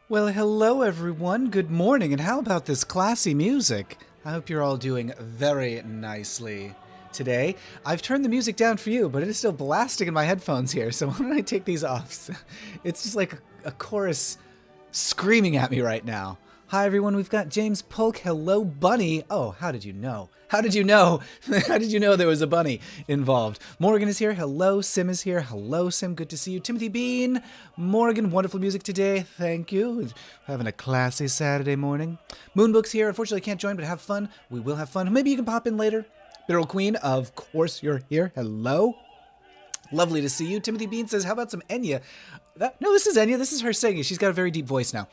Well, hello everyone. Good morning. And how about this classy music? I hope you're all doing very nicely today. I've turned the music down for you, but it is still blasting in my headphones here. So why don't I take these off? It's just like a chorus screaming at me right now. Hi everyone, we've got James Polk. Hello, Bunny. Oh, how did you know? How did you know? How did you know there was a bunny involved? Morgan is here. Hello, Sim is here. Hello, Sim. Good to see you. Timothy Bean. Morgan, wonderful music today. Thank you. Having a classy Saturday morning. Moonbook's here. Unfortunately, can't join, but have fun. We will have fun. Maybe you can pop in later. Bitter Queen, of course you're here. Hello. Lovely to see you. Timothy Bean says, how about some Enya? No, this is Enya. This is her singing. She's got a very deep voice now.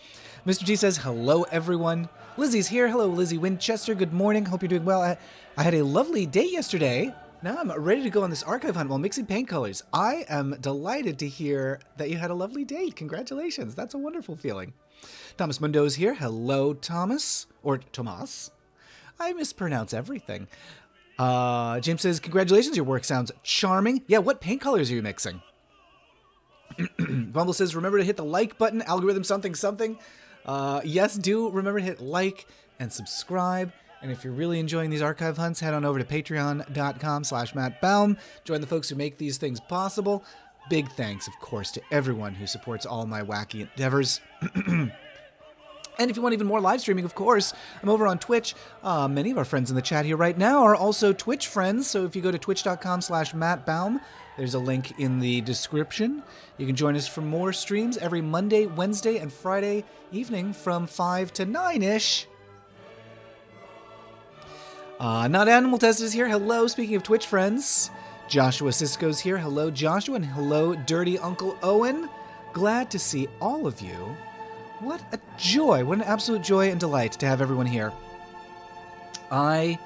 Mr. G says, hello, everyone. Lizzie's here. Hello, Lizzie Winchester. Good morning. Hope you're doing well. I had a lovely day yesterday. Now I'm ready to go on this archive hunt while mixing paint colors. I am delighted to hear that you had a lovely day. Congratulations. That's a wonderful feeling. Thomas Mundo's here. Hello, Thomas. Or Tomas. I mispronounce everything. James says, congratulations. Your work sounds charming. Yeah, what paint colors are you mixing? Bumble says, remember to hit the like button. Algorithm something something. Yes, do remember to hit like and subscribe. And if you're really enjoying these archive hunts, head on over to patreon.com/MattBaum. Join the folks who make these things possible. Big thanks, of course, to everyone who supports all my wacky endeavors. And if you want even more live streaming, of course, I'm over on Twitch. Many of our friends in the chat here right now are also Twitch friends. So if you go to twitch.com/MattBaum, there's a link in the description. You can join us for more streams every Monday, Wednesday, and Friday evening from 5 to 9-ish. Not Animal Test is here. Hello, speaking of Twitch friends. Joshua Sisko's here. Hello, Joshua, and hello, Dirty Uncle Owen. Glad to see all of you. What a joy. What an absolute joy and delight to have everyone here. I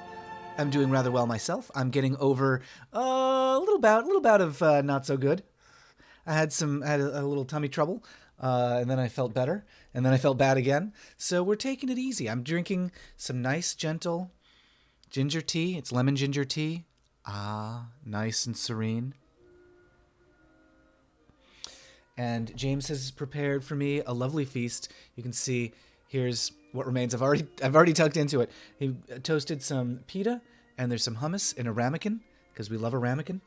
am doing rather well myself. I'm getting over a little bout of not so good. I had a little tummy trouble, and then I felt better, and then I felt bad again. So we're taking it easy. I'm drinking some nice, gentle ginger tea. It's lemon ginger tea. Nice and serene. And James has prepared for me a lovely feast. You can see here's what remains. I've already tucked into it. He toasted some pita, and there's some hummus in a ramekin because we love a ramekin.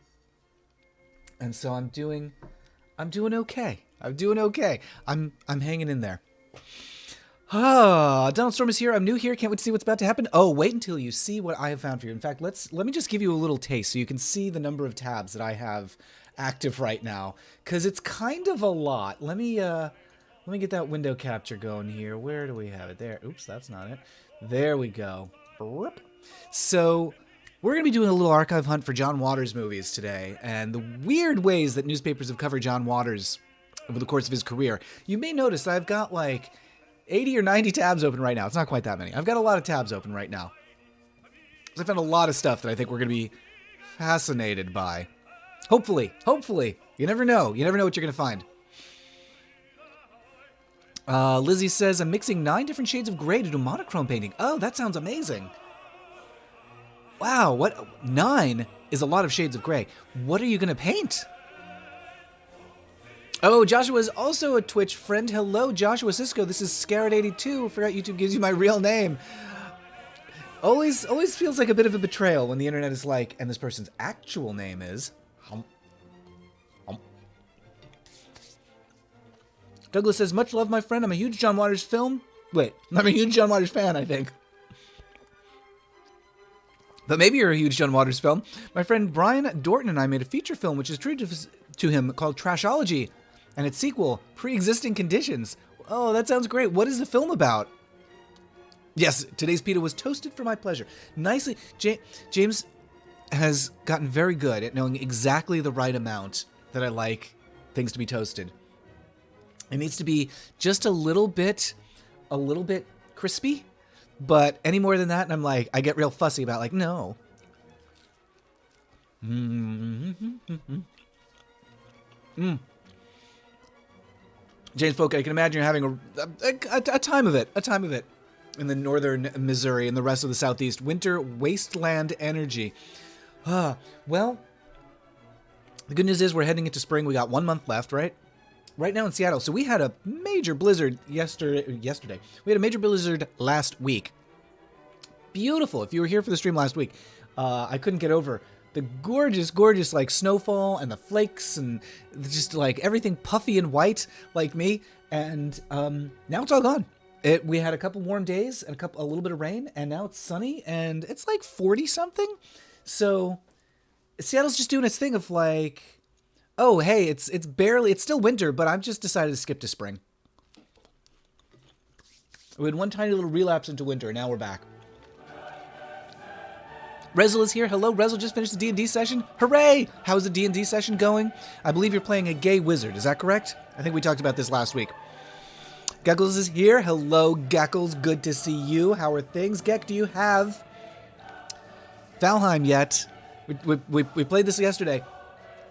And so I'm doing okay. I'm doing okay. I'm hanging in there. Donald Storm is here. I'm new here. Can't wait to see what's about to happen. Oh, wait until you see what I have found for you. In fact, let me just give you a little taste so you can see the number of tabs that I have active right now, because it's kind of a lot. Let me get that window capture going here. Where do we have it? There. Oops, that's not it. There we go. So we're going to be doing a little archive hunt for John Waters movies today, and the weird ways that newspapers have covered John Waters over the course of his career. You may notice that I've got like 80 or 90 tabs open right now. It's not quite that many. I've got a lot of tabs open right now. I found a lot of stuff that I think we're going to be fascinated by. Hopefully. You never know. You never know what you're going to find. Lizzie says, I'm mixing 9 different shades of gray to do monochrome painting. Oh, that sounds amazing. Wow, what? 9 is a lot of shades of gray. What are you going to paint? Oh, Joshua is also a Twitch friend. Hello, Joshua Cisco. This is Scarrett82. I forgot YouTube gives you my real name. Always feels like a bit of a betrayal when the internet is like, and this person's actual name is... Douglas says, much love, my friend. I'm a huge John Waters fan, I think. But maybe you're a huge John Waters film. My friend Brian Dorton and I made a feature film which is true to him called Trashology, and its sequel, Pre-Existing Conditions. Oh, that sounds great. What is the film about? Yes, today's pita was toasted for my pleasure. Nicely. James has gotten very good at knowing exactly the right amount that I like things to be toasted. It needs to be just a little bit a little bit crispy, but any more than that, and I'm like, I get real fussy about like, no. James Polk, I can imagine you're having a time of it, in the northern Missouri and the rest of the southeast. Winter wasteland energy. Well, the good news is we're heading into spring. We got 1 month left, right? Right now in Seattle. So we had a major blizzard yesterday. We had a major blizzard last week. Beautiful. If you were here for the stream last week, I couldn't get over the gorgeous, gorgeous, like, snowfall and the flakes and just, like, everything puffy and white like me. And now it's all gone. We had a couple warm days and a little bit of rain, and now it's sunny, and it's, like, 40-something. So Seattle's just doing its thing of, like, oh, hey, it's still winter, but I've just decided to skip to spring. We had one tiny little relapse into winter, and now we're back. Rezel is here. Hello, Rezel just finished the D&D session. Hooray! How's the D&D session going? I believe you're playing a gay wizard. Is that correct? I think we talked about this last week. Geckles is here. Hello, Geckles. Good to see you. How are things? Geck, do you have Valheim yet? We played this yesterday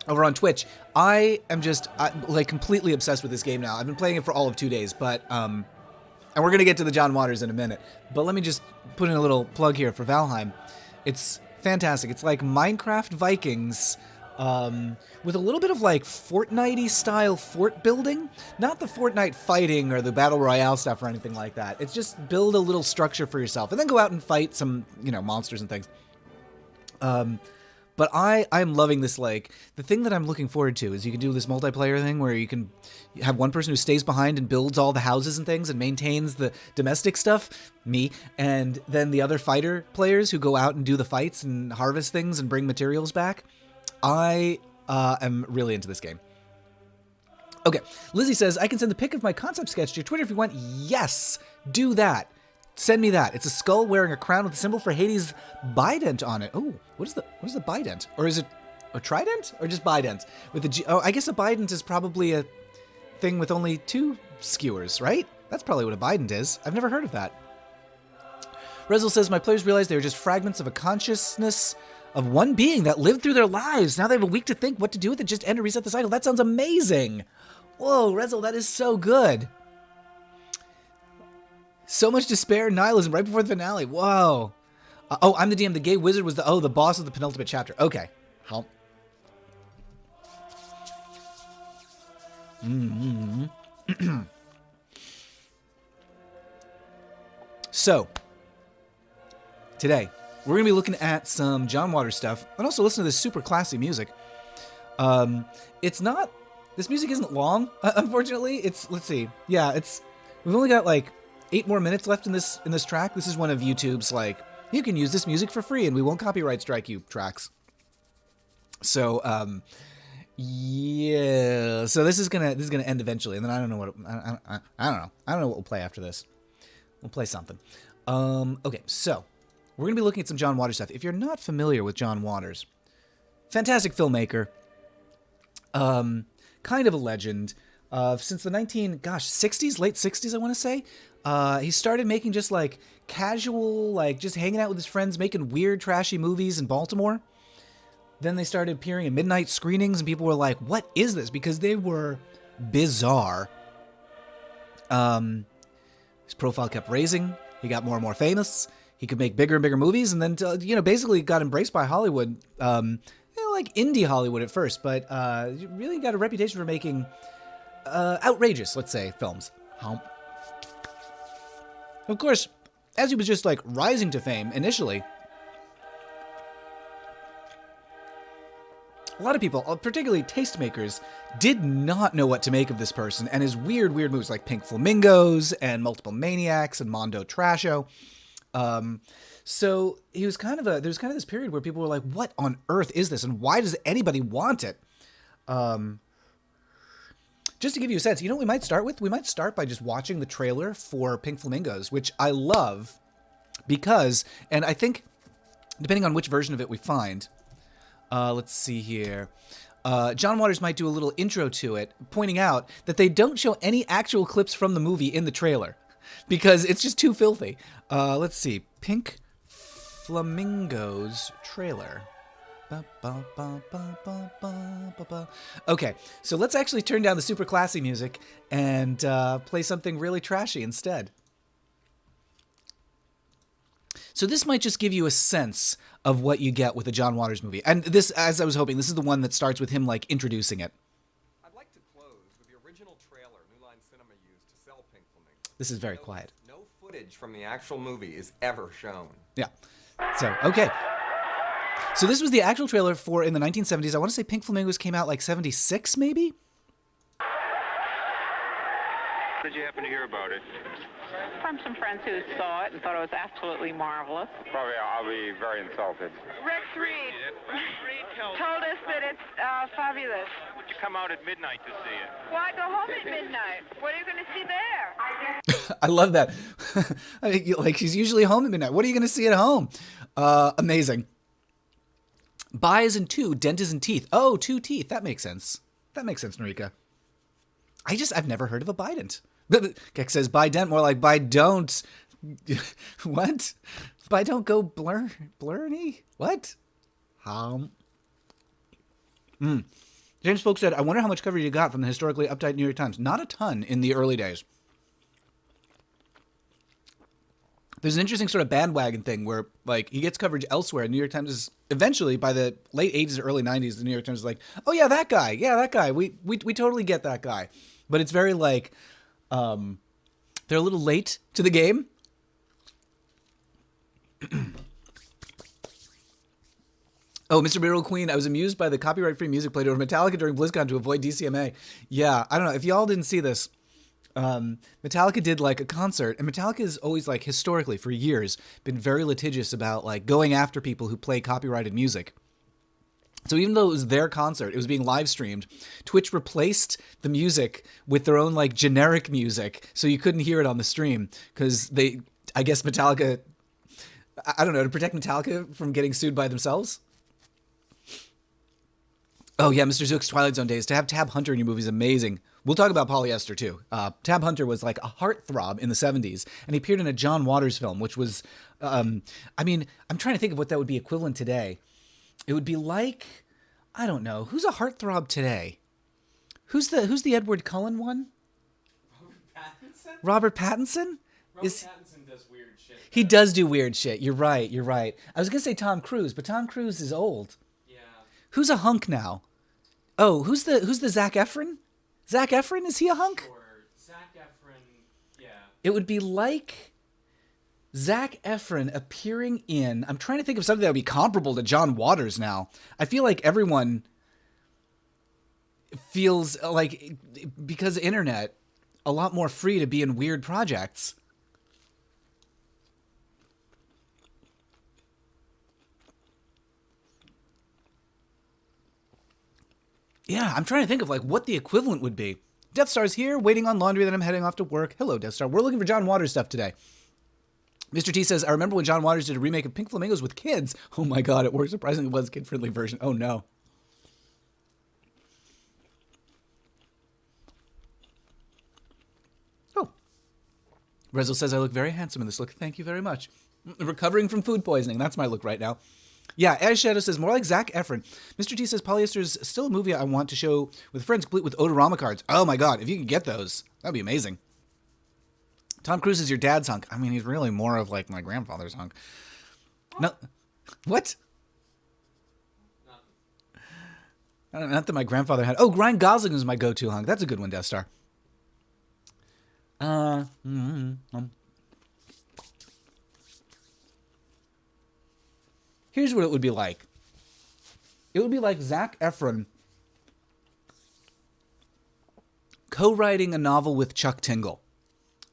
over on Twitch. I am just like completely obsessed with this game now. I've been playing it for all of 2 days, but and we're gonna get to the John Waters in a minute. But let me just put in a little plug here for Valheim. It's fantastic. It's like Minecraft Vikings with a little bit of like Fortnite-y style fort building. Not the Fortnite fighting or the Battle Royale stuff or anything like that. It's just build a little structure for yourself and then go out and fight some, monsters and things. But I'm loving this. Like, the thing that I'm looking forward to is you can do this multiplayer thing where you can have one person who stays behind and builds all the houses and things and maintains the domestic stuff, me, and then the other fighter players who go out and do the fights and harvest things and bring materials back. I am really into this game. Okay, Lizzie says, I can send the pic of my concept sketch to your Twitter if you want. Yes, do that. Send me that. It's a skull wearing a crown with a symbol for Hades' bident on it. Oh, what is the bident? Or is it a trident or just bident? With a G? Oh, I guess a bident is probably a thing with only 2 skewers, right? That's probably what a bident is. I've never heard of that. Rezel says, my players realize they are just fragments of a consciousness of one being that lived through their lives. Now they have a week to think what to do with it, just end or reset the cycle. That sounds amazing. Whoa, Rezel, that is so good. So much despair and nihilism right before the finale. Whoa. Oh, I'm the DM. The gay wizard was the boss of the penultimate chapter. Okay. How? So, today, we're going to be looking at some John Waters stuff and also listen to this super classy music. This music isn't long, unfortunately. Let's see. Yeah, we've only got like 8 more minutes left in this track. This is one of YouTube's, like, you can use this music for free and we won't copyright strike you tracks. So, yeah. So this is gonna end eventually, and then I don't know what we'll play after this. We'll play something. Okay, so we're gonna be looking at some John Waters stuff. If you're not familiar with John Waters, fantastic filmmaker, kind of a legend. Since the 60s, late 60s, I want to say. He started making just like casual, like just hanging out with his friends, making weird, trashy movies in Baltimore. Then they started appearing in midnight screenings, and people were like, what is this? Because they were bizarre. His profile kept raising. He got more and more famous. He could make bigger and bigger movies, and then, basically got embraced by Hollywood. Like indie Hollywood at first, but really got a reputation for making outrageous, let's say, films. Of course, as he was just like rising to fame initially, a lot of people, particularly tastemakers, did not know what to make of this person and his weird moves like Pink Flamingos and Multiple Maniacs and Mondo Trasho. So there was kind of this period where people were like, what on earth is this? And why does anybody want it? Just to give you a sense, what we might start with? We might start by just watching the trailer for Pink Flamingos, which I love because, and I think, depending on which version of it we find, let's see here. John Waters might do a little intro to it, pointing out that they don't show any actual clips from the movie in the trailer. because it's just too filthy. Let's see. Pink Flamingos trailer. Okay, so let's actually turn down the super classy music and play something really trashy instead. So this might just give you a sense of what you get with a John Waters movie. And this, as I was hoping, this is the one that starts with him, like, introducing it. I'd like to close with the original trailer New Line Cinema used to sell Pink Flamingos. This is very quiet. No footage from the actual movie is ever shown. Yeah. So, okay. So this was the actual trailer for, in the 1970s, I want to say Pink Flamingos came out like 76, maybe? Did you happen to hear about it? From some friends who saw it and thought it was absolutely marvelous. Probably I'll be very insulted. Rex Reed told us that it's fabulous. Would you come out at midnight to see it? Why go home at midnight? What are you going to see there? I love that. Like, she's usually home at midnight. What are you going to see at home? Amazing. Bi is in two, dent is in teeth. Oh, two teeth. That makes sense. That makes sense, Norika. I've never heard of a bident. Keck says, by dent, more like by don't. What? By don't go blurny? What? James Folk said, I wonder how much coverage you got from the historically uptight New York Times. Not a ton in the early days. There's an interesting sort of bandwagon thing where, like, he gets coverage elsewhere. New York Times is eventually, by the late 80s or early 90s, the New York Times is like, oh, yeah, that guy. Yeah, that guy. We totally get that guy. But it's very, like, they're a little late to the game. Oh, Mr. Miracle Queen, I was amused by the copyright-free music played over Metallica during BlizzCon to avoid DCMA. Yeah, I don't know. If y'all didn't see this, Metallica did like a concert, and Metallica has always, like, historically for years been very litigious about, like, going after people who play copyrighted music. So even though it was their concert, it was being live streamed, Twitch replaced the music with their own, like, generic music, so you couldn't hear it on the stream because I guess Metallica, I don't know, to protect Metallica from getting sued by themselves. Oh yeah, Mr. Zook's Twilight Zone days. To have Tab Hunter in your movie is amazing. We'll talk about polyester too. Tab Hunter was like a heartthrob in the 70s, and he appeared in a John Waters film, which was, I mean, I'm trying to think of what that would be equivalent today. It would be like, I don't know, who's a heartthrob today? Who's the Edward Cullen one? Robert Pattinson? Pattinson does weird shit. He does do weird shit. You're right. I was gonna say Tom Cruise, but Tom Cruise is old. Yeah. Who's a hunk now? Oh, who's the Zac Efron? Zac Efron, is he a hunk? Or Zac Efron, yeah. It would be like Zac Efron appearing in... I'm trying to think of something that would be comparable to John Waters now. I feel like everyone feels like, because of internet, a lot more free to be in weird projects. Yeah, I'm trying to think of, like, what the equivalent would be. Death Star's here, waiting on laundry, then I'm heading off to work. Hello, Death Star. We're looking for John Waters stuff today. Mr. T says, I remember when John Waters did a remake of Pink Flamingos with kids. Oh my god, it worked surprisingly well as a kid-friendly version. Oh no. Oh. Rezo says, I look very handsome in this look. Thank you very much. Recovering from food poisoning. That's my look right now. Yeah, Ash Shadow says, more like Zac Efron. Mr. T says, Polyester's still a movie I want to show with friends, complete with Odorama cards. Oh my god, if you can get those, that'd be amazing. Tom Cruise is your dad's hunk. I mean, he's really more of, like, my grandfather's hunk. No, what? Not that my grandfather had. Oh, Ryan Gosling is my go-to hunk. That's a good one, Death Star. Here's what it would be like. It would be like Zac Efron co-writing a novel with Chuck Tingle.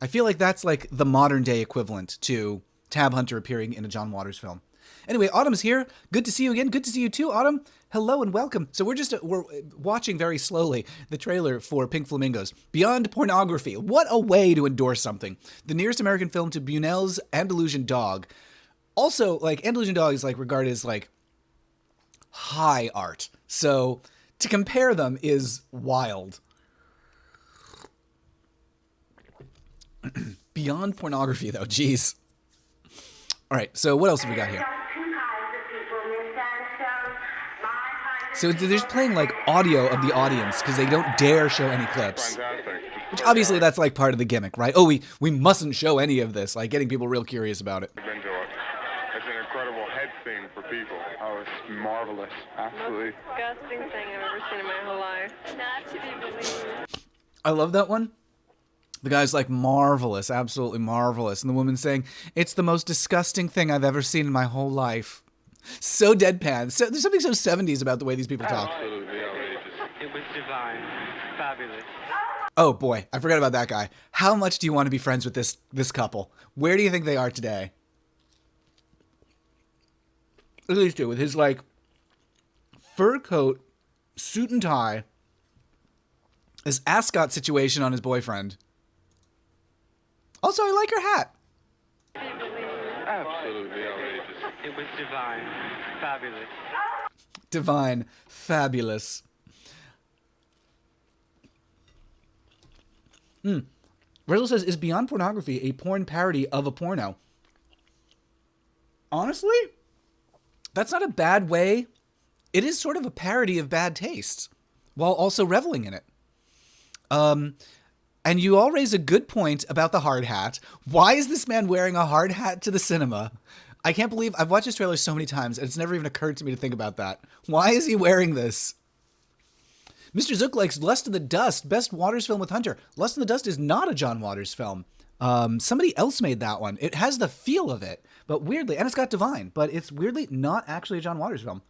I feel like that's like the modern day equivalent to Tab Hunter appearing in a John Waters film. Anyway, Autumn's here. Good to see you again. Good to see you too, Autumn. Hello and welcome. So we're watching very slowly the trailer for Pink Flamingos. Beyond Pornography. What a way to endorse something. The nearest American film to Buñuel's Andalusian Dog. Also, like, Andalusian Dog is, like, regarded as, like, high art. So to compare them is wild. Beyond pornography, though. Jeez. All right, so what else have we got here? So they're just playing like audio of the audience because they don't dare show any clips. Fantastic. Which obviously that's like part of the gimmick, right? Oh, we mustn't show any of this, like getting people real curious about it. Been to it. It's an incredible head scene for people. Oh, it's marvelous. Absolutely. Disgusting thing I've ever seen in my whole life. Not to be believed. I love that one. The guy's like, marvelous, absolutely marvelous. And the woman's saying, it's the most disgusting thing I've ever seen in my whole life. So deadpan. So, there's something so 70s about the way these people talk. Absolutely outrageous. It was divine. Fabulous. Oh boy, I forgot about that guy. How much do you want to be friends with this couple? Where do you think they are today? Look at these two with his like fur coat, suit and tie, his ascot situation on his boyfriend. Also, I like her hat. Absolutely outrageous. It was divine. Fabulous. Divine, fabulous. Rizzle says, is Beyond Pornography a porn parody of a porno? Honestly, that's not a bad way. It is sort of a parody of bad taste, while also reveling in it. And you all raise a good point about the hard hat. Why is this man wearing a hard hat to the cinema? I can't believe I've watched this trailer so many times, and it's never even occurred to me to think about that. Why is he wearing this? Mr. Zook likes Lust in the Dust, best Waters film with Hunter. Lust in the Dust is not a John Waters film. Somebody else made that one. It has the feel of it, but weirdly, and it's got Divine, but it's weirdly not actually a John Waters film.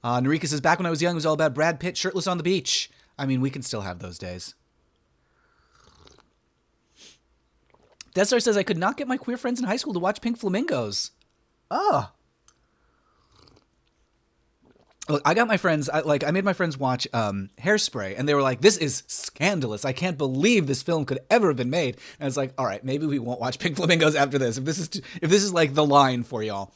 Narika says, back when I was young, it was all about Brad Pitt shirtless on the beach. I mean, we can still have those days. Death Star says, I could not get my queer friends in high school to watch Pink Flamingos. Oh. Look, I got my friends, I made my friends watch Hairspray, and they were like, this is scandalous. I can't believe this film could ever have been made. And it's like, all right, maybe we won't watch Pink Flamingos after this, if this is like the line for y'all.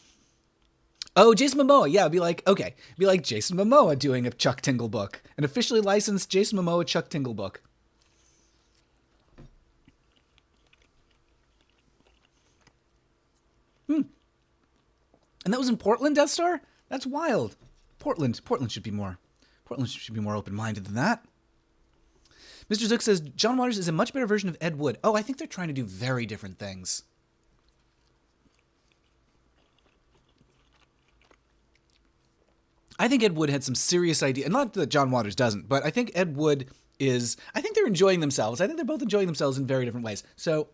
Oh, Jason Momoa. Yeah, be like, okay. Be like Jason Momoa doing a Chuck Tingle book. An officially licensed Jason Momoa Chuck Tingle book. And that was in Portland, Death Star? That's wild. Portland should be more open-minded than that. Mr. Zook says, John Waters is a much better version of Ed Wood. Oh, I think they're trying to do very different things. I think Ed Wood had some serious idea. Not that John Waters doesn't, but I think Ed Wood is... I think they're enjoying themselves. I think they're both enjoying themselves in very different ways. So,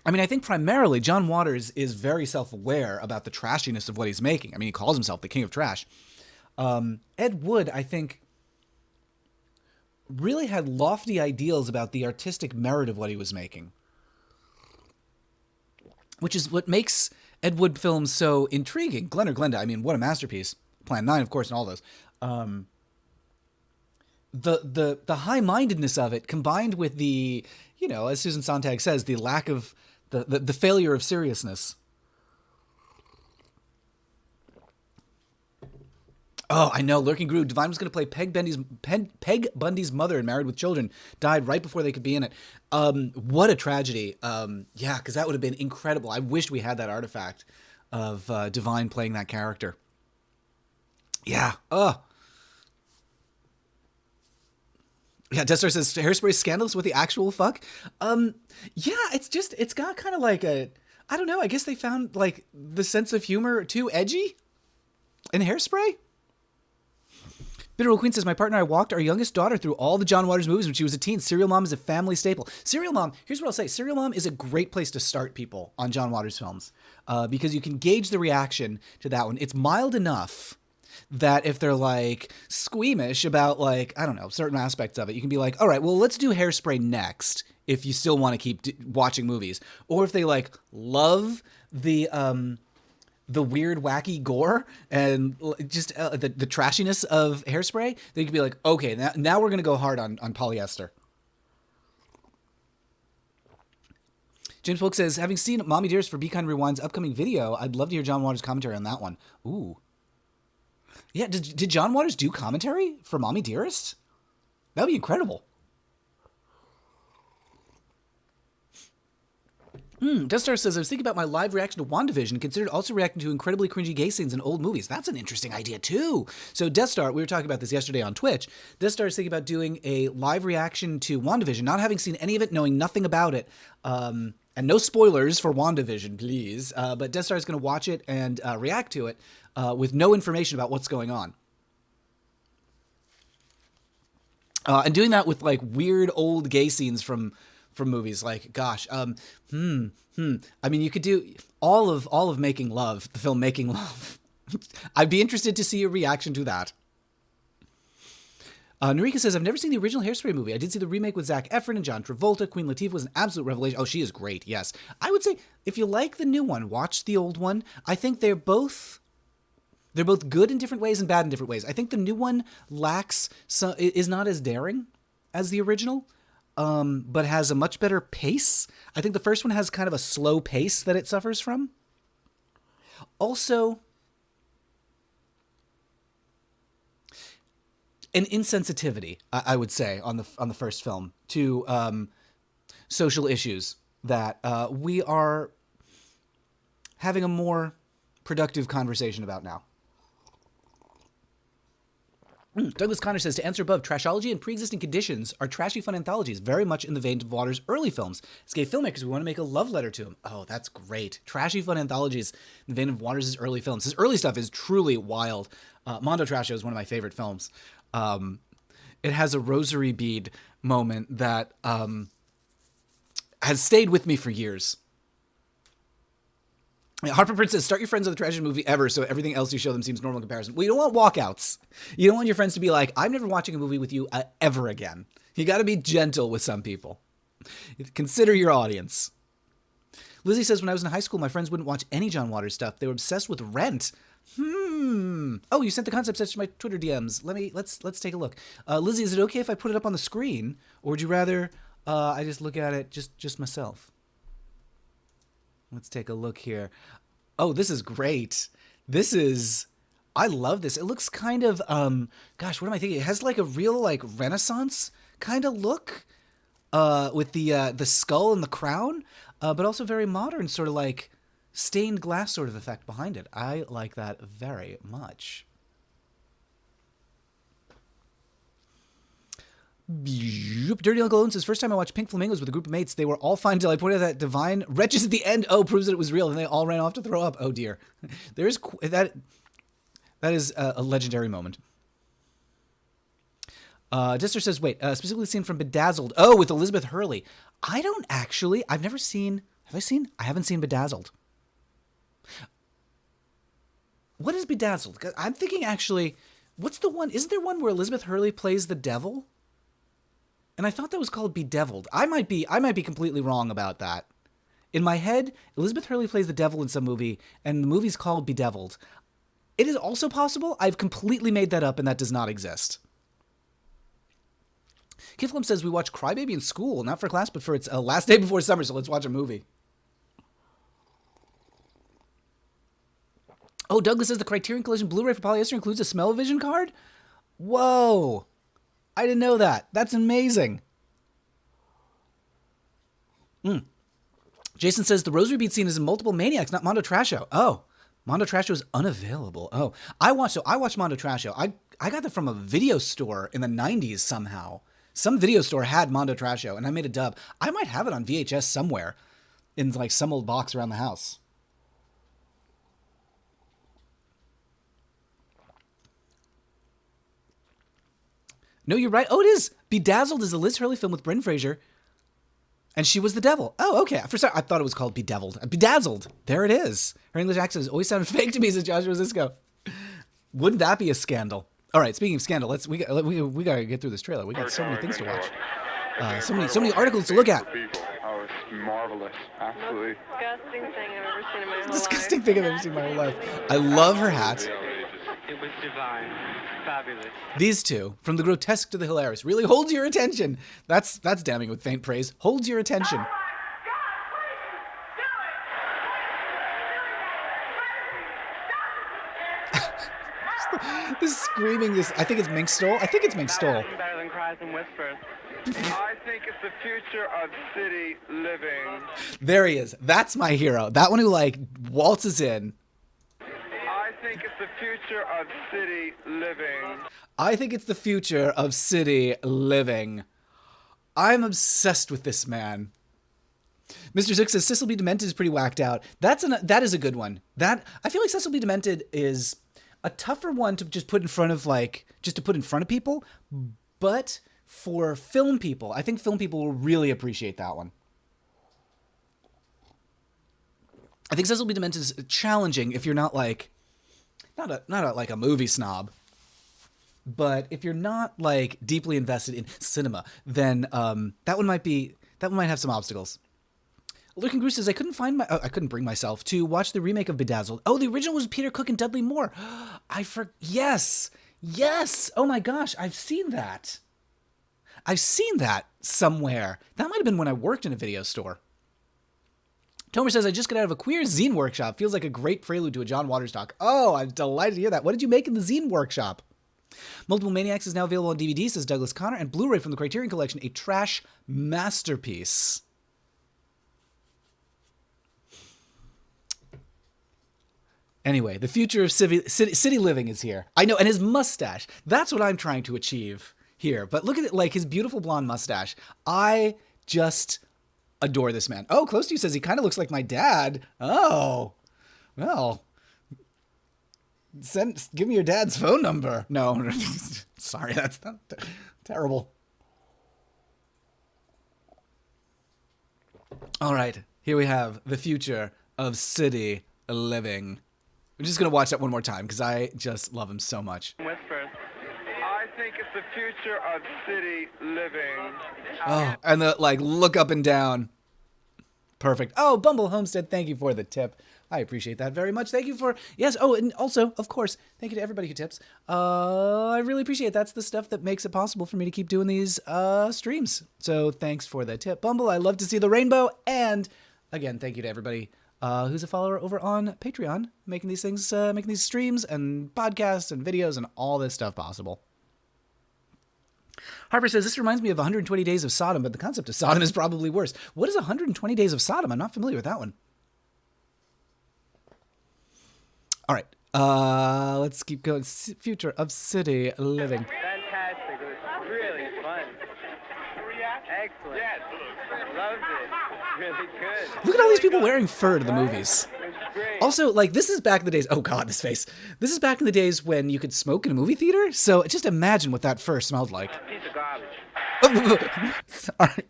I mean, I think primarily John Waters is very self-aware about the trashiness of what he's making. I mean, he calls himself the king of trash. Ed Wood, I think, really had lofty ideals about the artistic merit of what he was making, which is what makes Ed Wood films so intriguing. Glenn or Glenda, I mean, what a masterpiece. Plan 9, of course, and all those. The high-mindedness of it, combined with the, you know, as Susan Sontag says, the lack of... The failure of seriousness. Oh, I know. Lurking Groove. Divine was going to play Peg Bundy's mother in Married with Children. Died right before they could be in it. What a tragedy. Yeah, because that would have been incredible. I wish we had that artifact of Divine playing that character. Yeah. Yeah, Destar says, Hairspray scandalous with the actual fuck? Yeah, it's got kind of like a, I don't know, I guess they found, like, the sense of humor too edgy in Hairspray? Bitter Queen says, my partner and I walked our youngest daughter through all the John Waters movies when she was a teen. Serial Mom is a family staple. Serial Mom, here's what I'll say. Serial Mom is a great place to start people on John Waters films because you can gauge the reaction to that one. It's mild enough that if they're like squeamish about like, I don't know, certain aspects of it, you can be like, all right, well, let's do Hairspray next if you still want to keep watching movies. Or if they like love the weird, wacky gore and just the trashiness of Hairspray, they could be like, okay, now we're going to go hard on polyester. James Polk says, having seen Mommy Dearest for Be Kind Rewind's upcoming video, I'd love to hear John Waters' commentary on that one. Ooh. Yeah, did John Waters do commentary for Mommy Dearest? That would be incredible. Death Star says, I was thinking about my live reaction to WandaVision and considered also reacting to incredibly cringy gay scenes in old movies. That's an interesting idea, too. So Death Star, we were talking about this yesterday on Twitch. Death Star is thinking about doing a live reaction to WandaVision, not having seen any of it, knowing nothing about it. And no spoilers for WandaVision, please. But Death Star is going to watch it and react to it with no information about what's going on. And doing that with, like, weird old gay scenes from movies, like, gosh, I mean, you could do all of Making Love, the film Making Love. I'd be interested to see your reaction to that. Narika says, I've never seen the original Hairspray movie. I did see the remake with Zac Efron and John Travolta. Queen Latifah was an absolute revelation. Oh, she is great, yes. I would say, if you like the new one, watch the old one. I think they're both good in different ways and bad in different ways. I think the new one is not as daring as the original. But has a much better pace. I think the first one has kind of a slow pace that it suffers from. Also, an insensitivity, I would say, on the first film to social issues that we are having a more productive conversation about now. Douglas Connor says, to answer above, trashology and pre-existing conditions are trashy fun anthologies, very much in the vein of Waters' early films. As gay filmmakers, we want to make a love letter to him. Oh, that's great. Trashy fun anthologies in the vein of Waters' early films. His early stuff is truly wild. Mondo Trasho is one of my favorite films. It has a rosary bead moment that has stayed with me for years. Harper Prince says, start your friends with the trashiest movie ever, so everything else you show them seems normal in comparison. Well, you don't want walkouts. You don't want your friends to be like, I'm never watching a movie with you ever again. You got to be gentle with some people. Consider your audience. Lizzie says, when I was in high school, my friends wouldn't watch any John Waters stuff. They were obsessed with Rent. Oh, you sent the concept sketch to my Twitter DMs. Let's take a look. Lizzie, is it okay if I put it up on the screen, or would you rather I just look at it just myself? Let's take a look here. Oh, this is great. I love this. It looks kind of, gosh, what am I thinking? It has like a real like Renaissance kind of look with the skull and the crown, but also very modern, sort of like stained glass sort of effect behind it. I like that very much. Dirty Uncle Owen says, first time I watched Pink Flamingos with a group of mates, they were all fine until I pointed out that divine wretches at the end, proves that it was real, and they all ran off to throw up. Oh dear. That is a legendary moment. Dister says, wait, specifically seen from Bedazzled. Oh, with Elizabeth Hurley. I haven't seen Bedazzled. What is Bedazzled? I'm thinking actually, what's the one, isn't there one where Elizabeth Hurley plays the devil? And I thought that was called Bedeviled. I might be completely wrong about that. In my head, Elizabeth Hurley plays the devil in some movie, and the movie's called Bedeviled. It is also possible I've completely made that up, and that does not exist. Kiflum says, we watch Crybaby in school, not for class, but for its last day before summer, so let's watch a movie. Oh, Douglas says the Criterion Collision Blu-ray for polyester includes a smell-o-vision card? Whoa. I didn't know that. That's amazing. Jason says the rosary bead scene is in Multiple Maniacs, not Mondo Trasho. Oh, Mondo Trasho is unavailable. Oh, I watched Mondo Trasho. I got that from a video store in the 90s somehow. Some video store had Mondo Trasho, and I made a dub. I might have it on VHS somewhere in like some old box around the house. No, you're right. Oh, it is. Bedazzled is a Liz Hurley film with Brendan Fraser, and she was the devil. Oh, okay. For some, I thought it was called Bedeviled. Bedazzled. There it is. Her English accent has always sounded fake to me, says Joshua Zisco. Wouldn't that be a scandal? All right. Speaking of scandal, we gotta get through this trailer. We got so many things to watch. So many articles to look at. Oh, it's marvelous. Absolutely. Disgusting thing I've ever seen in my whole life. Disgusting thing I've ever seen in my whole life. I love her hat. It was divine. Fabulous. These two, from the grotesque to the hilarious, really holds your attention. That's damning with faint praise. Holds your attention. This screaming, this, I think it's Mink Stole. I think it's Mink Stole. Better than cries and whispers. I think it's the future of city living. There he is. That's my hero. That one who, like, waltzes in. I think it's the future of city living. I think it's the future of city living. I'm obsessed with this man. Mr. Zook says Cecil B. Demented is pretty whacked out. That is a good one. That, I feel like Cecil B. Demented is a tougher one to just put in front of, like, just to put in front of people. But for film people, I think film people will really appreciate that one. I think Cecil B. Demented is challenging if you're not like, like a movie snob. But if you're not, like, deeply invested in cinema, then that one might have some obstacles. Lurking Goose says, I couldn't bring myself to watch the remake of Bedazzled. Oh, the original was Peter Cook and Dudley Moore. Yes. Oh my gosh, I've seen that. I've seen that somewhere. That might have been when I worked in a video store. Tomer says, I just got out of a queer zine workshop. Feels like a great prelude to a John Waters talk. Oh, I'm delighted to hear that. What did you make in the zine workshop? Multiple Maniacs is now available on DVD, says Douglas Connor, and Blu-ray from the Criterion Collection, a trash masterpiece. Anyway, the future of city living is here. I know, and his mustache. That's what I'm trying to achieve here. But look at it, like his beautiful blonde mustache. I just adore this man. Oh, Close to You says he kind of looks like my dad. Oh, well. Give me your dad's phone number. No, sorry, that's not terrible. All right, here we have the future of city living. I'm just going to watch that one more time because I just love him so much. Whispers. I think it's the future of city living. Oh, and the, like, look up and down. Perfect. Oh, Bumble Homestead, thank you for the tip. I appreciate that very much. Thank you for, yes. Oh, and also, of course, thank you to everybody who tips. I really appreciate it. That's the stuff that makes it possible for me to keep doing these streams. So thanks for the tip, Bumble. I love to see the rainbow. And again, thank you to everybody who's a follower over on Patreon, making these things, making these streams and podcasts and videos and all this stuff possible. Harper says, this reminds me of 120 Days of Sodom, but the concept of Sodom is probably worse. What is 120 Days of Sodom? I'm not familiar with that one. All right, let's keep going. Future of city living. Fantastic. It was really fun. Excellent. Yes. Loved it. Really good. Look at all these people wearing fur to the movies. It's great. Also, like, this is back in the days. Oh, God, this face. This is back in the days when you could smoke in a movie theater. So just imagine what that fur smelled like. Piece of garbage. Sorry.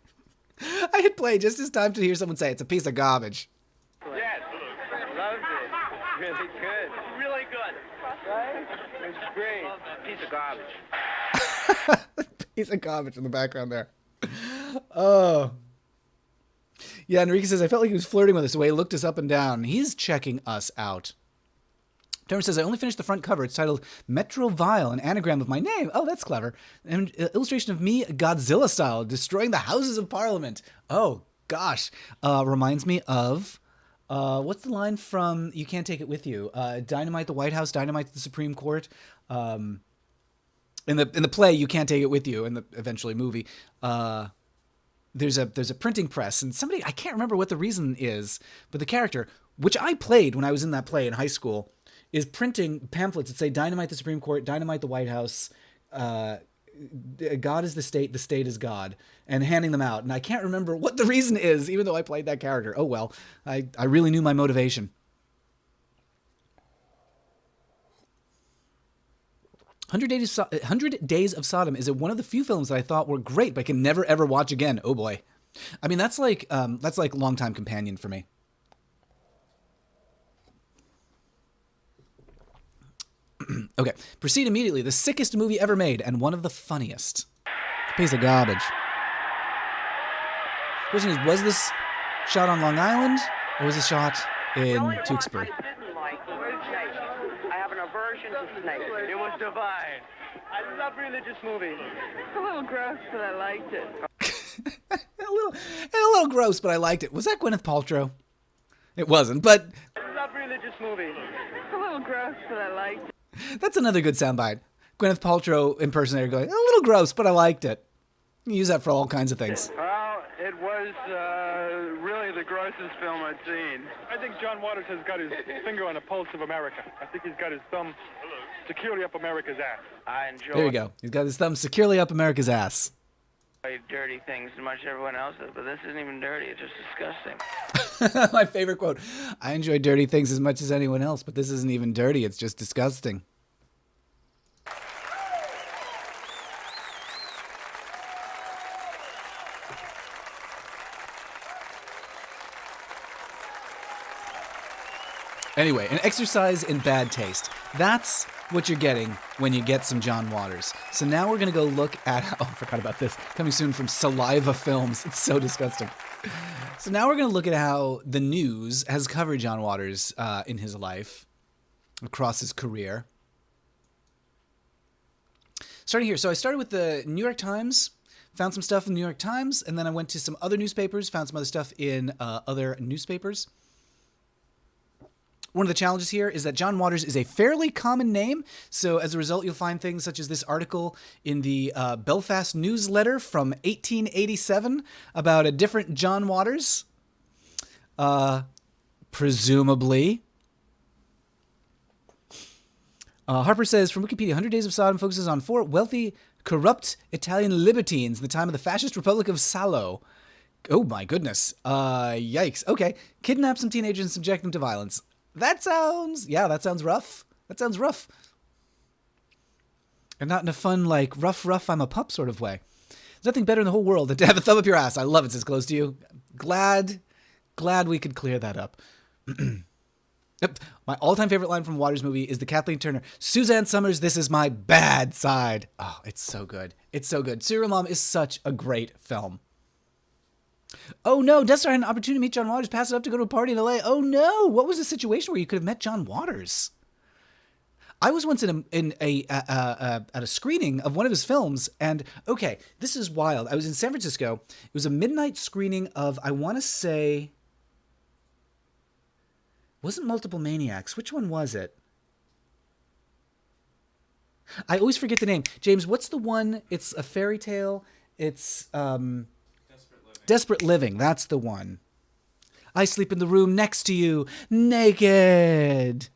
I hit play just as time to hear someone say it's a piece of garbage. Yes. Loved it. Really good. Really good. Right? It's great. Piece of garbage. Piece of garbage in the background there. Oh. Yeah, Enrique says, I felt like he was flirting with us the way he looked us up and down. He's checking us out. Terrence says, I only finished the front cover. It's titled Metro Vile, an anagram of my name. Oh, that's clever. An illustration of me, Godzilla style, destroying the Houses of Parliament. Oh, gosh. Reminds me of, what's the line from You Can't Take It With You? Dynamite the White House, dynamite the Supreme Court. In the play, You Can't Take It With You, in the eventually movie, there's a printing press, and somebody, I can't remember what the reason is, but the character, which I played when I was in that play in high school, is printing pamphlets that say dynamite the Supreme Court, dynamite the White House, God is the state is God, and handing them out. And I can't remember what the reason is, even though I played that character. Oh well, I really knew my motivation. 100 Days of Sodom is one of the few films that I thought were great, but I can never ever watch again. Oh boy, I mean that's like longtime companion for me. Okay, proceed immediately. The sickest movie ever made and one of the funniest. Piece of garbage. Question is, was this shot on Long Island or was it shot in Tewksbury? Didn't like snakes. I have an aversion to snakes. It was divine. I love religious movies. It's a little gross, but I liked it. a little gross, but I liked it. Was that Gwyneth Paltrow? It wasn't, but I love religious movies. It's a little gross, but I liked it. That's another good soundbite. Gwyneth Paltrow impersonator going, a little gross, but I liked it. You use that for all kinds of things. Well, it was really the grossest film I'd seen. I think John Waters has got his finger on the pulse of America. I think he's got his thumb securely up America's ass. I enjoy There you go. He's got his thumb securely up America's ass. dirty things as much as everyone else does, but this isn't even dirty. It's just disgusting. My favorite quote. I enjoy dirty things as much as anyone else, but this isn't even dirty. It's just disgusting. Anyway, an exercise in bad taste. That's what you're getting when you get some John Waters. So now we're going to go look at... Oh, I forgot about this. Coming soon from Saliva Films. It's so disgusting. So now we're going to look at how the news has covered John Waters in his life, across his career. Starting here. So I started with the New York Times, found some stuff in the New York Times, and then I went to some other newspapers, found some other stuff in other newspapers. One of the challenges here is that John Waters is a fairly common name, so as a result, you'll find things such as this article in the Belfast Newsletter from 1887 about a different John Waters, presumably. Harper says, from Wikipedia, 100 Days of Sodom focuses on 4 wealthy, corrupt Italian libertines in the time of the fascist Republic of Salo. Oh my goodness. Yikes. Okay. Kidnap some teenagers and subject them to violence. That sounds rough. That sounds rough. And not in a fun, like, rough, I'm a pup sort of way. There's nothing better in the whole world than to have a thumb up your ass. I love it. It's close to you. Glad we could clear that up. Yep. My all-time favorite line from Waters movie is the Kathleen Turner, Suzanne Summers, this is my bad side. Oh, it's so good. It's so good. Serial Mom is such a great film. Oh no, Death Star had an opportunity to meet John Waters, pass it up to go to a party in LA. Oh no, what was the situation where you could have met John Waters? I was once at a screening of one of his films, and okay, this is wild. I was in San Francisco. It was a midnight screening of, I want to say, wasn't Multiple Maniacs. Which one was it? I always forget the name. James, what's the one? It's a fairy tale. It's Desperate Living. That's the one. I sleep in the room next to you, naked.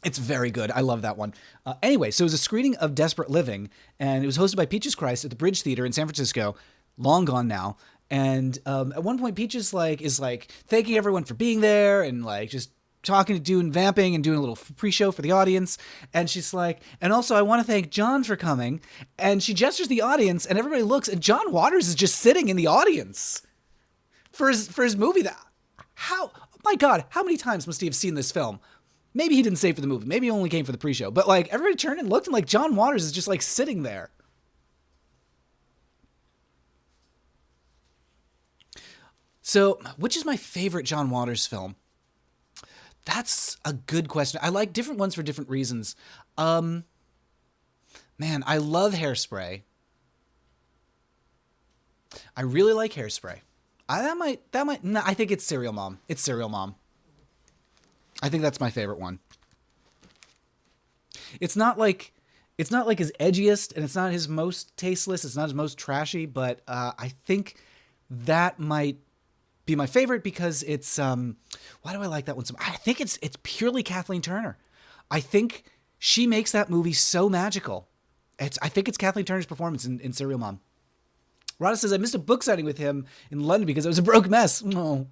It's very good. I love that one. Anyway, so it was a screening of Desperate Living, and it was hosted by Peaches Christ at the Bridge Theater in San Francisco. Long gone now. And at one point, Peaches is thanking everyone for being there and just talking, doing vamping and doing a little pre-show for the audience. And she's like, and also I want to thank John for coming. And she gestures the audience and everybody looks, and John Waters is just sitting in the audience for his movie. Oh my God, how many times must he have seen this film? Maybe he didn't stay for the movie. Maybe he only came for the pre-show. But everybody turned and looked, and John Waters is just sitting there. So, which is my favorite John Waters film? That's a good question. I like different ones for different reasons. Man, I love Hairspray. I really like Hairspray. I think it's Serial Mom. It's Serial Mom. I think that's my favorite one. It's not like his edgiest, and it's not his most tasteless. It's not his most trashy, but I think that might be my favorite because it's why do I like that one so much? I think it's purely Kathleen Turner. I think she makes that movie so magical. I think it's Kathleen Turner's performance in Serial Mom. Rada says, I missed a book signing with him in London because it was a broke mess. No.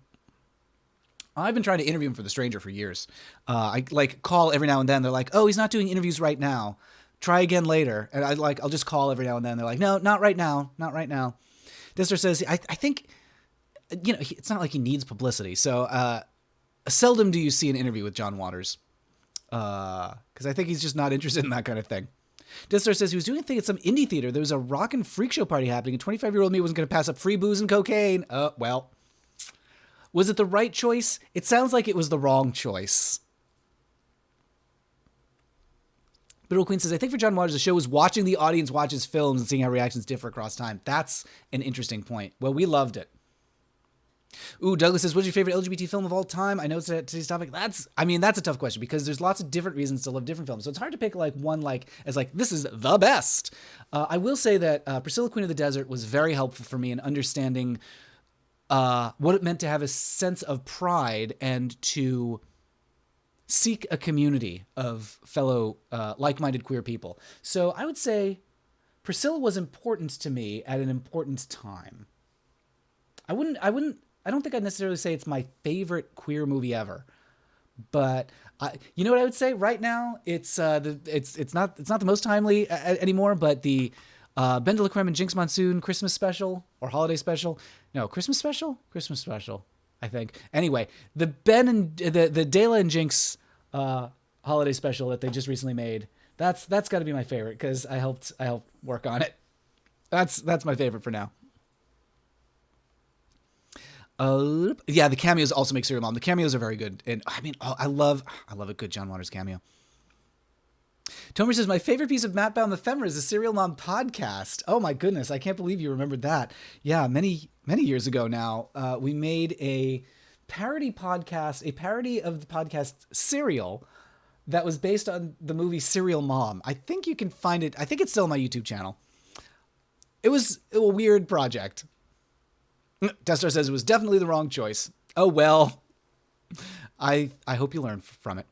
I've been trying to interview him for The Stranger for years. I call every now and then. They're like, oh, he's not doing interviews right now. Try again later. And I'll just call every now and then. They're like, no, not right now. Not right now. Dister says, I think, it's not like he needs publicity. So seldom do you see an interview with John Waters. Because I think he's just not interested in that kind of thing. Distar says he was doing a thing at some indie theater. There was a rock and freak show party happening, and 25-year-old me wasn't going to pass up free booze and cocaine. Well. Was it the right choice? It sounds like it was the wrong choice. Biddle Queen says, I think for John Waters, the show was watching the audience watch his films and seeing how reactions differ across time. That's an interesting point. Well, we loved it. Ooh, Douglas says, what's your favorite LGBT film of all time? I know it's today's topic. That's a tough question because there's lots of different reasons to love different films. So it's hard to pick like one as this is the best. I will say that Priscilla, Queen of the Desert was very helpful for me in understanding what it meant to have a sense of pride and to seek a community of fellow like-minded queer people. So I would say Priscilla was important to me at an important time. I don't think I'd necessarily say it's my favorite queer movie ever, but you know what I would say right now? It's not the most timely anymore, but the Ben de la Creme and Jinx Monsoon Christmas special or holiday special. No, Christmas special, I think. Anyway, the Ben and the Dela and Jinx holiday special that they just recently made. That's got to be my favorite because I helped work on it. That's my favorite for now. Yeah, the cameos also make Serial Mom. The cameos are very good, and I mean, I love a good John Waters cameo. Tomer says, my favorite piece of Matt Baum Ephemera is the Serial Mom podcast. Oh my goodness, I can't believe you remembered that. Yeah, many years ago now, we made a parody podcast, a parody of the podcast Serial that was based on the movie Serial Mom. I think you can find it. I think it's still on my YouTube channel. It was a weird project. Destar says it was definitely the wrong choice. Oh, well, I hope you learn from it.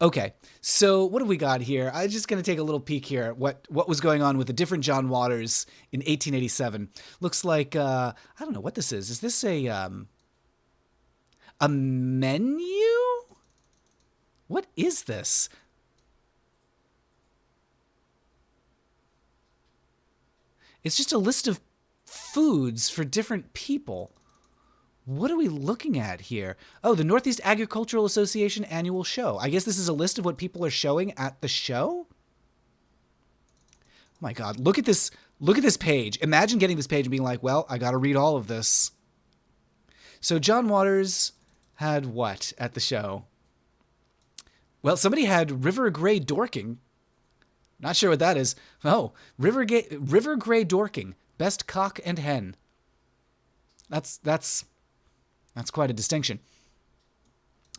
Okay, so what have we got here? I'm just going to take a little peek here at what was going on with the different John Waters in 1887. Looks like, I don't know what this is. Is this a menu? What is this? It's just a list of foods for different people. What are we looking at here? Oh, the Northeast Agricultural Association annual show. I guess this is a list of what people are showing at the show. Oh my God, look at this page. Imagine getting this page and being like, well, I got to read all of this. So John Waters had what at the show? Well, somebody had River Gray Dorking. Not sure what that is. Oh, River Gray Dorking. Best cock and hen. That's quite a distinction.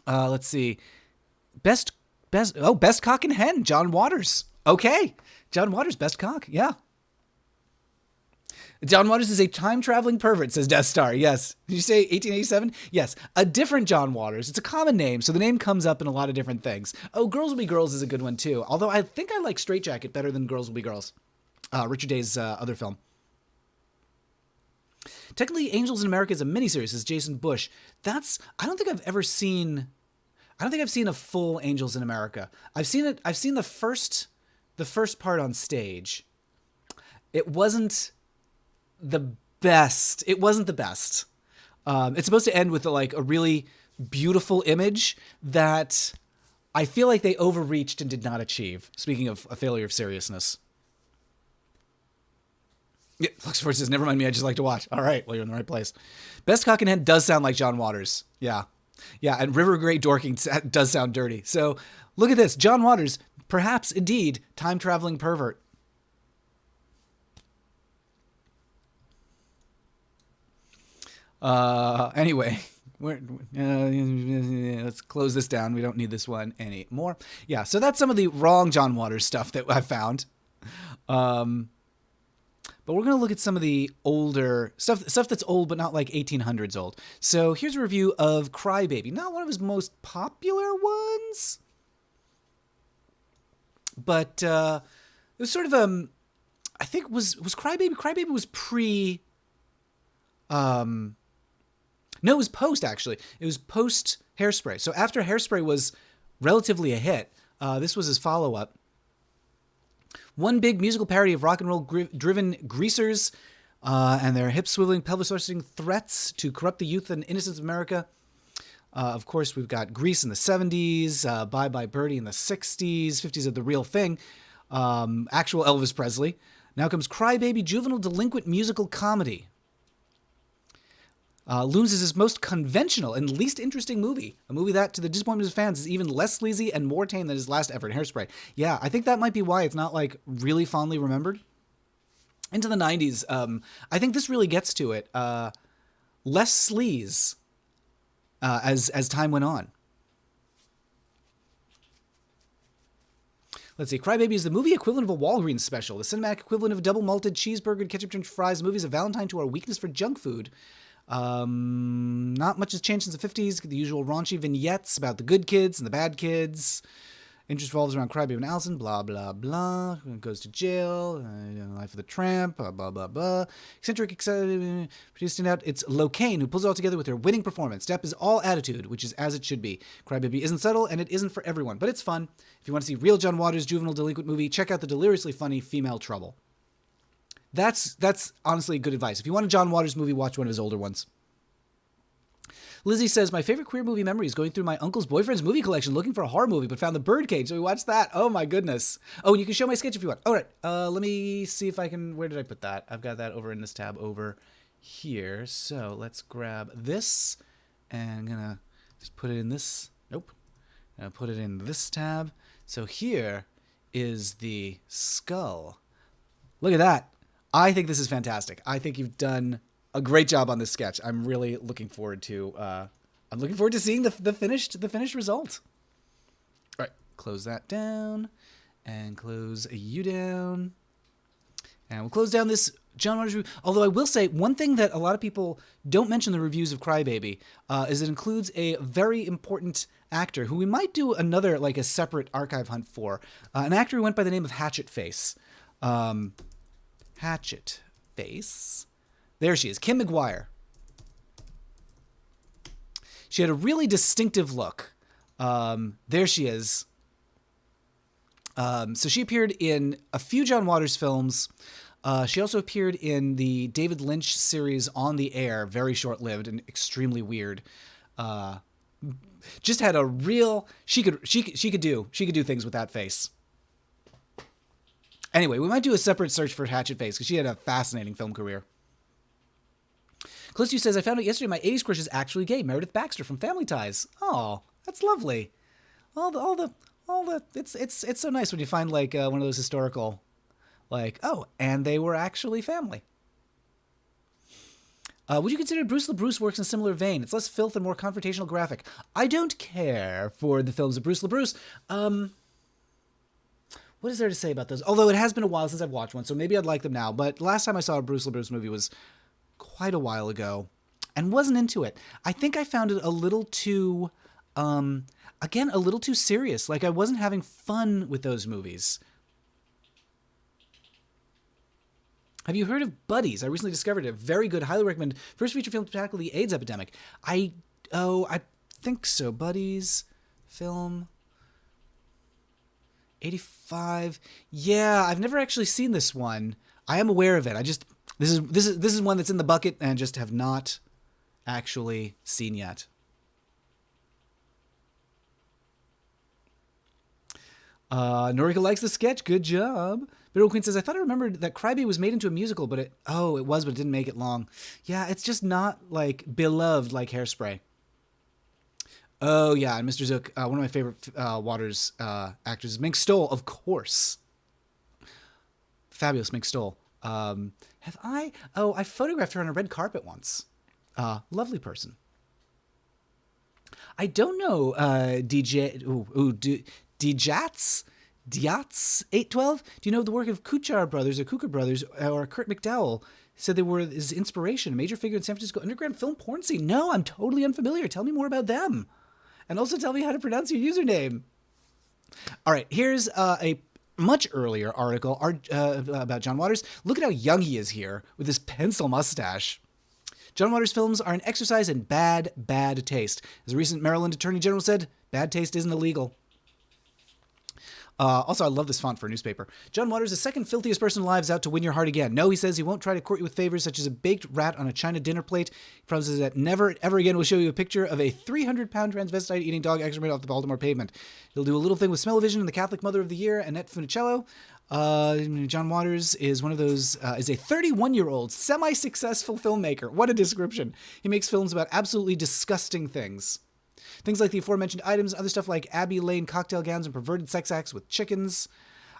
Let's see. Best cock and hen. John Waters. Okay. John Waters, best cock. Yeah. John Waters is a time-traveling pervert, says Death Star. Yes. Did you say 1887? Yes. A different John Waters. It's a common name, so the name comes up in a lot of different things. Oh, Girls Will Be Girls is a good one, too. Although I think I like Straight Jacket better than Girls Will Be Girls. Richard Day's other film. Technically, Angels in America is a miniseries, says Jason Bush. I don't think I've seen a full Angels in America. I've seen the first part on stage. It wasn't the best. It's supposed to end with a really beautiful image that I feel like they overreached and did not achieve. Speaking of a failure of seriousness. Yeah, Luxford says, never mind me, I just like to watch. All right, well, you're in the right place. Best Cock and Hen does sound like John Waters. Yeah. Yeah, and River Gray Dorking does sound dirty. So look at this. John Waters, perhaps indeed, time-traveling pervert. Anyway, let's close this down. We don't need this one anymore. Yeah, so that's some of the wrong John Waters stuff that I found. But we're going to look at some of the older stuff that's old, but not like 1800s old. So here's a review of Cry Baby. Not one of his most popular ones, but it was sort of I think was Cry Baby. Cry Baby was pre. No, it was post actually. It was post Hairspray. So after Hairspray was relatively a hit, this was his follow-up. One big musical parody of rock and roll driven greasers and their hip-swiveling, pelvis-thrusting threats to corrupt the youth and innocence of America. Of course, we've got Grease in the 70s, Bye Bye Birdie in the 60s, 50s of The Real Thing, actual Elvis Presley. Now comes Cry Baby, juvenile delinquent musical comedy. looms as his most conventional and least interesting movie. A movie that, to the disappointment of his fans, is even less sleazy and more tame than his last effort, Hairspray. Yeah, I think that might be why it's not, like, really fondly remembered. Into the 90s, I think this really gets to it. less sleaze as time went on. Let's see. Crybaby is the movie equivalent of a Walgreens special, the cinematic equivalent of a double malted cheeseburger and ketchup-drenched fries. The movie is a Valentine to our weakness for junk food. Not much has changed since the 50s. The usual raunchy vignettes about the good kids and the bad kids. Interest revolves around Crybaby and Allison, blah, blah, blah. Goes to jail, life of the tramp, blah, blah, blah, blah. Eccentric, producing out, it's Locaine who pulls it all together with her winning performance. Step is all attitude, which is as it should be. Crybaby isn't subtle, and it isn't for everyone, but it's fun. If you want to see real John Waters' juvenile delinquent movie, check out the deliriously funny Female Trouble. That's honestly good advice. If you want a John Waters movie, watch one of his older ones. Lizzie says, my favorite queer movie memory is going through my uncle's boyfriend's movie collection looking for a horror movie, but found The Birdcage, so we watched that. Oh my goodness. Oh, and you can show my sketch if you want. All right, let me see if I can, where did I put that? I've got that over in this tab over here. So let's grab this, and I'm gonna just put it in this, nope. I'm gonna put it in this tab. So here is the skull. Look at that. I think this is fantastic. I think you've done a great job on this sketch. I'm really looking forward to. I'm looking forward to seeing the finished result. All right, close that down, and close you down, and we'll close down this John Waters review. Although I will say one thing that a lot of people don't mention in the reviews of Crybaby is it includes a very important actor who we might do another like a separate archive hunt for. An actor who went by the name of Hatchet Face. Hatchet Face. There she is, Kim McGuire. She had a really distinctive look. There she is. So she appeared in a few John Waters films. She also appeared in the David Lynch series On the Air, very short-lived and extremely weird. Just had a real she could do things with that face. Anyway, we might do a separate search for Hatchet Face because she had a fascinating film career. Close to You says, I found out yesterday my 80s crush is actually gay. Meredith Baxter from Family Ties. Oh, that's lovely. It's so nice when you find like one of those historical, like, oh, and they were actually family. Would you consider Bruce LaBruce works in a similar vein? It's less filth and more confrontational graphic. I don't care for the films of Bruce LaBruce. What is there to say about those? Although it has been a while since I've watched one, so maybe I'd like them now. But last time I saw a Bruce LaBruce movie was quite a while ago and wasn't into it. I think I found it a little too, again, a little too serious. Like I wasn't having fun with those movies. Have you heard of Buddies? I recently discovered it. Very good. Highly recommend. First feature film to tackle the AIDS epidemic. I think so. Buddies film 85. Yeah, I've never actually seen this one. I am aware of it. This is one that's in the bucket and just have not actually seen yet. Norika likes the sketch. Good job. Bitter Queen says, I thought I remembered that Crybaby was made into a musical, but it was, but it didn't make it long. Yeah, it's just not like beloved like Hairspray. Oh yeah, and Mr. Zook, one of my favorite Waters actors is Mink Stoll, of course. Fabulous Mink Stoll. I photographed her on a red carpet once. Lovely person. I don't know, Diats 812. Do you know the work of Kuchar Brothers or Kuchar Brothers or Kurt McDowell? Said they were his inspiration, a major figure in San Francisco underground film porn scene. No, I'm totally unfamiliar. Tell me more about them. And also tell me how to pronounce your username. All right, here's a much earlier article about John Waters. Look at how young he is here with his pencil mustache. John Waters' films are an exercise in bad taste. As a recent Maryland Attorney General said, bad taste isn't illegal. Also, I love this font for a newspaper. John Waters, the second filthiest person alive, is out to win your heart again. No, he says he won't try to court you with favors such as a baked rat on a China dinner plate. He promises that never, ever again will show you a picture of a 300-pound transvestite eating dog excrement off the Baltimore pavement. He'll do a little thing with Smell-O-Vision and the Catholic Mother of the Year, Annette Funicello. John Waters is one of those, is a 31-year-old semi-successful filmmaker. What a description. He makes films about absolutely disgusting things. Things like the aforementioned items, other stuff like Abbey Lane cocktail gowns and perverted sex acts with chickens.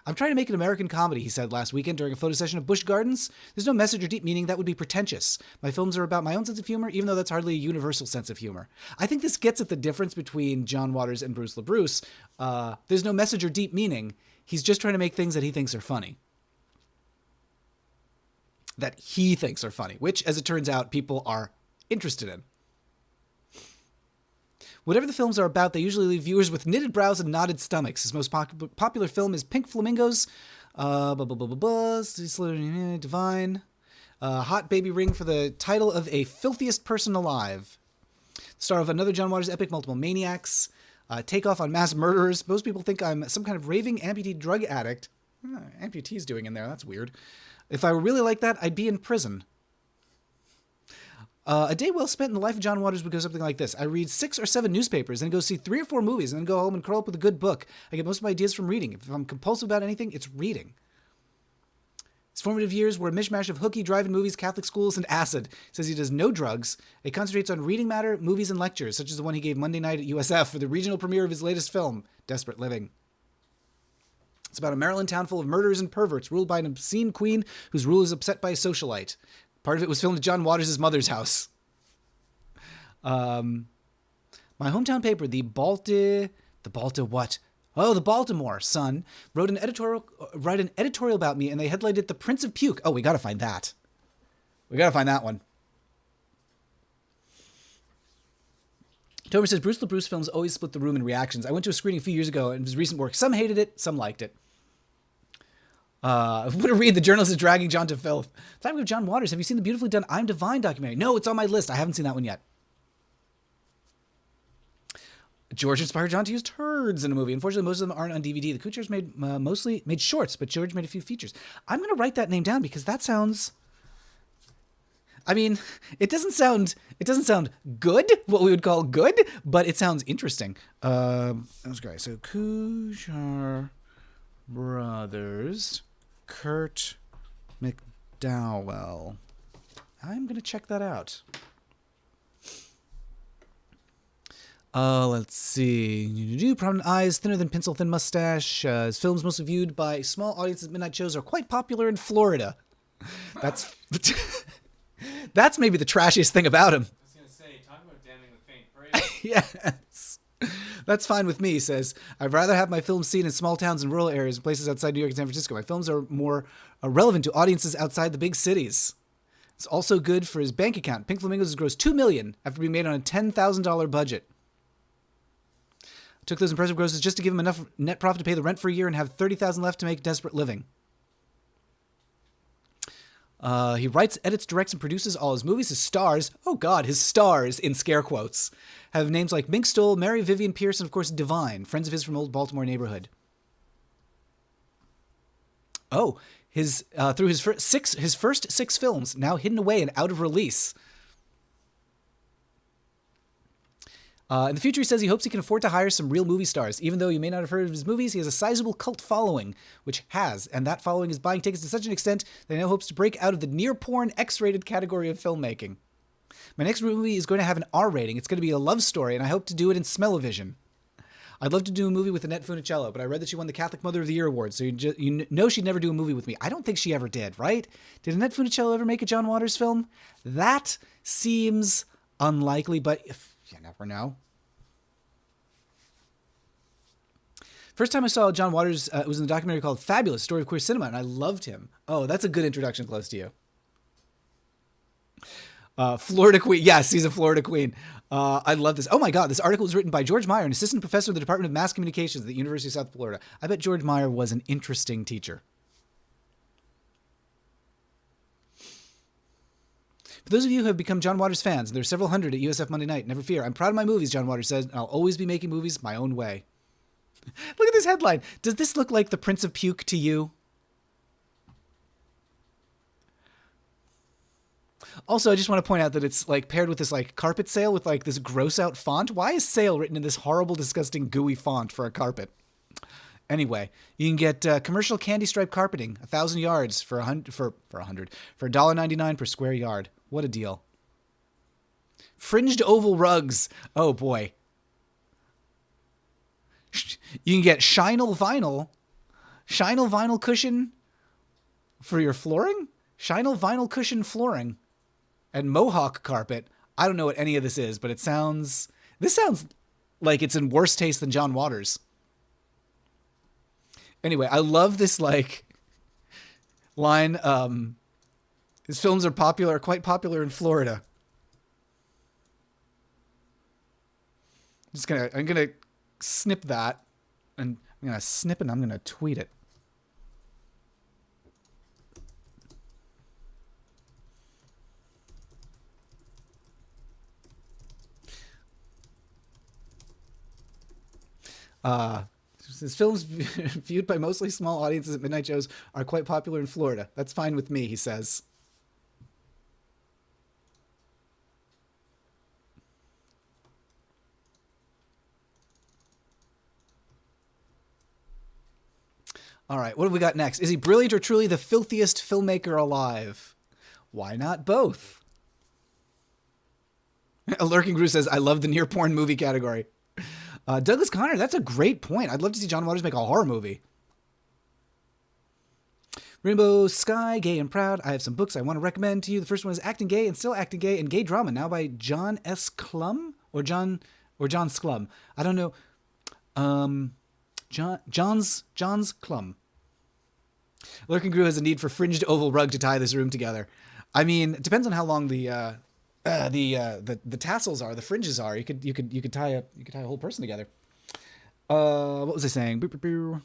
I'm trying to make an American comedy, he said last weekend during a photo session of Busch Gardens. There's no message or deep meaning. That would be pretentious. My films are about my own sense of humor, even though that's hardly a universal sense of humor. I think this gets at the difference between John Waters and Bruce LaBruce. There's no message or deep meaning. He's just trying to make things that he thinks are funny. That he thinks are funny, which, as it turns out, people are interested in. Whatever the films are about, they usually leave viewers with knitted brows and knotted stomachs. His most popular film is Pink Flamingos, Divine, Hot Baby Ring for the title of A Filthiest Person Alive. Star of another John Waters epic, Multiple Maniacs, Takeoff on Mass Murderers. Most people think I'm some kind of raving amputee drug addict. Amputee's doing in there, that's weird. If I were really like that, I'd be in prison. A day well spent in the life of John Waters would go something like this. I read 6 or 7 newspapers, then go see 3 or 4 movies, and then go home and curl up with a good book. I get most of my ideas from reading. If I'm compulsive about anything, it's reading. His formative years were a mishmash of hooky drive-in movies, Catholic schools, and acid. He says he does no drugs. He concentrates on reading matter, movies, and lectures, such as the one he gave Monday night at USF for the regional premiere of his latest film, Desperate Living. It's about a Maryland town full of murderers and perverts, ruled by an obscene queen whose rule is upset by a socialite. Part of it was filmed at John Waters' mother's house. My hometown paper, the Baltimore Sun, wrote an editorial about me, and they headlined it "The Prince of Puke." Oh, we gotta find that. We gotta find that one. Tomer says Bruce LaBruce films always split the room in reactions. I went to a screening a few years ago, and his recent work, some hated it, some liked it. I'm going to read The Journalist is Dragging John to Filth. Talking of John Waters, have you seen the beautifully done I'm Divine documentary? No, it's on my list. I haven't seen that one yet. George inspired John to use turds in a movie. Unfortunately, most of them aren't on DVD. The Kuchars made shorts, but George made a few features. I'm going to write that name down because that sounds... I mean, it doesn't sound good, what we would call good, but it sounds interesting. That was great. So Kuchar Brothers, Kurt McDowell. I'm going to check that out. Let's see. Prominent eyes, thinner than pencil, thin mustache. His films mostly viewed by small audiences at midnight shows are quite popular in Florida. That's that's maybe the trashiest thing about him. I was going to say, talk about damning the faint praise. Yes. That's fine with me, he says. I'd rather have my films seen in small towns and rural areas and places outside New York and San Francisco. My films are more relevant to audiences outside the big cities. It's also good for his bank account. Pink Flamingos has grossed $2 million after being made on a $10,000 budget. Took those impressive grosses just to give him enough net profit to pay the rent for a year and have $30,000 left to make Desperate Living. He writes, edits, directs, and produces all his movies. His stars, oh God, his stars, in scare quotes, have names like Mink Stole, Mary Vivian Pierce, and of course Divine, friends of his from old Baltimore neighborhood. Oh, through his first 6 films, now hidden away and out of release. In the future, he says he hopes he can afford to hire some real movie stars. Even though you may not have heard of his movies, he has a sizable cult following, and that following is buying tickets to such an extent that he now hopes to break out of the near-porn, X-rated category of filmmaking. My next movie is going to have an R rating. It's going to be a love story, and I hope to do it in smell-o-vision. I'd love to do a movie with Annette Funicello, but I read that she won the Catholic Mother of the Year award, so you know she'd never do a movie with me. I don't think she ever did, right? Did Annette Funicello ever make a John Waters film? That seems unlikely, but you never know. First time I saw John Waters was in a documentary called Fabulous, Story of Queer Cinema, and I loved him. Oh, that's a good introduction close to you. Florida Queen. Yes, he's a Florida Queen. I love this. Oh my God, this article was written by George Meyer, an assistant professor in the Department of Mass Communications at the University of South Florida. I bet George Meyer was an interesting teacher. For those of you who have become John Waters fans, and there are several hundred at USF Monday night, never fear. I'm proud of my movies, John Waters says, and I'll always be making movies my own way. Look at this headline. Does this look like The Prince of Puke to you? Also, I just want to point out that it's like paired with this like carpet sale with like this gross out font. Why is sale written in this horrible, disgusting, gooey font for a carpet? Anyway, you can get commercial candy stripe carpeting, 1,000 yards for $1.99 per square yard. What a deal. Fringed oval rugs. Oh boy. You can get Shinel vinyl. Shinal vinyl cushion for your flooring? Shinal vinyl cushion flooring. And Mohawk carpet. I don't know what any of this is, but this sounds like it's in worse taste than John Waters. Anyway, I love this like line. His films are quite popular in Florida. I'm gonna snip that, and I'm gonna snip it and I'm gonna tweet it. His films viewed by mostly small audiences at midnight shows are quite popular in Florida. That's fine with me, he says. All right, what have we got next? Is he brilliant or truly the filthiest filmmaker alive? Why not both? A Lurking Gru says, I love the near porn movie category. Douglas Connor, that's a great point. I'd love to see John Waters make a horror movie. Rainbow Sky, Gay and Proud. I have some books I want to recommend to you. The first one is Acting Gay and Still Acting Gay and Gay Drama, now by John S. Clum or John Sklum. I don't know. John's Clum. Lurking Gru has a need for fringed oval rug to tie this room together. I mean, it depends on how long the tassels are, the fringes are. You could tie a whole person together. What was I saying? Boop, boop, boop.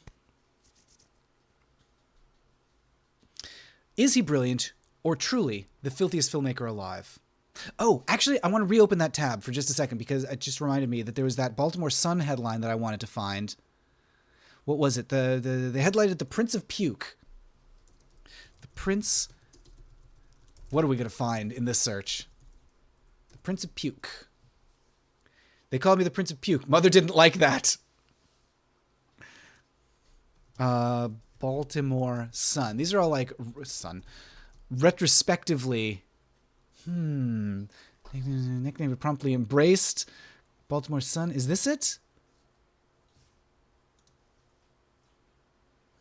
Is he brilliant or truly the filthiest filmmaker alive? Oh, actually, I want to reopen that tab for just a second because it just reminded me that there was that Baltimore Sun headline that I wanted to find. What was it? The headline at the Prince of Puke. The Prince. What are we gonna find in this search? The Prince of Puke. They called me the Prince of Puke. Mother didn't like that. Baltimore Sun. These are all like Sun. Retrospectively. Nickname promptly embraced. Baltimore Sun. Is this it?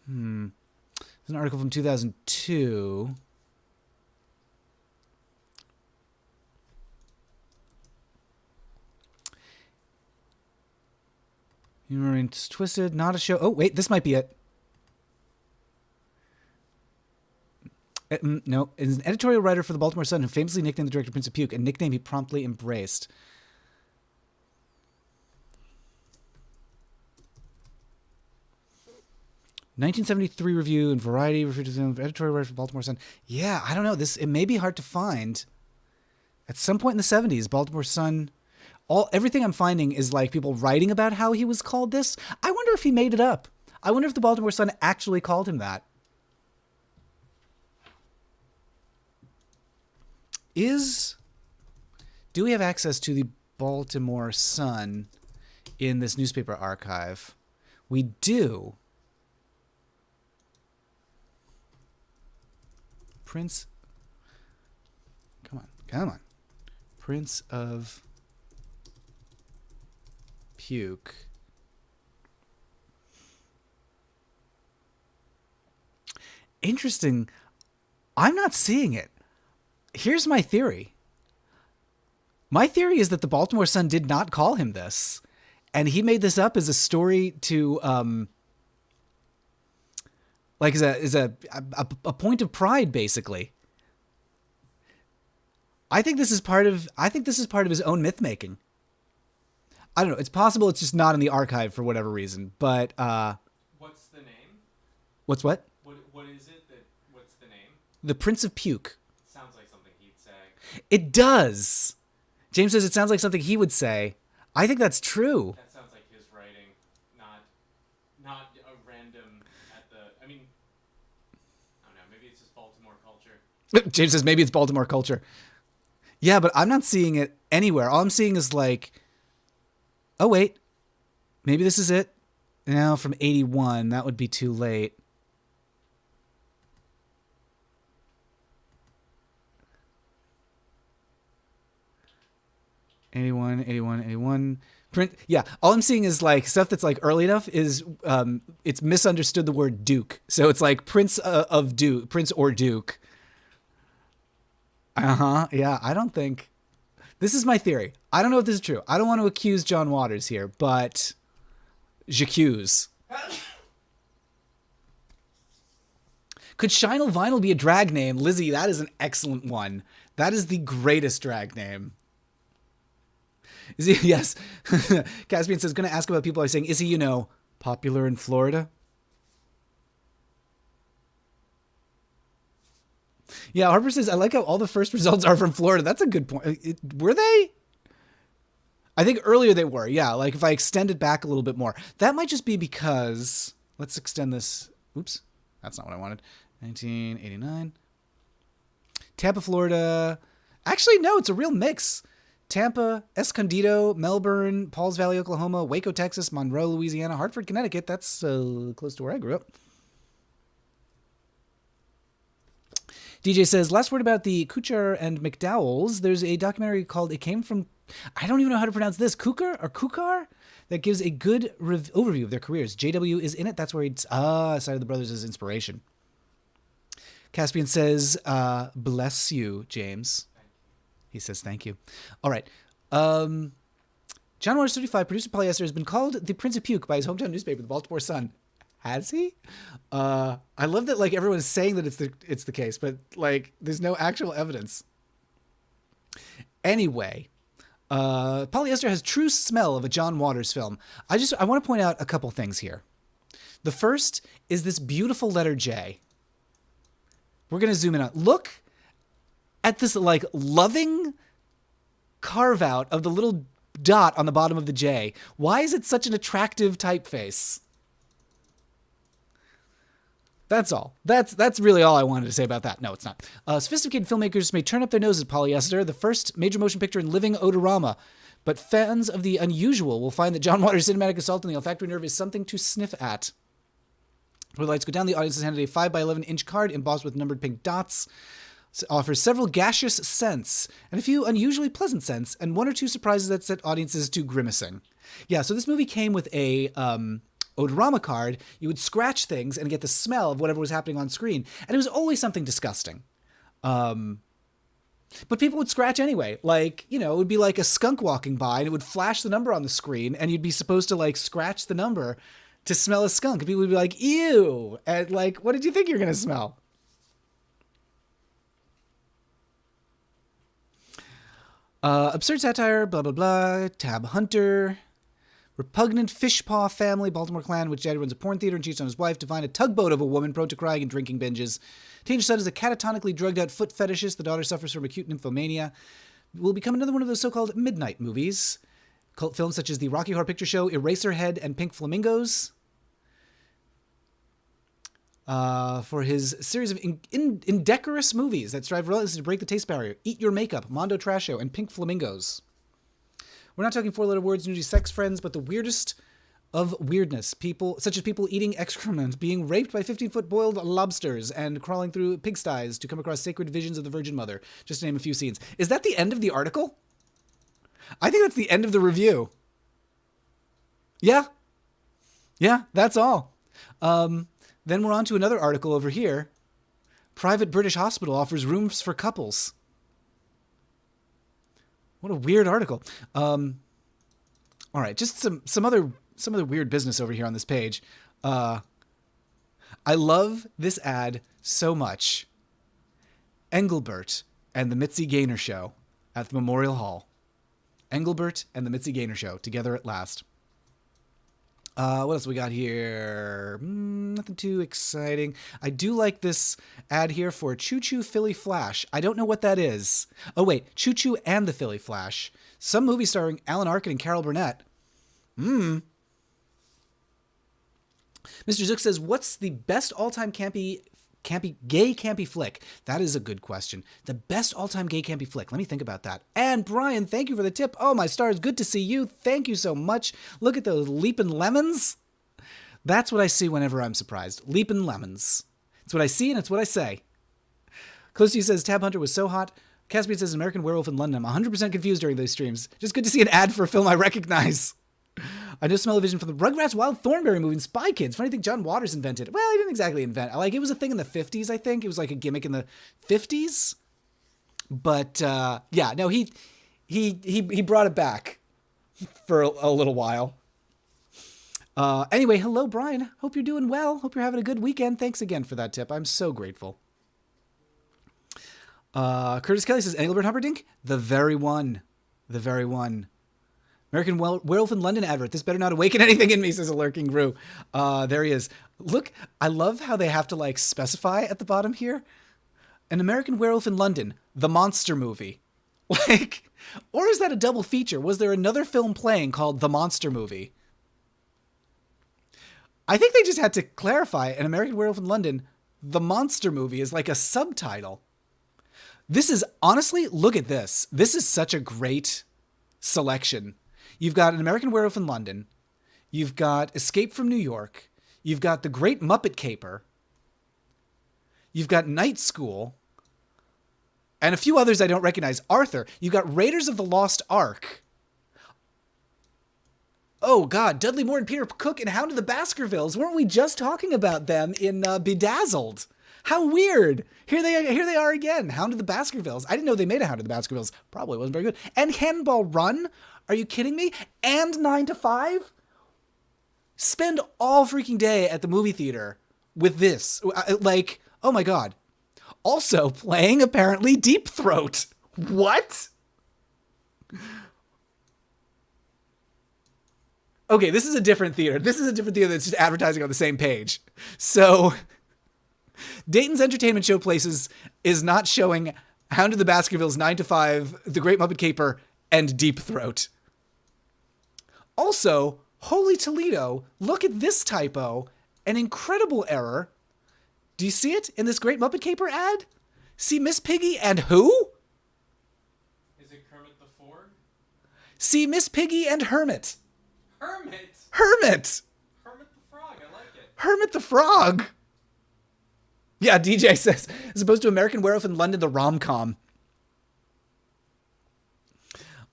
There's an article from 2002. Humor and Twisted, not a show. Oh, wait, this might be it. No, is an editorial writer for the Baltimore Sun who famously nicknamed the director Prince of Puke, a nickname he promptly embraced. "1973 review and Variety editorial writer for the Baltimore Sun." Yeah, I don't know. It may be hard to find. At some point in the 70s, Baltimore Sun. Everything I'm finding is like people writing about how he was called this. I wonder if he made it up. I wonder if the Baltimore Sun actually called him that. Do we have access to the Baltimore Sun in this newspaper archive? We do. Prince. Come on. Prince of Puke. Interesting. I'm not seeing it. Here's my theory. My theory is that the Baltimore Sun did not call him this, and he made this up as a story to, like as a point of pride, basically. I think this is part of his own myth making. I don't know. It's possible it's just not in the archive for whatever reason, but What's the name? What's what? What is it what's the name? The Prince of Puke. Sounds like something he'd say. It does. James says it sounds like something he would say. I think that's true. That sounds like his writing, not a random I don't know, maybe it's just Baltimore culture. James says maybe it's Baltimore culture. Yeah, but I'm not seeing it anywhere. All I'm seeing is like, oh wait, maybe this is it. Now from 81, that would be too late. 81, 81, 81. Print. Yeah, all I'm seeing is like stuff that's like early enough is it's misunderstood the word Duke. So it's like Prince of Duke, Prince or Duke. Yeah, I don't think. This is my theory. I don't know if this is true. I don't want to accuse John Waters here, but j'accuse. Could Shinel Vinyl be a drag name? Lizzie, that is an excellent one. That is the greatest drag name. Is he? Yes. Caspian says, going to ask about people. I was saying, is he, popular in Florida? Yeah, Harper says, I like how all the first results are from Florida. That's a good point. Were they? I think earlier they were. Yeah, like if I extend it back a little bit more. That might just be because, let's extend this. Oops, that's not what I wanted. 1989. Tampa, Florida. Actually, no, it's a real mix. Tampa, Escondido, Melbourne, Pauls Valley, Oklahoma, Waco, Texas, Monroe, Louisiana, Hartford, Connecticut. That's close to where I grew up. DJ says, last word about the Kuchar and McDowells. There's a documentary called It Came From, I don't even know how to pronounce this, Kukar? That gives a good overview of their careers. JW is in it. That's where he cited the brothers as inspiration. Caspian says, bless you, James. He says, thank you. All right. John Waters 35, producer Polyester, has been called the Prince of Puke by his hometown newspaper, the Baltimore Sun. Has he? I love that like everyone is saying that it's the case, but like there's no actual evidence. Anyway, Polyester has true smell of a John Waters film. I want to point out a couple things here. The first is this beautiful letter J. We're going to zoom in on. Look at this like loving carve out of the little dot on the bottom of the J. Why is it such an attractive typeface? That's all. That's really all I wanted to say about that. No, it's not. Sophisticated filmmakers may turn up their noses at Polyester, the first major motion picture in living odorama, but fans of the unusual will find that John Waters' cinematic assault on the olfactory nerve is something to sniff at. Before the lights go down, the audience is handed a 5x11-inch card embossed with numbered pink dots. It offers several gaseous scents and a few unusually pleasant scents, and one or two surprises that set audiences to grimacing. Yeah, so this movie came with a odorama card. You would scratch things and get the smell of whatever was happening on screen, and it was always something disgusting. But people would scratch anyway. Like, it would be like a skunk walking by, and it would flash the number on the screen, and you'd be supposed to like scratch the number to smell a skunk. And people would be like, ew, and like, what did you think you're gonna smell? Absurd satire, blah, blah, blah. Tab Hunter. Repugnant fishpaw family, Baltimore clan, which dad runs a porn theater and cheats on his wife. Divine, a tugboat of a woman prone to crying and drinking binges. Teenage son is a catatonically drugged out foot fetishist. The daughter suffers from acute nymphomania. Will become another one of those so-called midnight movies. Cult films such as The Rocky Horror Picture Show, Eraserhead, and Pink Flamingos. For his series of indecorous movies that strive relentlessly to break the taste barrier. Eat Your Makeup, Mondo Trash Show, and Pink Flamingos. We're not talking four-letter words, nudity, sex friends, but the weirdest of weirdness. People, such as people eating excrement, being raped by 15-foot boiled lobsters, and crawling through pigsties to come across sacred visions of the Virgin Mother. Just to name a few scenes. Is that the end of the article? I think that's the end of the review. Yeah. Yeah, that's all. Then we're on to another article over here. Private British hospital offers rooms for couples. What a weird article. All right, just some other weird business over here on this page. I love this ad so much. Engelbert and the Mitzi Gaynor Show at the Memorial Hall. Engelbert and the Mitzi Gaynor Show together at last. What else we got here? Nothing too exciting. I do like this ad here for Choo Choo Philly Flash. I don't know what that is. Oh, wait. Choo Choo and the Philly Flash. Some movie starring Alan Arkin and Carol Burnett. Mr. Zook says, what's the best all-time gay campy flick? That is a good question. The best all-time gay campy flick. Let me think about that. And Brian, thank you for the tip. Oh, my stars, good to see you. Thank you so much. Look at those leaping lemons. That's what I see whenever I'm surprised. Leaping lemons. It's what I see and it's what I say. Close to You says, Tab Hunter was so hot Caspian says American Werewolf in London. I'm 100% confused during those streams. Just good to see an ad for a film I recognize. I know smell-o-vision from the Rugrats Wild Thornberry movie and Spy Kids. Funny thing John Waters invented. Well, he didn't exactly invent. Like, it was a thing in the 50s, I think. It was like a gimmick in the 50s. But, yeah, no, he brought it back for a little while. Anyway, hello, Brian. Hope you're doing well. Hope you're having a good weekend. Thanks again for that tip. I'm so grateful. Curtis Kelly says, Engelbert Humperdinck? The very one. The very one. American Werewolf in London advert. This better not awaken anything in me, says a lurking Gru. There he is. Look, I love how they have to, like, specify at the bottom here. An American Werewolf in London, the monster movie. Like, or is that a double feature? Was there another film playing called The Monster Movie? I think they just had to clarify an American Werewolf in London, the monster movie is like a subtitle. This is, honestly, look at this. This is such a great selection. You've got an American Werewolf in London. You've got Escape from New York. You've got The Great Muppet Caper. You've got Night School. And a few others I don't recognize. Arthur. You've got Raiders of the Lost Ark. Oh, God. Dudley Moore and Peter Cook and Hound of the Baskervilles. Weren't we just talking about them in Bedazzled? How weird. Here they are again. Hound of the Baskervilles. I didn't know they made a Hound of the Baskervilles. Probably wasn't very good. And Cannonball Run. Are you kidding me? And 9 to 5? Spend all freaking day at the movie theater with this. Like, oh my God. Also playing, apparently, Deep Throat. What? Okay, this is a different theater. This is a different theater that's just advertising on the same page. So, Dayton's Entertainment Show Places is not showing Hound of the Baskervilles, 9 to 5, The Great Muppet Caper, and Deep Throat. Also, holy Toledo, look at this typo. An incredible error. Do you see it in this Great Muppet Caper ad? See Miss Piggy and who? Is it Kermit the Frog? See Miss Piggy and Hermit. Hermit? Hermit! Hermit the Frog, I like it. Hermit the Frog. Yeah, DJ says, as opposed to American Werewolf in London, the rom-com.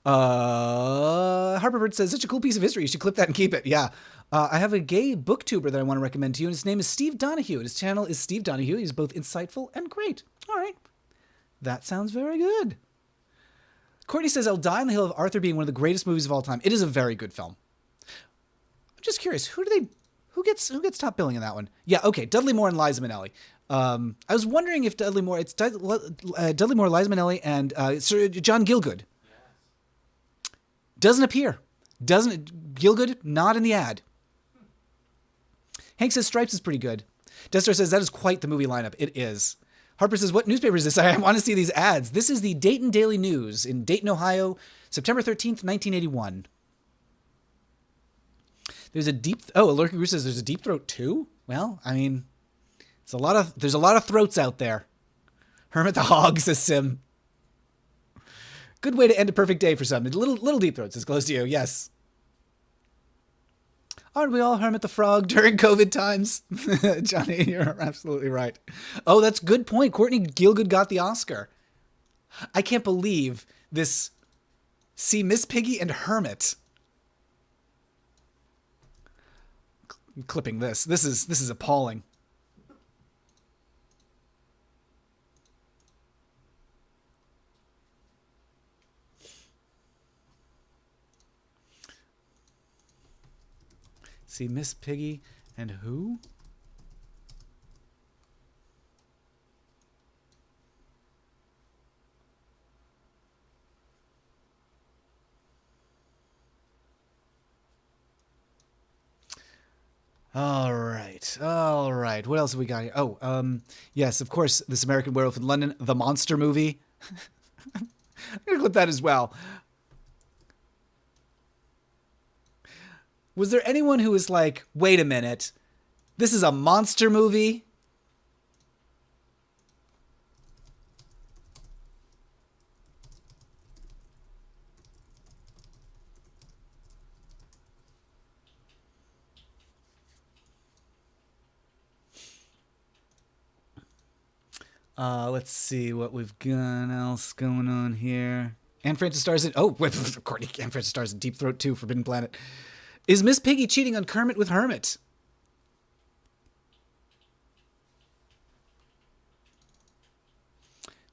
Harper Bird says, such a cool piece of history. You should clip that and keep it. Yeah. I have a gay booktuber that I want to recommend to you, and his name is Steve Donahue. His channel is Steve Donahue. He's both insightful and great. All right. That sounds very good. Courtney says, I'll Die on the Hill of Arthur being one of the greatest movies of all time. It is a very good film. I'm just curious, who gets top billing in that one? Yeah, okay. Dudley Moore and Liza Minnelli. I was wondering if Dudley Moore, it's Dudley Moore, Liza Minnelli, and Sir John Gielgud. Doesn't appear. Gielgud, not in the ad. Hank says Stripes is pretty good. Destar says that is quite the movie lineup. It is. Harper says, what newspaper is this? I want to see these ads. This is the Dayton Daily News in Dayton, Ohio, September 13th, 1981. There's a Lurking Goose says there's a Deep Throat too? Well, I mean, there's a lot of throats out there. Hermit the Hog, says Sim. Good way to end a perfect day for some. Little Deep Throats is close to you, yes. Aren't we all Hermit the Frog during COVID times? Johnny, you're absolutely right. Oh, that's a good point. Courtney Gielgud got the Oscar. I can't believe this. See Miss Piggy and Hermit. I'm clipping this. This is appalling. See Miss Piggy and who? All right. What else have we got here? Oh, yes, of course, This American Werewolf in London, the monster movie. I'm gonna clip that as well. Was there anyone who was like, wait a minute, this is a monster movie? Let's see what we've got else going on here. Anne Francis stars in... Oh, wait, Courtney. Anne Francis stars in Deep Throat 2, Forbidden Planet. Is Miss Piggy cheating on Kermit with Hermit?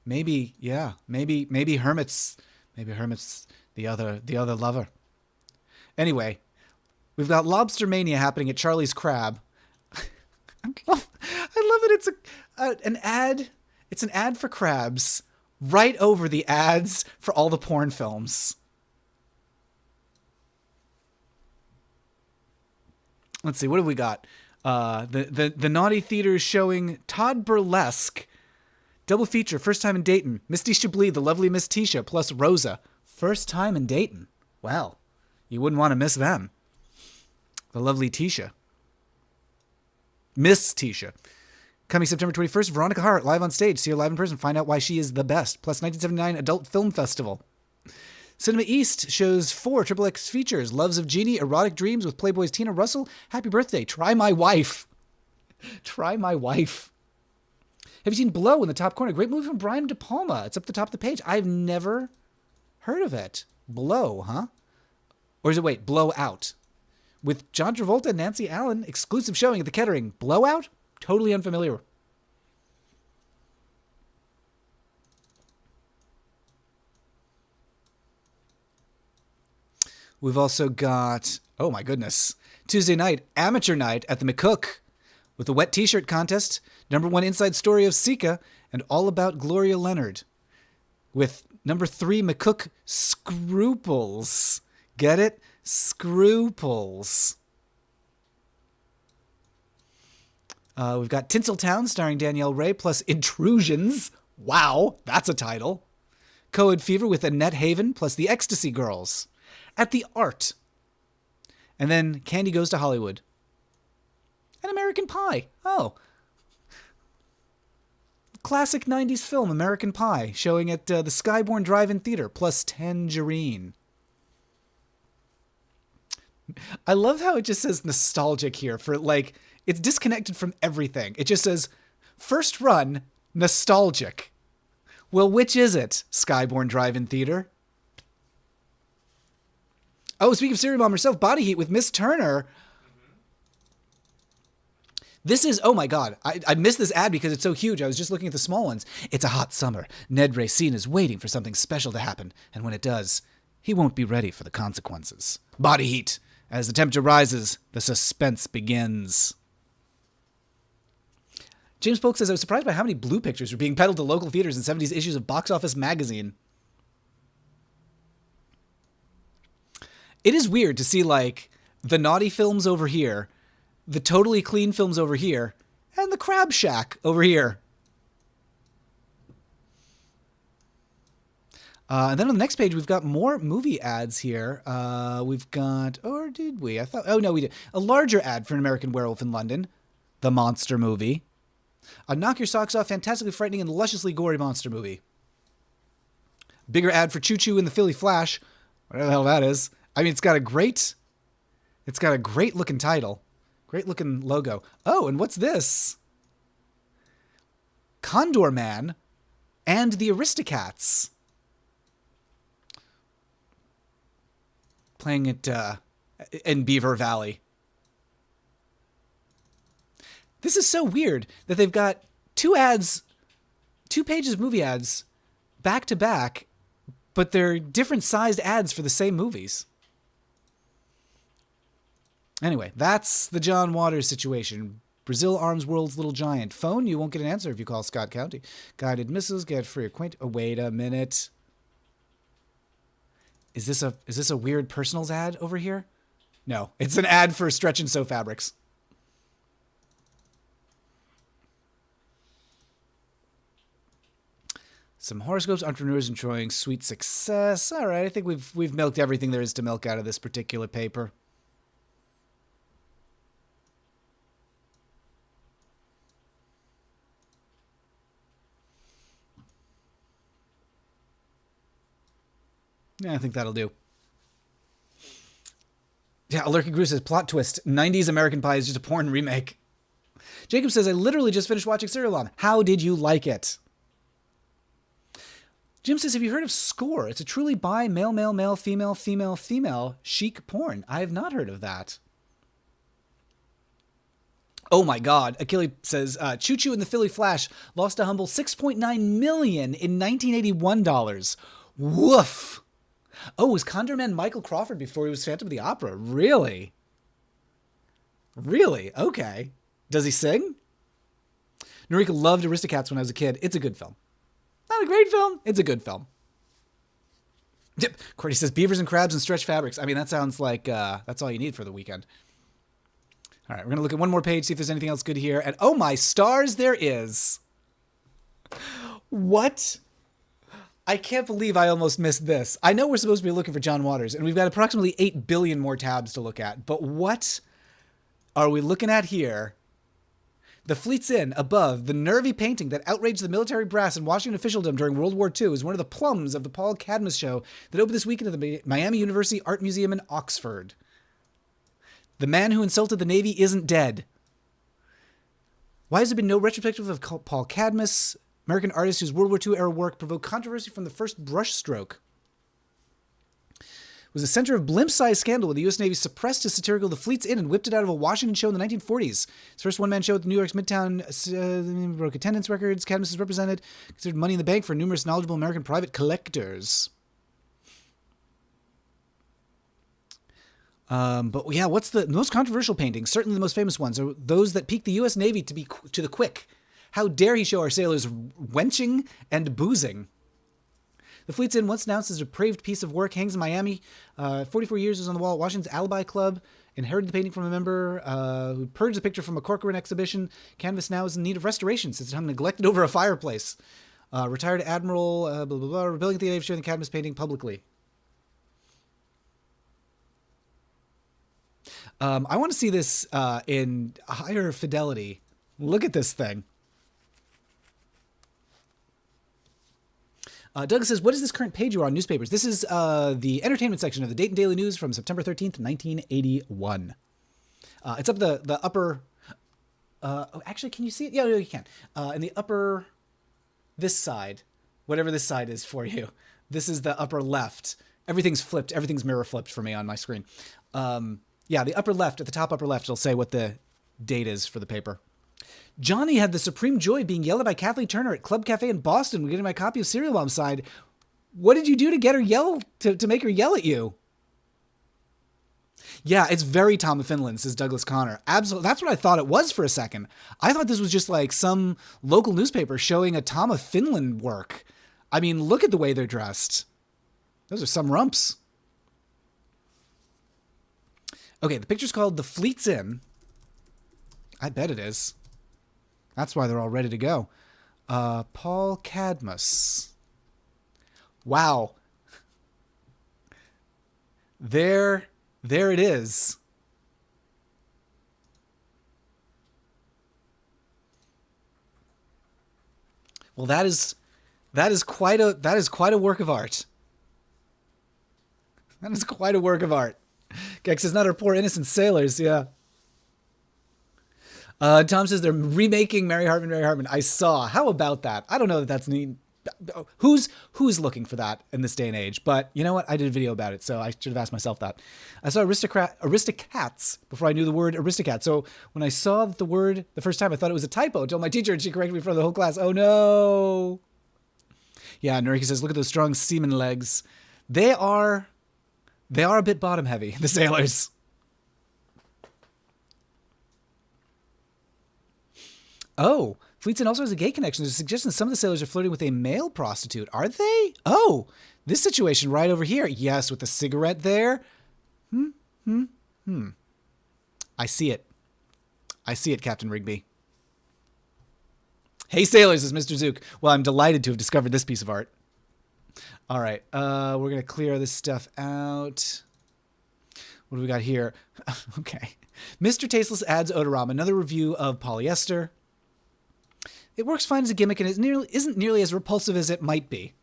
Maybe, yeah. Maybe Hermit's the other lover. Anyway, we've got Lobster Mania happening at Charlie's Crab. I love it. It's an ad. It's an ad for crabs right over the ads for all the porn films. Let's see, what have we got? The Naughty Theater is showing Todd Burlesque. Double feature, first time in Dayton. Miss Tisha Blee, the lovely Miss Tisha, plus Rosa. First time in Dayton. Well, you wouldn't want to miss them. The lovely Tisha. Miss Tisha. Coming September 21st, Veronica Hart, live on stage. See her live in person, find out why she is the best. Plus 1979 Adult Film Festival. Cinema East shows 4 XXX features. Loves of Jeannie, Erotic Dreams with Playboy's Tina Russell. Happy Birthday, Try My Wife. Try My Wife. Have you seen Blow in the top corner? Great movie from Brian De Palma. It's up the top of the page. I've never heard of it. Blow, huh? Or is it, wait, Blow Out? With John Travolta and Nancy Allen. Exclusive showing at the Kettering. Blowout? Totally unfamiliar. We've also got, oh my goodness, Tuesday night, amateur night at the McCook with the wet t-shirt contest, #1 inside story of Sika, and all about Gloria Leonard. With #3 McCook Scruples. Get it? Scruples. We've got Tinseltown starring Danielle Ray plus Intrusions. Wow, that's a title. Coed Fever with Annette Haven plus The Ecstasy Girls. At the Art. And then Candy Goes to Hollywood. And American Pie. Oh. Classic 90s film, American Pie, showing at the Skyborn Drive-In Theater, plus Tangerine. I love how it just says nostalgic here for, like, it's disconnected from everything. It just says, first run, nostalgic. Well, which is it, Skyborn Drive-In Theater? Oh, speaking of Serial Mom herself, Body Heat with Miss Turner. This is, oh my God, I missed this ad because it's so huge. I was just looking at the small ones. It's a hot summer. Ned Racine is waiting for something special to happen. And when it does, he won't be ready for the consequences. Body Heat. As the temperature rises, the suspense begins. James Polk says, I was surprised by how many Blue pictures were being peddled to local theaters in 70s issues of Box Office Magazine. It is weird to see, like, the naughty films over here, the totally clean films over here, and the Crab Shack over here. And then on the next page, we've got more movie ads here. We've got, or did we? I thought, oh no, we did. A larger ad for An American Werewolf in London, the monster movie. A Knock Your Socks Off, fantastically frightening and lusciously gory monster movie. Bigger ad for Choo Choo in the Philly Flash. Whatever the hell that is. I mean, it's got a great looking title. Great looking logo. Oh, and what's this? Condor Man and the Aristocats. Playing it in Beaver Valley. This is so weird that they've got 2 pages of movie ads back to back, but they're different sized ads for the same movies. Anyway, that's the John Waters situation. Brazil arms world's little giant. Phone, you won't get an answer if you call Scott County. Guided missiles get free acquaint. Oh, wait a minute. Is this a weird personals ad over here? No, it's an ad for Stretch and Sew Fabrics. Some horoscopes, entrepreneurs enjoying sweet success. All right, I think we've milked everything there is to milk out of this particular paper. Yeah, I think that'll do. Yeah, Lurky Grew says, plot twist, 90s American Pie is just a porn remake. Jacob says, I literally just finished watching Serial Mom. How did you like it? Jim says, have you heard of Score? It's a truly bi, male, male, male, female, female, female chic porn. I have not heard of that. Oh my God. Achille says, Choo Choo and the Philly Flash lost a humble $6.9 million in 1981 dollars. Woof. Oh, was Condorman Michael Crawford before he was Phantom of the Opera? Really? Really? Okay. Does he sing? Norika loved Aristocats when I was a kid. It's a good film. Not a great film. It's a good film. Yep. Courtney says beavers and crabs and stretch fabrics. I mean, that sounds like that's all you need for the weekend. All right, we're going to look at one more page, see if there's anything else good here. And oh my stars, there is. What? I can't believe I almost missed this. I know we're supposed to be looking for John Waters, and we've got approximately 8 billion more tabs to look at. But what are we looking at here? The Fleet's Inn, above, the nervy painting that outraged the military brass in Washington officialdom during World War II, is one of the plums of the Paul Cadmus show that opened this weekend at the Miami University Art Museum in Oxford. The man who insulted the Navy isn't dead. Why has there been no retrospective of Paul Cadmus, American artist whose World War II era work provoked controversy from the first brushstroke? Was the center of blimp-sized scandal when the U.S. Navy suppressed his satirical The Fleet's Inn and whipped it out of a Washington show in the 1940s. His first one-man show at the New York's Midtown broke attendance records. Cadmus is represented, considered money in the bank for numerous knowledgeable American private collectors. But yeah, what's the most controversial paintings? Certainly the most famous ones are those that piqued the U.S. Navy to the quick. How dare he show our sailors wenching and boozing? The Fleet's Inn, once announced as a depraved piece of work, hangs in Miami. 44 years was on the wall at Washington's Alibi Club. Inherited the painting from a member who purged the picture from a Corcoran exhibition. Canvas now is in need of restoration since it hung neglected over a fireplace. Retired Admiral, blah, blah, blah, rebelling at the idea of showing the Cadmus painting publicly. I want to see this in higher fidelity. Look at this thing. Doug says, what is this current page you are on newspapers? This is the entertainment section of the Dayton Daily News from September 13th, 1981. It's up the upper... actually, can you see it? Yeah, you can. In the upper... This side. Whatever this side is for you. This is the upper left. Everything's flipped. Everything's mirror flipped for me on my screen. Yeah, the upper left, at the top upper left, it'll say what the date is for the paper. Johnny had the supreme joy of being yelled at by Kathleen Turner at Club Cafe in Boston when getting my copy of Serial Bomb signed. What did you do to get her to make her yell at you? Yeah, it's very Tom of Finland, says Douglas Connor. Absolutely. That's what I thought it was for a second. I thought this was just like some local newspaper showing a Tom of Finland work. I mean, look at the way they're dressed. Those are some rumps. Okay, the picture's called The Fleet's Inn. I bet it is. That's why they're all ready to go. Paul Cadmus. Wow. There it is. Well, that is quite a work of art. That is quite a work of art. Gex says, not our poor innocent sailors, yeah. Tom says they're remaking Mary Hartman. I saw. How about that? I don't know that that's neat. Who's looking for that in this day and age? But you know what? I did a video about it, so I should have asked myself that. I saw Aristocats before I knew the word Aristocat. So when I saw the word the first time, I thought it was a typo. I told my teacher, and she corrected me in front of the whole class. Oh no! Yeah, Norika says, look at those strong seaman legs. They are a bit bottom heavy. The sailors. Oh, Fleet's Inn also has a gay connection. There's a suggestion that some of the sailors are flirting with a male prostitute. Are they? Oh, this situation right over here. Yes, with the cigarette there. I see it. I see it, Captain Rigby. Hey, sailors, says Mr. Zook. Well, I'm delighted to have discovered this piece of art. All right, we're going to clear this stuff out. What do we got here? Okay. Mr. Tasteless adds Odorama, another review of polyester. It works fine as a gimmick and isn't nearly as repulsive as it might be.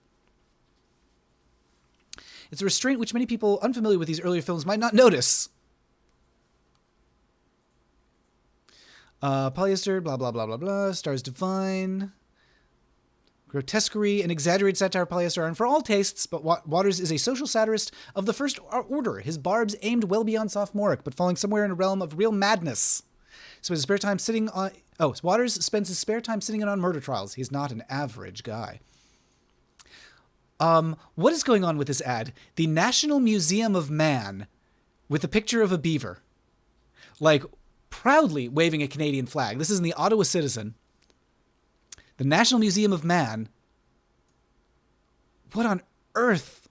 It's a restraint which many people unfamiliar with these earlier films might not notice. Polyester, blah, blah, blah, blah, blah. Stars Divine. Grotesquerie and exaggerated satire polyester are for all tastes, but Waters is a social satirist of the first order. His barbs aimed well beyond sophomoric, but falling somewhere in a realm of real madness. So his spare time sitting on... Oh, Waters spends his spare time sitting in on murder trials. He's not an average guy. What is going on with this ad? The National Museum of Man, with a picture of a beaver, like proudly waving a Canadian flag. This is in the Ottawa Citizen. The National Museum of Man. What on earth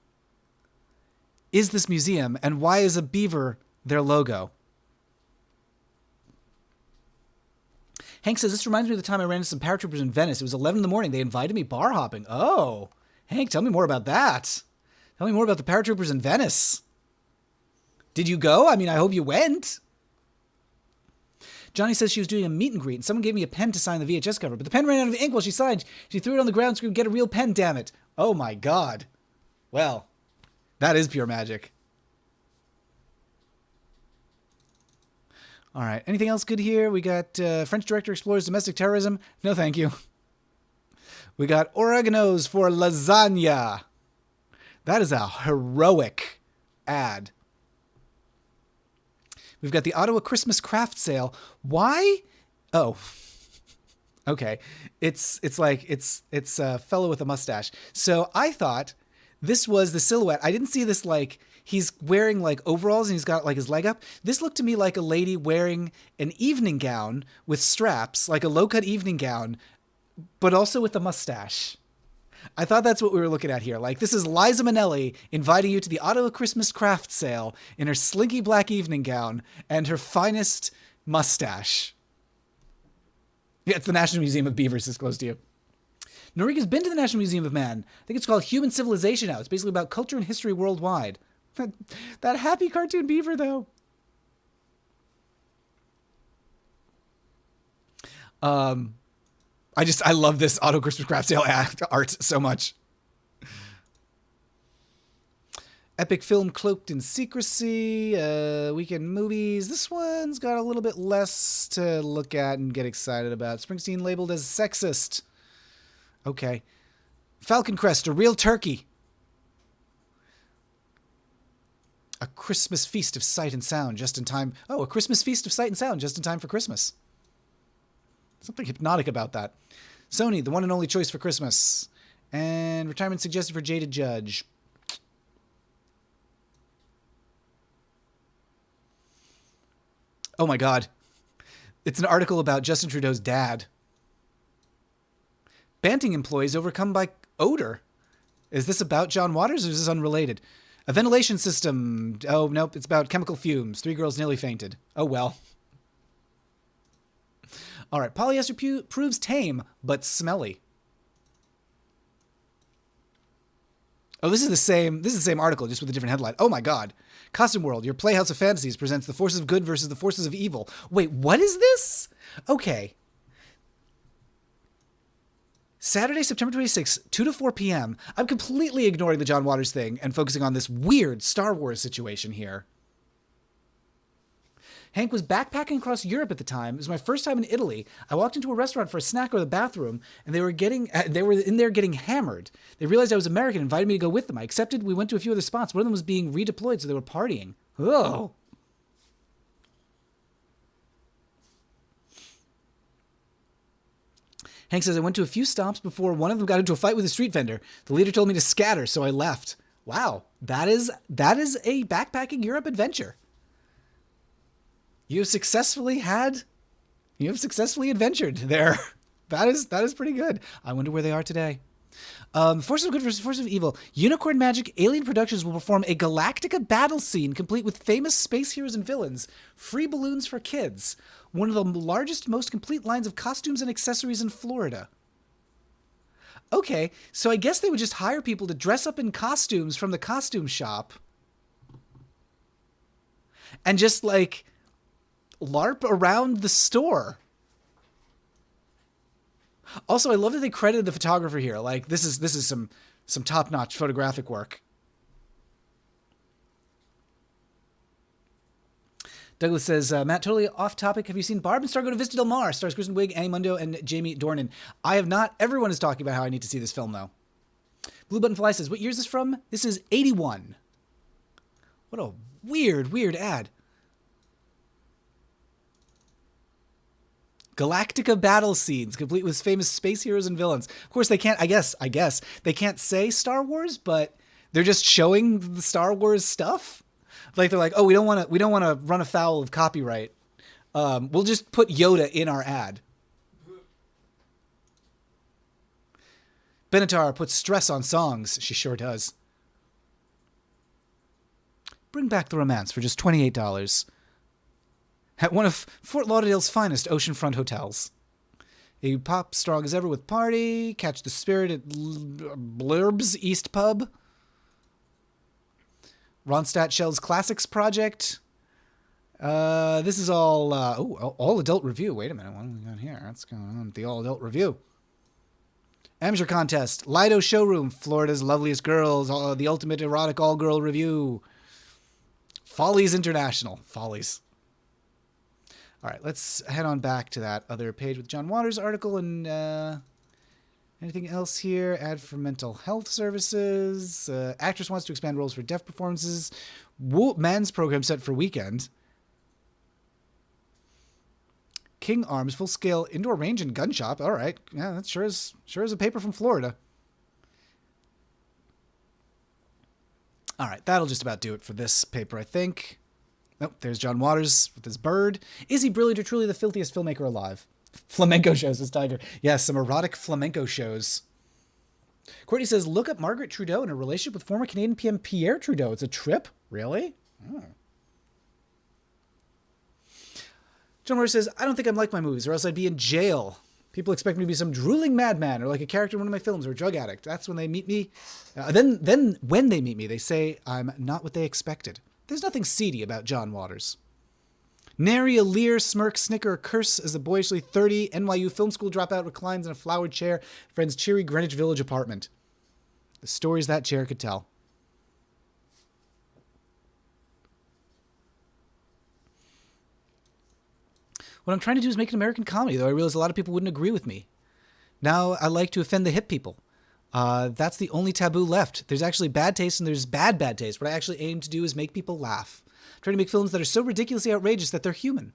is this museum, and why is a beaver their logo? Hank says, this reminds me of the time I ran into some paratroopers in Venice. It was 11 in the morning. They invited me bar hopping. Oh, Hank, tell me more about that. Tell me more about the paratroopers in Venice. Did you go? I mean, I hope you went. Johnny says she was doing a meet and greet, and someone gave me a pen to sign the VHS cover, but the pen ran out of ink while she signed. She threw it on the ground and screamed, "Get a real pen, damn it." Oh my God. Well, that is pure magic. All right. Anything else good here? We got French director explores domestic terrorism. No, thank you. We got oreganos for lasagna. That is a heroic ad. We've got the Ottawa Christmas craft sale. Why? Oh, okay. It's a fellow with a mustache. So I thought this was the silhouette. I didn't see this like he's wearing like overalls and he's got like his leg up. This looked to me like a lady wearing an evening gown with straps, like a low-cut evening gown, but also with a mustache. I thought that's what we were looking at here. Like, this is Liza Minnelli inviting you to the Ottawa Christmas craft sale in her slinky black evening gown and her finest mustache. Yeah, it's the National Museum of Beavers is close to you. Norika's been to the National Museum of Man. I think it's called Human Civilization now. It's basically about culture and history worldwide. That happy cartoon beaver, though. I love this Auto Christmas craft sale art so much. Epic film cloaked in secrecy. Weekend movies. This one's got a little bit less to look at and get excited about. Springsteen labeled as sexist. Okay. Falcon Crest, a real turkey. A Christmas feast of sight and sound just in time. Oh, a Christmas feast of sight and sound just in time for Christmas. Something hypnotic about that. Sony, the one and only choice for Christmas. And retirement suggested for Jaded Judge. Oh my God. It's an article about Justin Trudeau's dad. Banting employees overcome by odor. Is this about John Waters or is this unrelated? A ventilation system. Oh, nope. It's about chemical fumes. 3 girls nearly fainted. Oh, well. All right. Polyester proves tame, but smelly. Oh, this is the same article, just with a different headline. Oh, my God. Costume World, your playhouse of fantasies presents the forces of good versus the forces of evil. Wait, what is this? Okay. Saturday, September 26th, 2 to 4 p.m. I'm completely ignoring the John Waters thing and focusing on this weird Star Wars situation here. Hank was backpacking across Europe at the time. It was my first time in Italy. I walked into a restaurant for a snack or the bathroom, and they were in there getting hammered. They realized I was American and invited me to go with them. I accepted. We went to a few other spots. One of them was being redeployed, so they were partying. Oh. Hank says, I went to a few stops before one of them got into a fight with a street vendor. The leader told me to scatter, so I left. Wow, that is a backpacking Europe adventure. You have successfully adventured there. That is pretty good. I wonder where they are today. Force of Good versus Force of Evil. Unicorn Magic Alien Productions will perform a Galactica battle scene complete with famous space heroes and villains. Free balloons for kids. One of the largest, most complete lines of costumes and accessories in Florida. Okay, so I guess they would just hire people to dress up in costumes from the costume shop. And just, like, LARP around the store. Also, I love that they credited the photographer here. Like, this is some top-notch photographic work. Douglas says, Matt, totally off topic. Have you seen Barb and Star Go to Vista Del Mar? Stars Kristen Wiig, Annie Mundo, and Jamie Dornan. I have not. Everyone is talking about how I need to see this film, though. Blue Button Fly says, what year is this from? This is 81. What a weird ad. Galactica battle scenes, complete with famous space heroes and villains. Of course, they can't, I guess, they can't say Star Wars, but they're just showing the Star Wars stuff. Like, they're like, oh, we don't want to run afoul of copyright. We'll just put Yoda in our ad. Benatar puts stress on songs. She sure does. Bring back the romance for just $28. At one of Fort Lauderdale's finest oceanfront hotels. A pop strong as ever with party. Catch the spirit at Blurb's East Pub. Ronstadt Shell's Classics Project. This is all... all adult review. Wait a minute. What do we got here? What's going on with the all adult review? Amateur contest. Lido Showroom. Florida's loveliest girls. The ultimate erotic all-girl review. Follies International. Follies. All right, let's head on back to that other page with John Waters' article and anything else here. Ad for mental health services. Actress wants to expand roles for deaf performances. Man's program set for weekend. King Arms full-scale indoor range and gun shop. All right, yeah, that sure is a paper from Florida. All right, that'll just about do it for this paper, I think. Nope, there's John Waters with his bird. Is he brilliant or truly the filthiest filmmaker alive? Flamenco shows, says Tiger. Yes, some erotic flamenco shows. Courtney says, look up Margaret Trudeau and her relationship with former Canadian PM Pierre Trudeau. It's a trip? Really? Oh. John Waters says, I don't think I'm like my movies or else I'd be in jail. People expect me to be some drooling madman or like a character in one of my films or a drug addict. That's when they meet me. Then when they meet me, they say I'm not what they expected. There's nothing seedy about John Waters. Nary a leer, smirk, snicker, or curse as the boyishly 30 NYU film school dropout reclines in a flowered chair at a friend's cheery Greenwich Village apartment. The stories that chair could tell. What I'm trying to do is make an American comedy, though I realize a lot of people wouldn't agree with me. Now I like to offend the hip people. That's the only taboo left. There's actually bad taste and there's bad taste. What I actually aim to do is make people laugh. I'm trying to make films that are so ridiculously outrageous that they're human.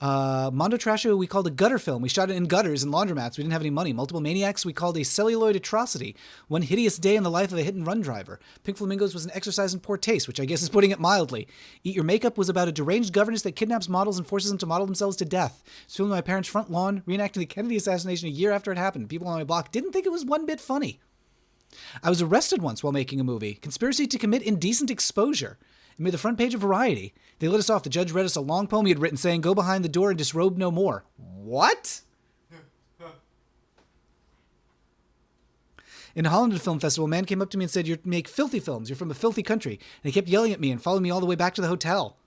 Mondo Trasho we called a gutter film. We shot it in gutters and laundromats. We didn't have any money. Multiple Maniacs we called a celluloid atrocity. One hideous day in the life of a hit-and-run driver. Pink Flamingos was an exercise in poor taste, which I guess is putting it mildly. Eat Your Makeup was about a deranged governess that kidnaps models and forces them to model themselves to death. It's filmed on my parents' front lawn, reenacting the Kennedy assassination a year after it happened. People on my block didn't think it was one bit funny. I was arrested once while making a movie. Conspiracy to commit indecent exposure. It made the front page of Variety. They let us off. The judge read us a long poem he had written saying, go behind the door and disrobe no more. What? In Holland at a film festival, a man came up to me and said, you make filthy films. You're from a filthy country. And he kept yelling at me and followed me all the way back to the hotel.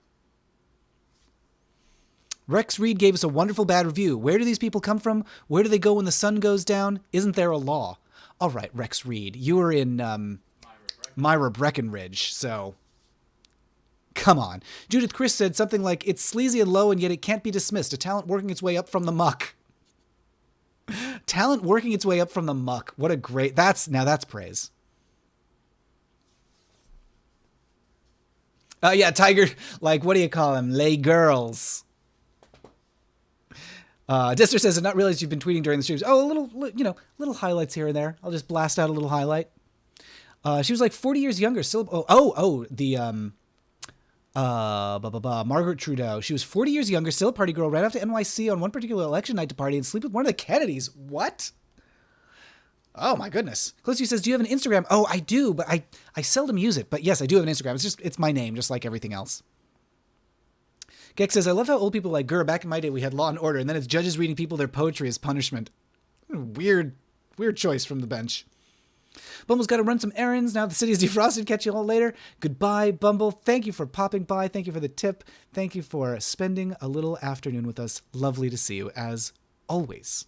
Rex Reed gave us a wonderful bad review. Where do these people come from? Where do they go when the sun goes down? Isn't there a law? All right, Rex Reed, you were in Myra Breckenridge, so... Come on. Judith Chris said something like, it's sleazy and low and yet it can't be dismissed. A talent working its way up from the muck. Talent working its way up from the muck. What a great... Now that's praise. Yeah, Tiger, like, what do you call them? Lay girls. Dister says, I've not realized you've been tweeting during the streams. Oh, little highlights here and there. I'll just blast out a little highlight. She was like 40 years younger. Still, Margaret Trudeau. She was 40 years younger, still a party girl, ran off to NYC on one particular election night to party and sleep with one of the Kennedys. What? Oh my goodness. Closey says, do you have an Instagram? Oh, I do, but I seldom use it. But yes, I do have an Instagram. It's my name, just like everything else. Gex says, I love how old people like Gurr, back in my day, we had Law and Order, and then it's judges reading people their poetry as punishment. Weird choice from the bench. Bumble's got to run some errands. Now the city is defrosted. Catch you all later. Goodbye, Bumble. Thank you for popping by. Thank you for the tip. Thank you for spending a little afternoon with us. Lovely to see you, as always.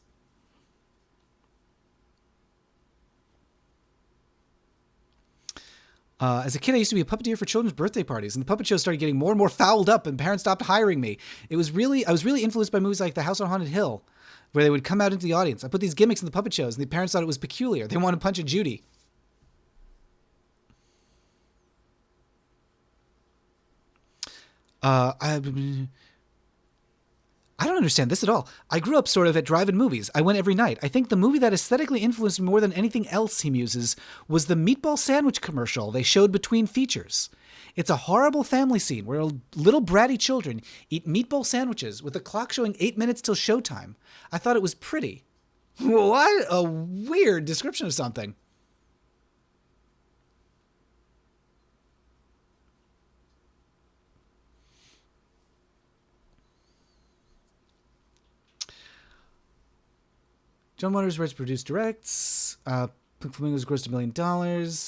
As a kid, I used to be a puppeteer for children's birthday parties, and the puppet show started getting more and more fouled up, and parents stopped hiring me. I was really influenced by movies like The House on Haunted Hill, where they would come out into the audience. I put these gimmicks in the puppet shows, and the parents thought it was peculiar. They wanted to punch a Judy. I don't understand this at all. I grew up sort of at drive-in movies. I went every night. I think the movie that aesthetically influenced me more than anything else, he muses, was the meatball sandwich commercial they showed between features. It's a horrible family scene where little bratty children eat meatball sandwiches with the clock showing 8 minutes till showtime. I thought it was pretty. What a weird description of something. John Waters writes, produced, directs. Pink Flamingos grossed $1 million.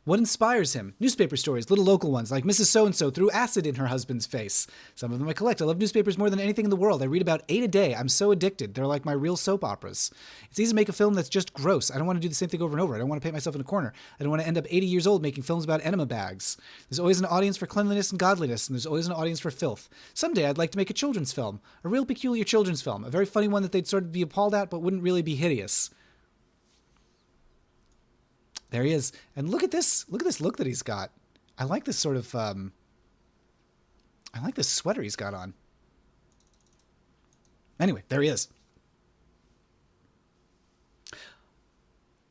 What inspires him? Newspaper stories, little local ones, like Mrs. So-and-so threw acid in her husband's face. Some of them I collect. I love newspapers more than anything in the world. I read about 8 a day. I'm so addicted. They're like my real soap operas. It's easy to make a film that's just gross. I don't want to do the same thing over and over. I don't want to paint myself in a corner. I don't want to end up 80 years old making films about enema bags. There's always an audience for cleanliness and godliness, and there's always an audience for filth. Someday I'd like to make a children's film. A real peculiar children's film. A very funny one that they'd sort of be appalled at, but wouldn't really be hideous. There he is. And look at this. Look at this look that he's got. I like this sort of, I like this sweater he's got on. Anyway, there he is.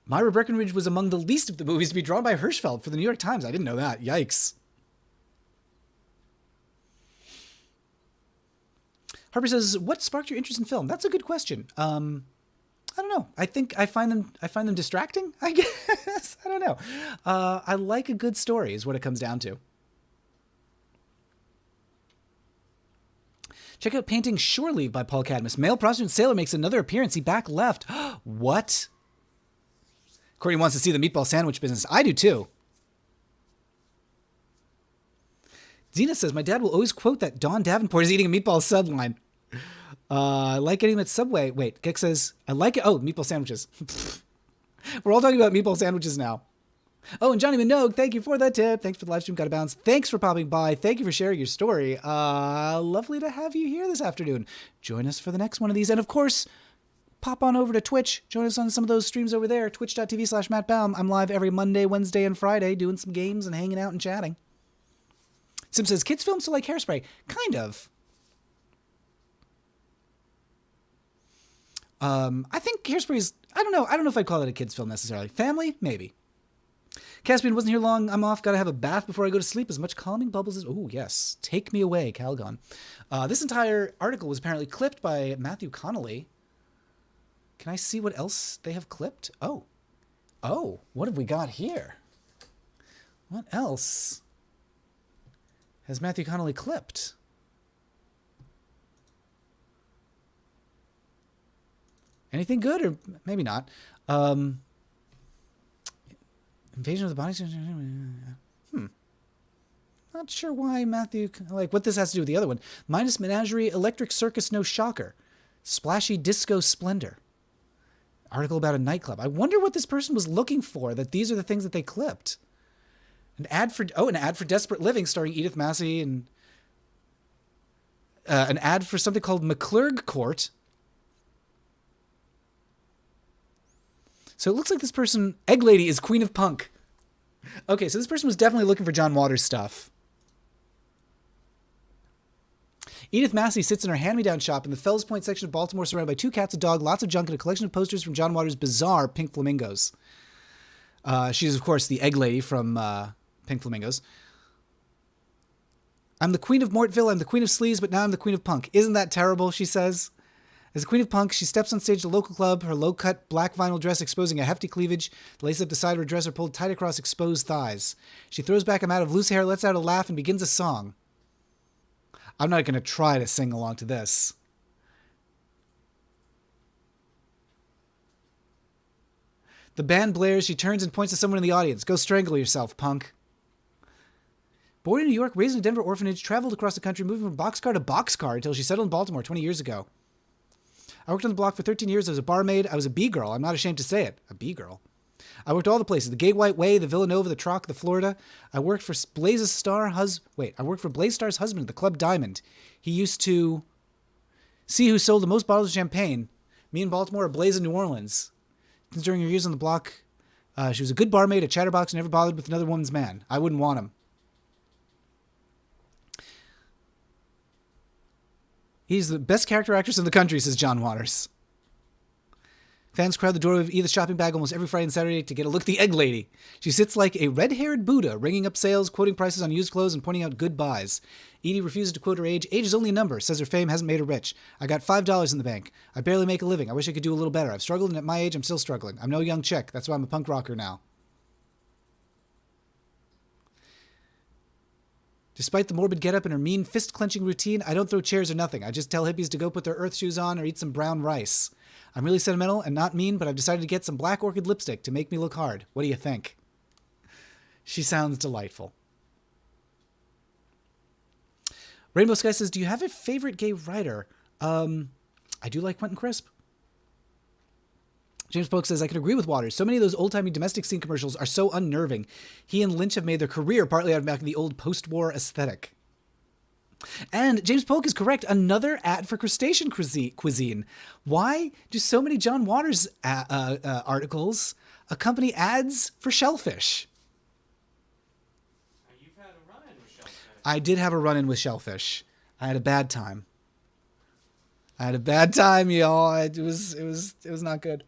Myra Breckenridge was among the least of the movies to be drawn by Hirschfeld for the New York Times. I didn't know that. Yikes. Harper says, what sparked your interest in film? That's a good question. I don't know. I think I find them distracting, I guess. I don't know. I like a good story is what it comes down to. Check out Painting Shore Leave by Paul Cadmus. Male prostitute sailor makes another appearance. He back left. What? Courtney wants to see the meatball sandwich business. I do too. Zena says, my dad will always quote that Dawn Davenport is eating a meatball sub line. I like getting them at Subway. Wait, Gex says, I like it. Oh, meatball sandwiches. We're all talking about meatball sandwiches now. Oh, and Johnny Minogue, thank you for that tip. Thanks for the live stream. Gotta bounce. Thanks for popping by. Thank you for sharing your story. Lovely to have you here this afternoon. Join us for the next one of these. And of course, pop on over to Twitch. Join us on some of those streams over there. Twitch.tv/MattBaum. I'm live every Monday, Wednesday, and Friday doing some games and hanging out and chatting. Sim says, kids films still like Hairspray. Kind of. I think Hairspray's, I don't know if I'd call it a kid's film necessarily. Family? Maybe. Caspian wasn't here long. I'm off. Gotta have a bath before I go to sleep. As much calming bubbles as, oh yes. Take me away, Calgon. This entire article was apparently clipped by Matthew Connolly. Can I see what else they have clipped? Oh, what have we got here? What else has Matthew Connolly clipped? Anything good or maybe not? Invasion of the Body. Not sure why Matthew, like what this has to do with the other one. Minus Menagerie, Electric Circus, No Shocker. Splashy Disco Splendor. Article about a nightclub. I wonder what this person was looking for, that these are the things that they clipped. An ad for Desperate Living starring Edith Massey, and an ad for something called McClurg Court. So it looks like this person, Egg Lady, is Queen of Punk. Okay, so this person was definitely looking for John Waters stuff. Edith Massey sits in her hand-me-down shop in the Fells Point section of Baltimore, surrounded by 2 cats, a dog, lots of junk, and a collection of posters from John Waters' bizarre Pink Flamingos. She's, of course, the Egg Lady from Pink Flamingos. I'm the Queen of Mortville, I'm the Queen of Sleaze, but now I'm the Queen of Punk. Isn't that terrible, she says. As the Queen of Punk, she steps on stage at a local club, her low-cut black vinyl dress exposing a hefty cleavage. The lace up the side of her dress are pulled tight across exposed thighs. She throws back a mat of loose hair, lets out a laugh, and begins a song. I'm not going to try to sing along to this. The band blares, she turns and points to someone in the audience. Go strangle yourself, punk. Born in New York, raised in a Denver orphanage, traveled across the country, moving from boxcar to boxcar until she settled in Baltimore 20 years ago. I worked on the block for 13 years. I was a barmaid. I was a B-girl. I'm not ashamed to say it. A B-girl. I worked all the places: the Gay White Way, the Villanova, the Troc, the Florida. I worked for Blaze Star's husband at the Club Diamond. He used to see who sold the most bottles of champagne. Me and Baltimore are Blaze in New Orleans. Since during her years on the block, she was a good barmaid, a chatterbox, and never bothered with another woman's man. I wouldn't want him. He's the best character actress in the country, says John Waters. Fans crowd the door of Edith's shopping bag almost every Friday and Saturday to get a look at the egg lady. She sits like a red-haired Buddha, ringing up sales, quoting prices on used clothes, and pointing out good buys. Edie refuses to quote her age. Age is only a number, says her fame hasn't made her rich. I got $5 in the bank. I barely make a living. I wish I could do a little better. I've struggled, and at my age, I'm still struggling. I'm no young chick. That's why I'm a punk rocker now. Despite the morbid getup and her mean fist-clenching routine, I don't throw chairs or nothing. I just tell hippies to go put their earth shoes on or eat some brown rice. I'm really sentimental and not mean, but I've decided to get some black orchid lipstick to make me look hard. What do you think? She sounds delightful. Rainbow Sky says, do you have a favorite gay writer? I do like Quentin Crisp. James Polk says, I can agree with Waters. So many of those old-timey domestic scene commercials are so unnerving. He and Lynch have made their career partly out of back in the old post-war aesthetic. And James Polk is correct. Another ad for crustacean cuisine. Why do so many John Waters articles accompany ads for shellfish? You've had a run-in with shellfish. I did have a run-in with shellfish. I had a bad time. Y'all. It was not good.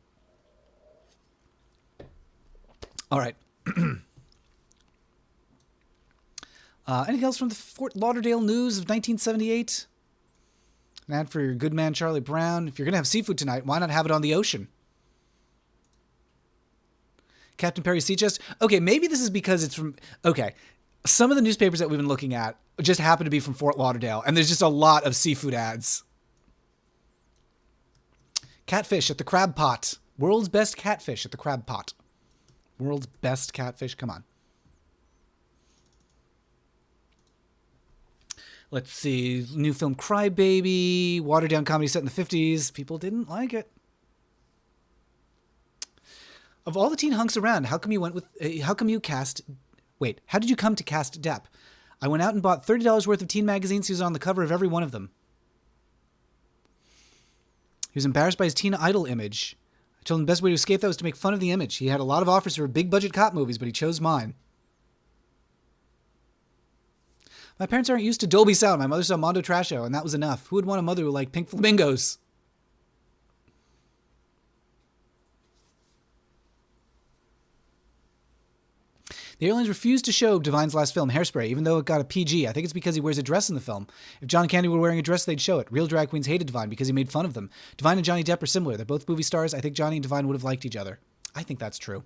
All right. Anything else from the Fort Lauderdale News of 1978? An ad for your good man Charlie Brown. If you're going to have seafood tonight, why not have it on the ocean? Captain Perry Sea Chest. Okay, maybe this is because it's from... Okay, some of the newspapers that we've been looking at just happen to be from Fort Lauderdale, and there's just a lot of seafood ads. Catfish at the Crab Pot. World's best catfish at the Crab Pot. World's best catfish. Come on. Let's see. New film Crybaby. Watered down comedy set in the 50s. People didn't like it. Of all the teen hunks around, how come you cast... Wait, how did you come to cast Depp? I went out and bought $30 worth of teen magazines. He was on the cover of every one of them. He was embarrassed by his teen idol image. I told him the best way to escape that was to make fun of the image. He had a lot of offers for big budget cop movies, but he chose mine. My parents aren't used to Dolby Sound. My mother saw Mondo Trasho, and that was enough. Who would want a mother who liked Pink Flamingos? The airlines refused to show Divine's last film, Hairspray, even though it got a PG. I think it's because he wears a dress in the film. If John Candy were wearing a dress, they'd show it. Real drag queens hated Divine because he made fun of them. Divine and Johnny Depp are similar. They're both movie stars. I think Johnny and Divine would have liked each other. I think that's true.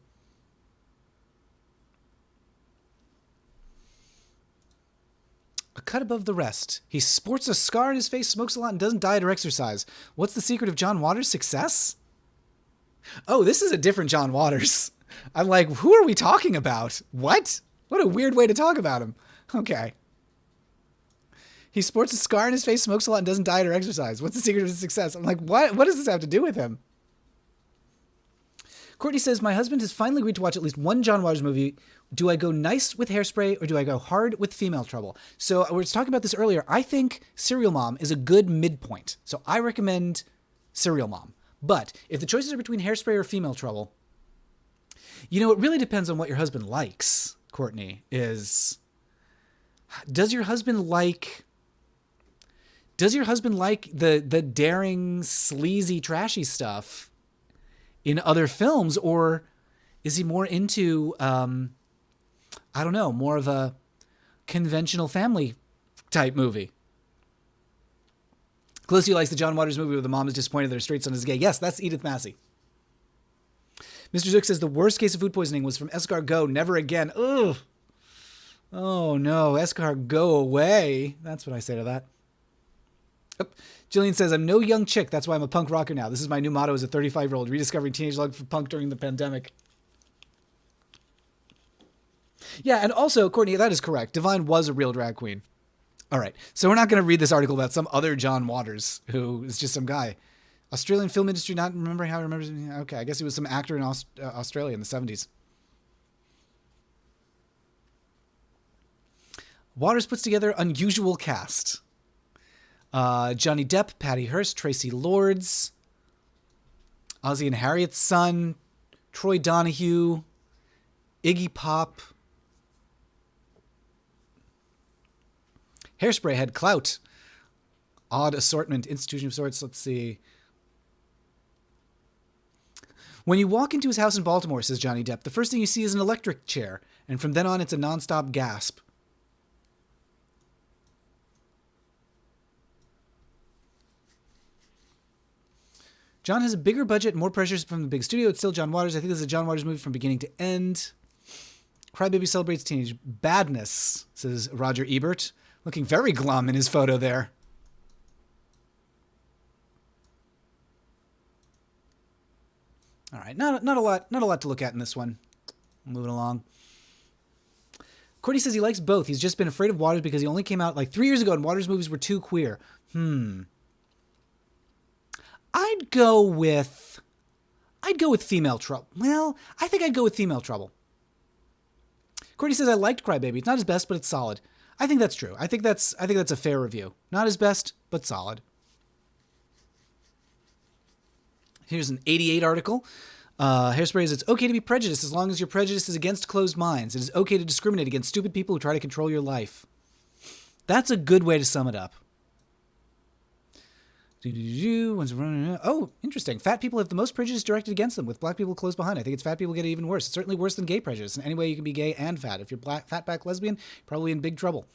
A cut above the rest. He sports a scar on his face, smokes a lot, and doesn't diet or exercise. What's the secret of John Waters' success? Oh, this is a different John Waters. I'm like, who are we talking about? What? What a weird way to talk about him. Okay. He sports a scar on his face, smokes a lot, and doesn't diet or exercise. What's the secret of his success? I'm like, what? What does this have to do with him? Courtney says, my husband has finally agreed to watch at least one John Waters movie. Do I go nice with Hairspray or do I go hard with Female Trouble? So we were talking about this earlier. I think Serial Mom is a good midpoint. So I recommend Serial Mom. But if the choices are between Hairspray or Female Trouble, you know, it really depends on what your husband likes, Courtney, does your husband like the daring, sleazy, trashy stuff in other films, or is he more into, I don't know, more of a conventional family type movie? Closely likes the John Waters movie where the mom is disappointed that her straight son is gay. Yes, that's Edith Massey. Mr. Zook says the worst case of food poisoning was from escargot. Never again. Ugh. Oh no, escargot, go away. That's what I say to that. Oh, Jillian says, I'm no young chick. That's why I'm a punk rocker now. This is my new motto as a 35-year-old, rediscovering teenage love for punk during the pandemic. Yeah, and also, Courtney, that is correct. Divine was a real drag queen. All right, so we're not going to read this article about some other John Waters, who is just some guy. Australian film industry, not remembering how he remembers. Okay, I guess he was some actor in Australia in the 70s. Waters puts together unusual cast. Johnny Depp, Patty Hearst, Tracy Lords, Ozzie and Harriet's son, Troy Donahue, Iggy Pop. Hairspray had clout. Odd assortment, institution of sorts. Let's see. When you walk into his house in Baltimore, says Johnny Depp, the first thing you see is an electric chair, and from then on it's a nonstop gasp. John has a bigger budget, more pressures from the big studio. It's still John Waters. I think this is a John Waters movie from beginning to end. Crybaby celebrates teenage badness, says Roger Ebert, looking very glum in his photo there. All right, not a lot to look at in this one. Moving along. Courtney says he likes both. He's just been afraid of Waters because he only came out like 3 years ago and Waters movies were too queer. I'd go with Female Trouble. Well, I think I'd go with Female Trouble. Courtney says I liked Crybaby. It's not his best, but it's solid. I think that's true. I think that's a fair review. Not his best, but solid. Here's an 88 article. Hairspray says it's okay to be prejudiced as long as your prejudice is against closed minds. It is okay to discriminate against stupid people who try to control your life. That's a good way to sum it up. Oh, interesting. Fat people have the most prejudice directed against them, with black people close behind. I think it's fat people get it even worse. It's certainly worse than gay prejudice. In any way you can be gay and fat. If you're black, fat back lesbian, you're probably in big trouble.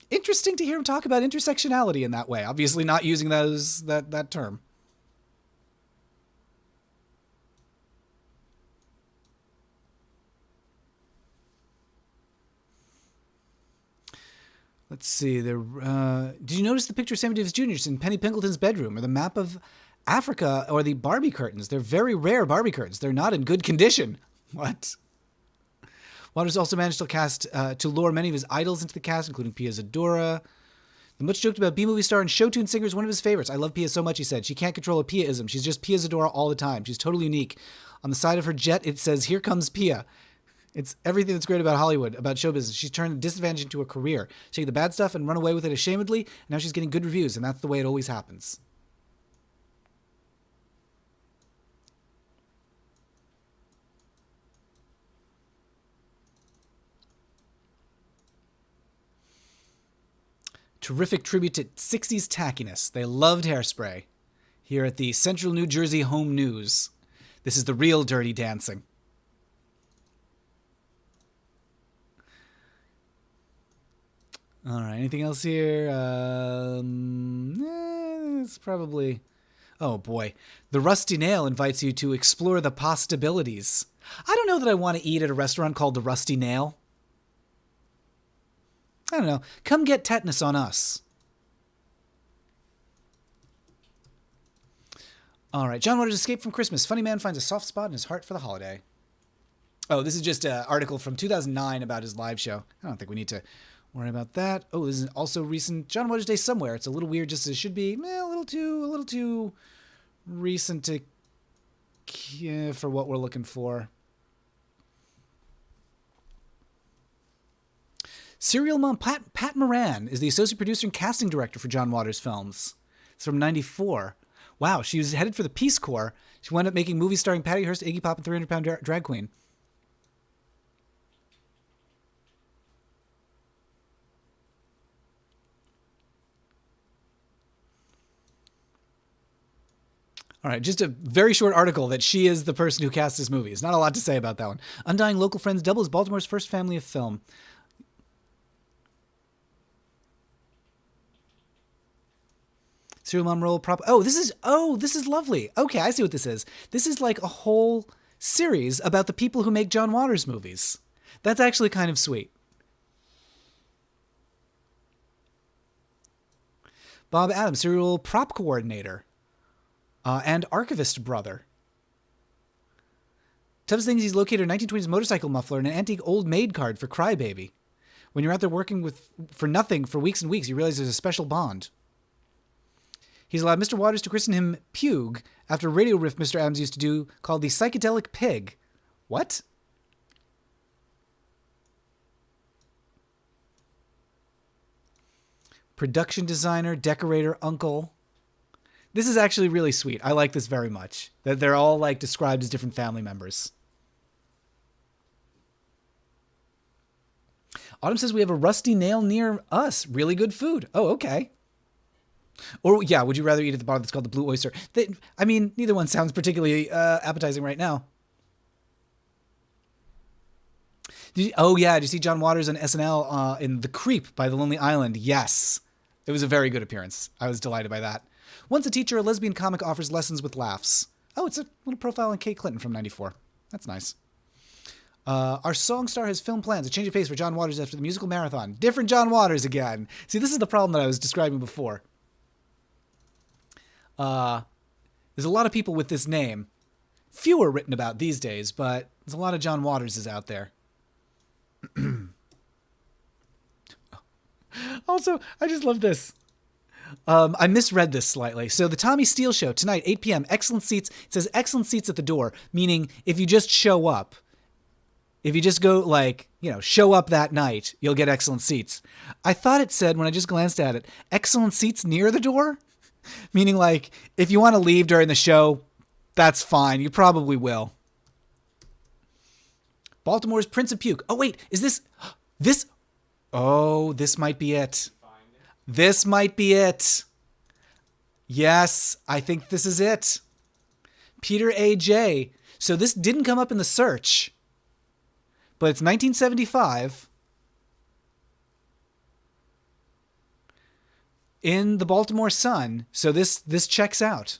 Interesting to hear him talk about intersectionality in that way. Obviously not using that term. Let's see. Did you notice the picture of Sammy Davis Jr. in Penny Pingleton's bedroom, or the map of Africa, or the Barbie curtains? They're very rare Barbie curtains. They're not in good condition. What? Waters also managed to lure many of his idols into the cast, including Pia Zadora. The much joked about B-movie star and show tune singer is one of his favorites. I love Pia so much, he said. She can't control a Pia-ism. She's just Pia Zadora all the time. She's totally unique. On the side of her jet, it says, "Here comes Pia." It's everything that's great about Hollywood, about show business. She's turned a disadvantage into a career. She took the bad stuff and run away with it ashamedly, and now she's getting good reviews, and that's the way it always happens. Terrific tribute to 60s tackiness. They loved Hairspray. Here at the Central New Jersey Home News. This is the real Dirty Dancing. All right, anything else here? It's probably... Oh, boy. The Rusty Nail invites you to explore the possibilities. I don't know that I want to eat at a restaurant called the Rusty Nail. I don't know. Come get tetanus on us. All right, John Waters' Escape from Christmas. Funny man finds a soft spot in his heart for the holiday. Oh, this is just an article from 2009 about his live show. I don't think we need to worry about that. Oh, this is also recent. John Waters Day Somewhere. It's a little weird, just as it should be. A little too recent for what we're looking for. Serial mom Pat Moran is the associate producer and casting director for John Waters films. It's from '94. Wow, she was headed for the Peace Corps. She wound up making movies starring Patty Hearst, Iggy Pop, and 300-pound drag queen. All right, just a very short article that she is the person who cast this movie. There's not a lot to say about that one. Undying Local Friends doubles Baltimore's first family of film. Serial mom role prop. This is lovely. Okay, I see what this is. This is like a whole series about the people who make John Waters movies. That's actually kind of sweet. Bob Adams, serial prop coordinator. And archivist brother. Toughest thing is he's located a 1920s motorcycle muffler and an antique old maid card for Crybaby. When you're out there working for nothing for weeks and weeks, you realize there's a special bond. He's allowed Mr. Waters to christen him Pug after a radio riff Mr. Adams used to do called the Psychedelic Pig. What? production designer, decorator, uncle. This is actually really sweet. I like this very much. That they're all like described as different family members. Autumn says we have a rusty nail near us. Really good food. Oh, okay. Or yeah, would you rather eat at the bar that's called the Blue Oyster? I mean, neither one sounds particularly appetizing right now. Oh yeah, did you see John Waters on SNL in The Creep by the Lonely Island? Yes. It was a very good appearance. I was delighted by that. Once a teacher, a lesbian comic offers lessons with laughs. Oh, it's a little profile on Kate Clinton from 94. That's nice. Our song star has film plans. A change of pace for John Waters after the musical marathon. Different John Waters again. See, this is the problem that I was describing before. There's a lot of people with this name. Fewer written about these days, but there's a lot of John Waterses out there. Also, I just love this. I misread this slightly. So the Tommy Steele Show tonight, 8 p.m. Excellent seats. It says excellent seats at the door, meaning if you just show up, if you just go like, show up that night, you'll get excellent seats. I thought it said when I just glanced at it, excellent seats near the door, meaning like if you want to leave during the show, that's fine. You probably will. Baltimore's Prince of Puke. Oh wait, is this? Oh, this might be it. This might be it. Yes, I think this is it. Peter A.J. So this didn't come up in the search, but it's 1975 in the Baltimore Sun. So this checks out.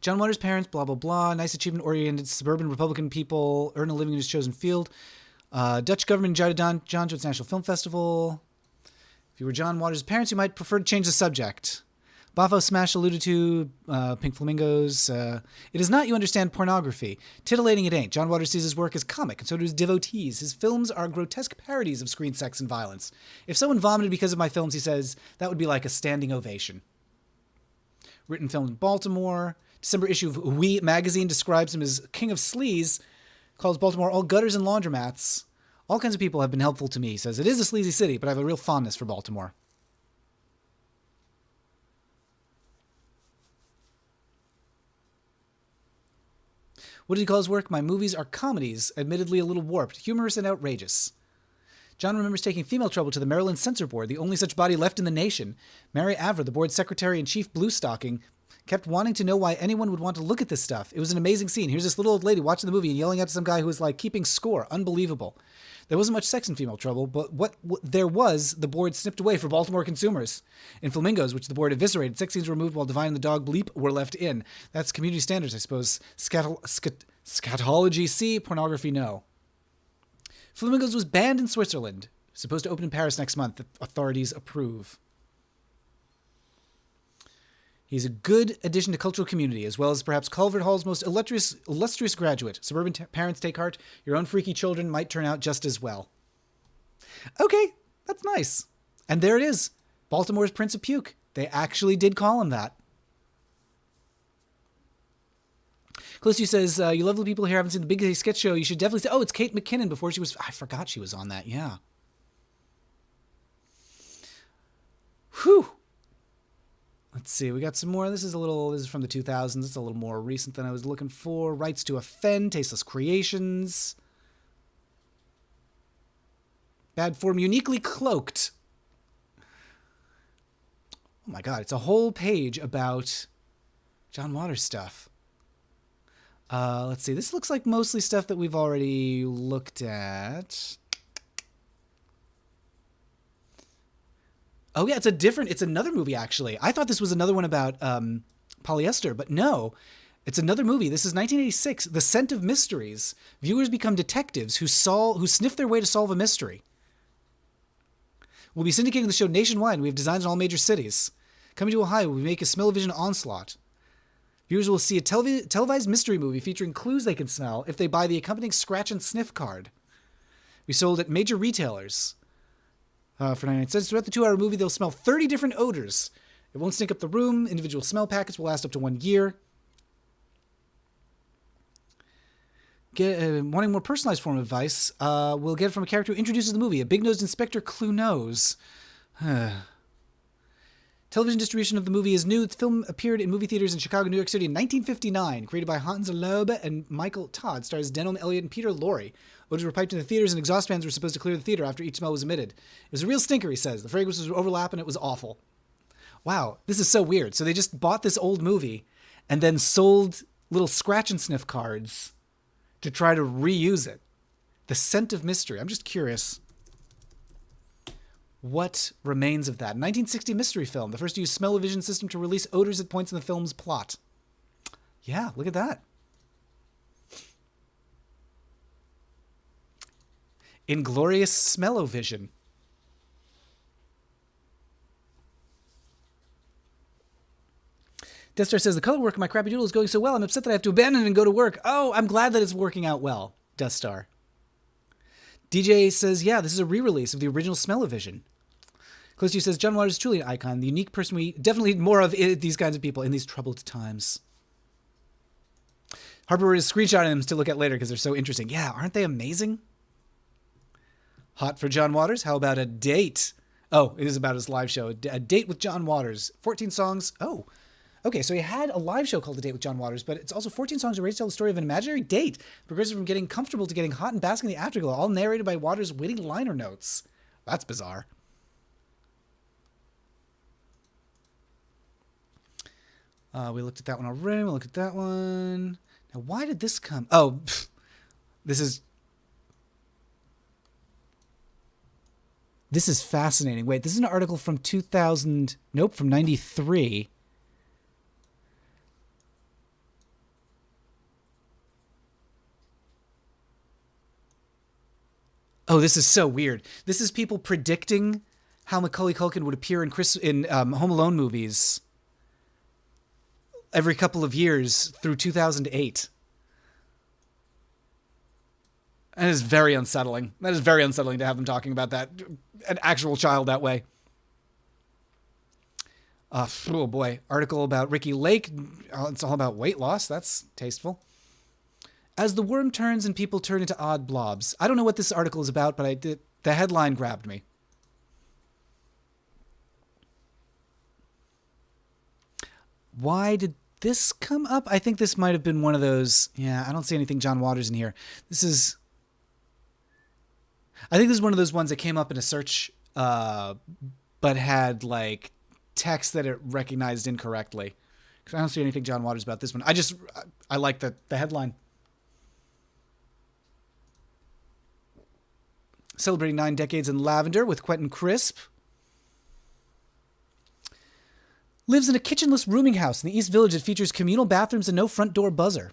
John Waters' parents, blah, blah, blah. Nice achievement-oriented suburban Republican people earn a living in his chosen field. Dutch government invited John to its National Film Festival. If you were John Waters' parents, you might prefer to change the subject. Bafo Smash alluded to Pink Flamingos. It is not, you understand, pornography. Titillating it ain't. John Waters sees his work as comic, and so do his devotees. His films are grotesque parodies of screen sex and violence. If someone vomited because of my films, he says, that would be like a standing ovation. Written, filmed in Baltimore. December issue of We magazine describes him as king of sleaze, calls Baltimore all gutters and laundromats. All kinds of people have been helpful to me. He says, it is a sleazy city, but I have a real fondness for Baltimore. What does he call his work? My movies are comedies, admittedly a little warped, humorous and outrageous. John remembers taking Female Trouble to the Maryland Censor Board, the only such body left in the nation. Mary Avra, the board's secretary and chief bluestocking, kept wanting to know why anyone would want to look at this stuff. It was an amazing scene. Here's this little old lady watching the movie and yelling out to some guy who was like keeping score. Unbelievable. There wasn't much sex in Female Trouble, but what there was, the board snipped away for Baltimore consumers. In Flamingos, which the board eviscerated, sex scenes were removed while Divine and the Dog Bleep were left in. That's community standards, I suppose. Scatology C, pornography no. Flamingos was banned in Switzerland. Supposed to open in Paris next month. The authorities approve. He's a good addition to cultural community, as well as perhaps Culvert Hall's most illustrious graduate. Suburban parents take heart. Your own freaky children might turn out just as well. Okay, that's nice. And there it is. Baltimore's Prince of Puke. They actually did call him that. Closey says, you lovely people here haven't seen the Big Day Sketch Show. You should definitely say, oh, it's Kate McKinnon before she was... I forgot she was on that, yeah. Whew. Let's see, we got some more. This is from the 2000s. It's a little more recent than I was looking for. Rights to Offend, Tasteless Creations. Bad Form, Uniquely Cloaked. Oh my God, it's a whole page about John Waters stuff. Let's see, this looks like mostly stuff that we've already looked at. Oh yeah, it's another movie actually. I thought this was another one about polyester, but no, it's another movie. This is 1986, The Scent of Mysteries. Viewers become detectives who sniff their way to solve a mystery. We'll be syndicating the show nationwide. We have designs in all major cities. Coming to Ohio, we make a smell-o-vision onslaught. Viewers will see a televised mystery movie featuring clues they can smell if they buy the accompanying scratch and sniff card. We sold at major retailers. For 99 cents. Throughout the 2-hour movie, they'll smell 30 different odors. It won't stink up the room. Individual smell packets will last up to 1 year. Wanting more personalized form of advice, we'll get it from a character who introduces the movie, a big-nosed Inspector Clue-Nose. Television distribution of the movie is new. The film appeared in movie theaters in Chicago, New York City in 1959. Created by Hans Loeb and Michael Todd. Stars Denholm Elliott and Peter Lorre. Odors were piped into the theaters and exhaust fans were supposed to clear the theater after each smell was emitted. It was a real stinker, he says. The fragrances would overlap and it was awful. Wow, this is so weird. So they just bought this old movie and then sold little scratch and sniff cards to try to reuse it. The Scent of Mystery. I'm just curious. What remains of that? 1960 mystery film. The first to use smell-o-vision system to release odors at points in the film's plot. Yeah, look at that. Inglorious smell-o-vision. Death Star says, the color work of my crappy doodle is going so well, I'm upset that I have to abandon it and go to work. Oh, I'm glad that it's working out well, Death Star. DJ says, yeah, this is a re-release of the original Smell-O-Vision. Close to you says, John Waters is truly an icon, the unique person we definitely need more of these kinds of people in these troubled times. Harper is screenshotting them to look at later because they're so interesting. Yeah, aren't they amazing? Hot for John Waters. How about a date? Oh, it is about his live show. A date with John Waters. 14 songs. Oh, okay. So he had a live show called A Date with John Waters, but it's also 14 songs that tell the story of an imaginary date, progressing from getting comfortable to getting hot and basking in the afterglow, all narrated by Waters' witty liner notes. That's bizarre. We looked at that one already. We'll look at that one. Now, why did this come? Oh, this is fascinating. Wait, this is an article from 2000. Nope, from 93. Oh, this is so weird. This is people predicting how Macaulay Culkin would appear in Home Alone movies every couple of years through 2008. That is very unsettling. That is very unsettling to have them talking about that, an actual child that way. Oh boy. Article about Ricky Lake. It's all about weight loss. That's tasteful. As the worm turns and people turn into odd blobs. I don't know what this article is about, but the headline grabbed me. Why did this come up? I think this might have been one of those. Yeah, I don't see anything John Waters in here. I think this is one of those ones that came up in a search, but had like text that it recognized incorrectly. Because I don't see anything John Waters about this one. I like the headline. Celebrating 9 decades in lavender with Quentin Crisp. Lives in a kitchenless rooming house in the East Village that features communal bathrooms and no front door buzzer.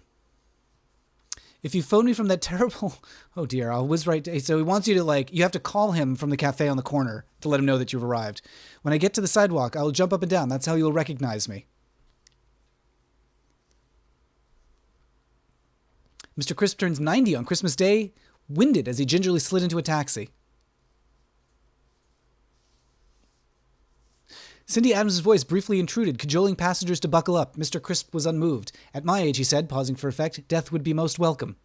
If you phone me from that terrible... Oh dear, I'll whiz right... So he wants you to you have to call him from the cafe on the corner to let him know that you've arrived. When I get to the sidewalk, I will jump up and down. That's how you'll recognize me. Mr. Crisp turns 90 on Christmas Day, winded as he gingerly slid into a taxi. Cindy Adams' voice briefly intruded, cajoling passengers to buckle up. Mr. Crisp was unmoved. At my age, he said, pausing for effect, death would be most welcome.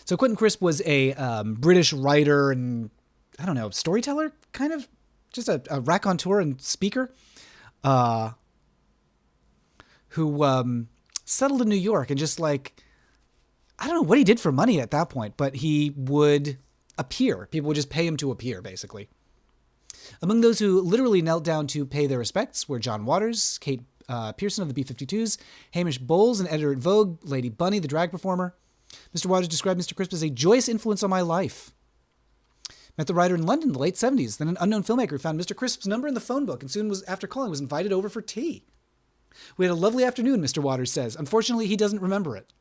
So Quentin Crisp was a British writer and, I don't know, storyteller, kind of? Just a raconteur and speaker who settled in New York and just I don't know what he did for money at that point, but he would appear. People would just pay him to appear, basically. Among those who literally knelt down to pay their respects were John Waters, Kate Pearson of the B-52s, Hamish Bowles, an editor at Vogue, Lady Bunny, the drag performer. Mr. Waters described Mr. Crisp as a joyous influence on my life. Met the writer in London in the late 70s. Then an unknown filmmaker found Mr. Crisp's number in the phone book and soon after calling was invited over for tea. We had a lovely afternoon, Mr. Waters says. Unfortunately, he doesn't remember it.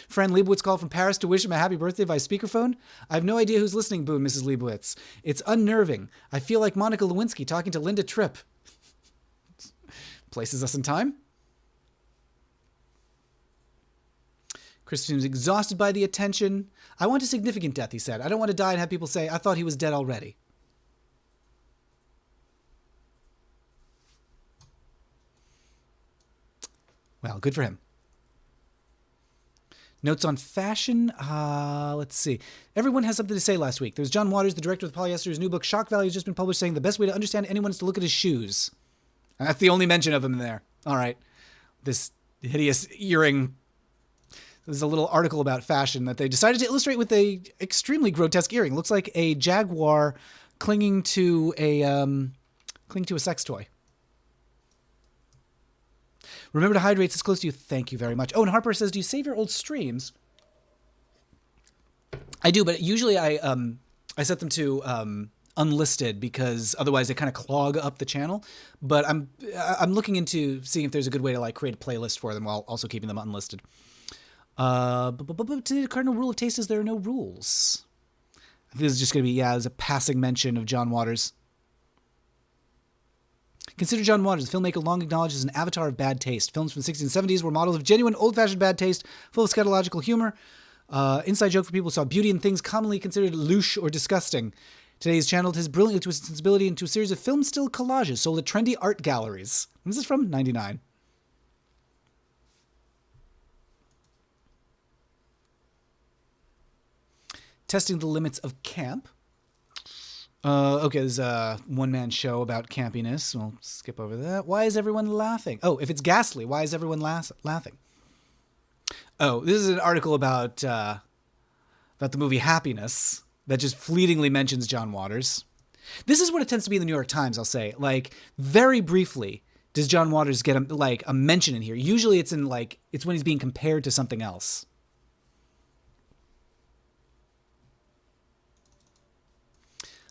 Fran Leibowitz called from Paris to wish him a happy birthday via speakerphone. I have no idea who's listening, boomed Mrs. Leibowitz. It's unnerving. I feel like Monica Lewinsky talking to Linda Tripp. Places us in time. Chris seems exhausted by the attention. I want a significant death, he said. I don't want to die and have people say, I thought he was dead already. Well, good for him. Notes on fashion. Let's see. Everyone has something to say last week. There's John Waters, the director of Polyester's new book, Shock Value, has just been published, saying the best way to understand anyone is to look at his shoes. And that's the only mention of him in there. All right. This hideous earring. There's a little article about fashion that they decided to illustrate with a extremely grotesque earring. Looks like a jaguar clinging to a sex toy. Remember to hydrate. It's close to you. Thank you very much. Oh, and Harper says, do you save your old streams? I do, but usually I set them to unlisted because otherwise they kind of clog up the channel. But I'm looking into seeing if there's a good way to like create a playlist for them while also keeping them unlisted. To the cardinal rule of taste is there are no rules. I think this is just going to be, there's a passing mention of John Waters. Consider John Waters, the filmmaker long acknowledged as an avatar of bad taste. Films from the 60s and 70s were models of genuine, old-fashioned bad taste, full of scatological humor. Inside joke for people who saw beauty in things commonly considered louche or disgusting. Today he's channeled his brilliantly twisted sensibility into a series of film still collages sold at trendy art galleries. And this is from 99. Testing the limits of camp. Okay, there's a one-man show about campiness. We'll skip over that. Why is everyone laughing? Oh, if it's ghastly, why is everyone laughing? Oh, this is an article about the movie Happiness that just fleetingly mentions John Waters. This is what it tends to be in the New York Times, I'll say. Like, very briefly does John Waters get a mention in here. Usually it's when he's being compared to something else.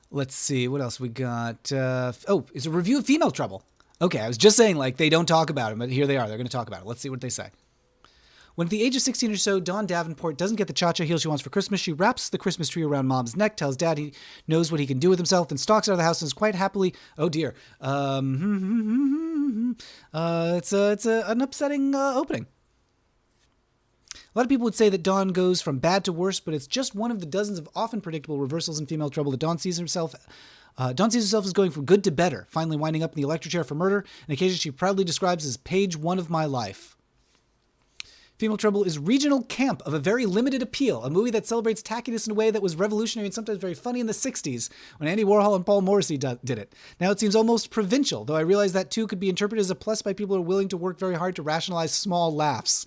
Let's see, what else we got? It's a review of Female Trouble. Okay, I was just saying, they don't talk about him, but here they are. They're going to talk about it. Let's see what they say. When at the age of 16 or so, Dawn Davenport doesn't get the cha-cha heels she wants for Christmas. She wraps the Christmas tree around Mom's neck, tells Dad he knows what he can do with himself, and stalks out of the house and is quite happily... Oh, dear. It's an upsetting opening. A lot of people would say that Dawn goes from bad to worse, but it's just one of the dozens of often predictable reversals in Female Trouble that Dawn sees herself as going from good to better, finally winding up in the electric chair for murder, an occasion she proudly describes as page 1 of my life. Female Trouble is regional camp of a very limited appeal, a movie that celebrates tackiness in a way that was revolutionary and sometimes very funny in the 60s when Andy Warhol and Paul Morrissey did it. Now it seems almost provincial, though I realize that too could be interpreted as a plus by people who are willing to work very hard to rationalize small laughs.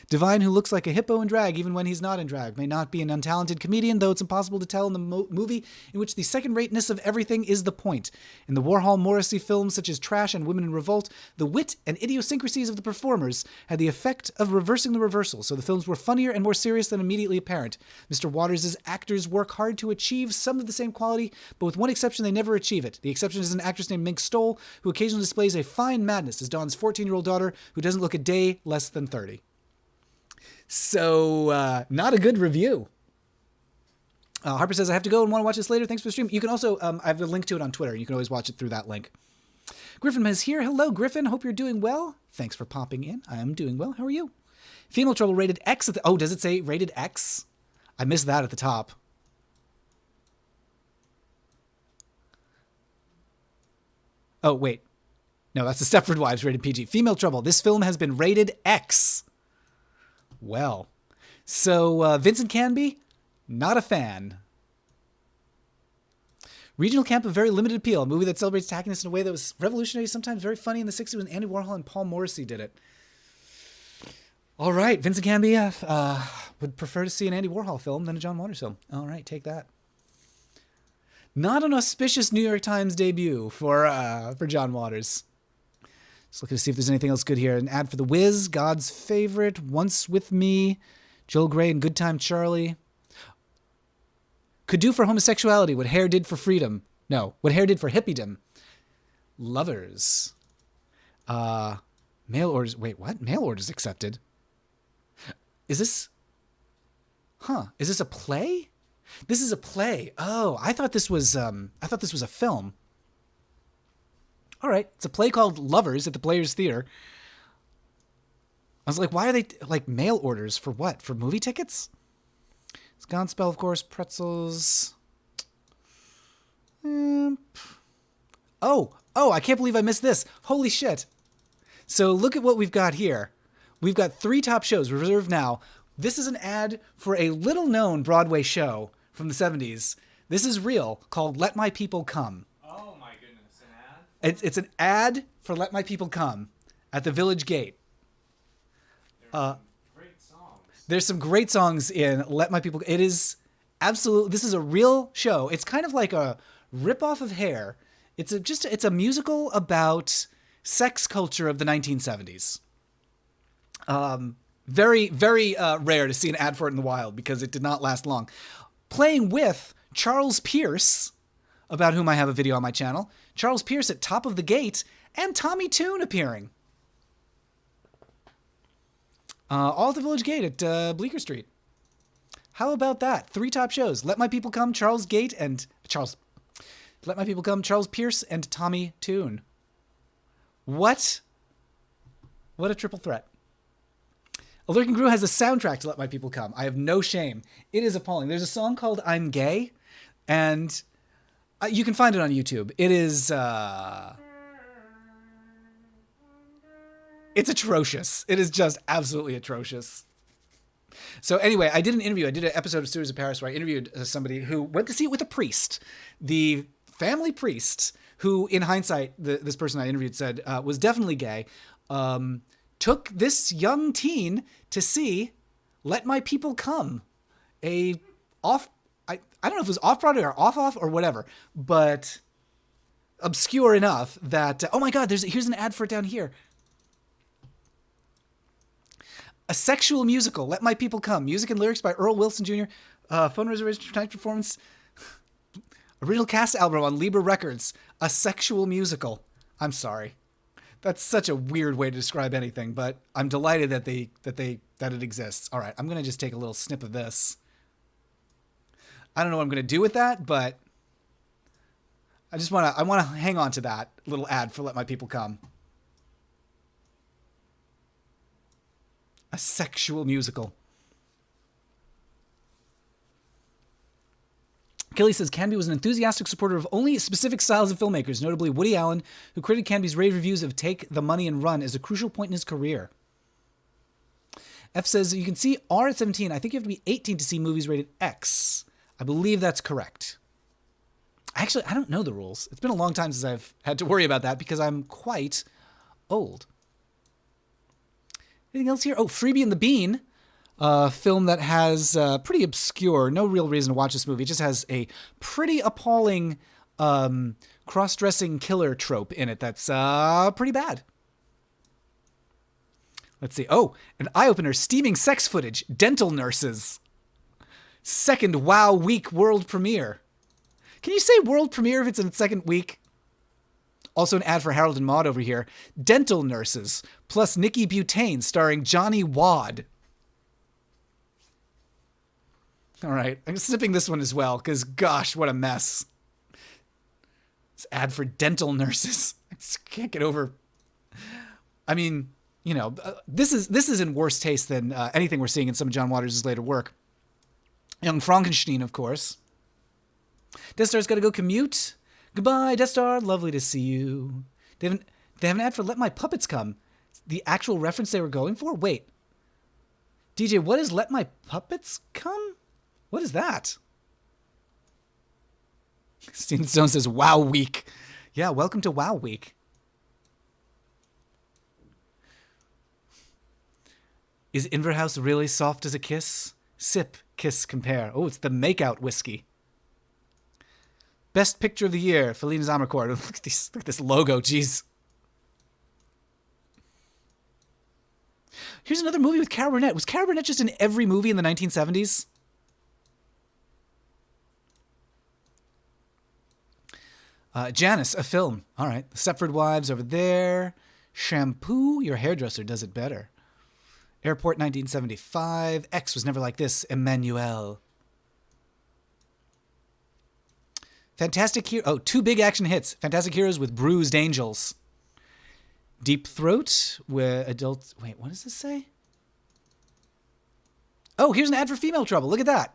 Divine, who looks like a hippo in drag even when he's not in drag, may not be an untalented comedian, though it's impossible to tell in the movie in which the second-rateness of everything is the point. In the Warhol-Morrissey films such as Trash and Women in Revolt, the wit and idiosyncrasies of the performers had the effect of reversing the reversal, so the films were funnier and more serious than immediately apparent. Mr. Waters' actors work hard to achieve some of the same quality, but with one exception they never achieve it. The exception is an actress named Mink Stoll, who occasionally displays a fine madness as Dawn's 14-year-old daughter, who doesn't look a day less than 30. So, not a good review. Harper says, I have to go and want to watch this later. Thanks for the stream. You can also, I have a link to it on Twitter. You can always watch it through that link. Griffin is here. Hello, Griffin. Hope you're doing well. Thanks for popping in. I am doing well. How are you? Female Trouble rated X. Does it say rated X? I missed that at the top. Oh, wait. No, that's the Stepford Wives rated PG. Female Trouble. This film has been rated X. Well, so Vincent Canby, not a fan. Regional camp of very limited appeal, a movie that celebrates tackiness in a way that was revolutionary, sometimes very funny in the 60s when Andy Warhol and Paul Morrissey did it. All right, Vincent Canby would prefer to see an Andy Warhol film than a John Waters film. All right, take that. Not an auspicious New York Times debut for John Waters. Just looking to see if there's anything else good here. An ad for The Wiz, God's Favorite, Once With Me, Joel Grey and Good Time Charlie. Could do for homosexuality what Hair did for freedom. No, what Hair did for hippiedom. Lovers. Mail orders. Wait, what? Mail orders accepted. Is this... Is this a play? This is a play. Oh, I thought this was a film. All right, it's a play called Lovers at the Players Theater. I was like, why are they, mail orders for what? For movie tickets? It's Godspell, of course, pretzels. Oh, I can't believe I missed this. Holy shit. So look at what we've got here. We've got 3 top shows reserved now. This is an ad for a little-known Broadway show from the 70s. This is real, called Let My People Come. Oh my goodness, an ad? It's an ad for Let My People Come at the Village Gate. Great songs. There's some great songs in Let My People... It is absolutely... This is a real show. It's kind of like a rip-off of Hair. It's a musical about sex culture of the 1970s. Very, very rare to see an ad for it in the wild because it did not last long. Playing with Charles Pierce, about whom I have a video on my channel. Charles Pierce at Top of the Gate, and Tommy Tune appearing. All at the Village Gate at Bleecker Street. How about that? 3 top shows. Let My People Come, Charles Pierce, and Tommy Tune. What a triple threat. A Lurking Gru has a soundtrack to Let My People Come. I have no shame. It is appalling. There's a song called I'm Gay, and you can find it on YouTube. It is... It's atrocious. It is just absolutely atrocious. So anyway, I did an interview. I did an episode of Series of Paris where I interviewed somebody who went to see it with a priest. The family priest, who in hindsight, this person I interviewed said was definitely gay, took this young teen to see Let My People Come, I don't know if it was off-Broadway or off or whatever, but obscure enough that, oh my God, here's an ad for it down here. A sexual musical, Let My People Come. Music and lyrics by Earl Wilson Jr. Phone reservation for tonight's performance. Original cast album on Libra Records. A sexual musical. I'm sorry. That's such a weird way to describe anything, but I'm delighted that it exists. All right, I'm gonna just take a little snip of this. I don't know what I'm gonna do with that, but I wanna hang on to that little ad for Let My People Come. A sexual musical. Kelly says Canby was an enthusiastic supporter of only specific styles of filmmakers, notably Woody Allen, who credited Canby's rave reviews of Take the Money and Run as a crucial point in his career. F says you can see R at 17. I think you have to be 18 to see movies rated X. I believe that's correct. Actually, I don't know the rules. It's been a long time since I've had to worry about that because I'm quite old. Anything else here? Oh, Freebie and the Bean, a film that has pretty obscure, no real reason to watch this movie. It just has a pretty appalling cross-dressing killer trope in it that's pretty bad. Let's see. Oh, an eye-opener, steaming sex footage, Dental Nurses. Second WoW Week world premiere. Can you say world premiere if it's in its second week? Also an ad for Harold and Maude over here. Dental Nurses, plus Nikki Butane starring Johnny Wad. All right, I'm snipping this one as well, because gosh, what a mess. This ad for Dental Nurses. I just can't get over. I mean, you know, this is in worse taste than anything we're seeing in some of John Waters' later work. Young Frankenstein, of course. Death Star's got to go commute. Goodbye, Death Star. Lovely to see you. They have an ad for Let My Puppets Come. The actual reference they were going for? Wait. DJ, what is Let My Puppets Come? What is that? Steven Stone says, Wow Week. Yeah, welcome to Wow Week. Is Inverhouse really soft as a kiss? Sip, kiss, compare. Oh, it's the Makeout whiskey. Best Picture of the Year, Fellini's Amarcord. Look at this logo, jeez. Here's another movie with Carol Burnett. Was Carol Burnett just in every movie in the 1970s? Janice, a film. All right. The Stepford Wives over there. Shampoo, Your Hairdresser Does It Better. Airport 1975. X Was Never Like This, Emmanuel. Fantastic Hero. Oh, 2 big action hits. Fantastic Heroes with Bruised Angels. Deep Throat with adults. Wait, what does this say? Oh, here's an ad for Female Trouble. Look at that.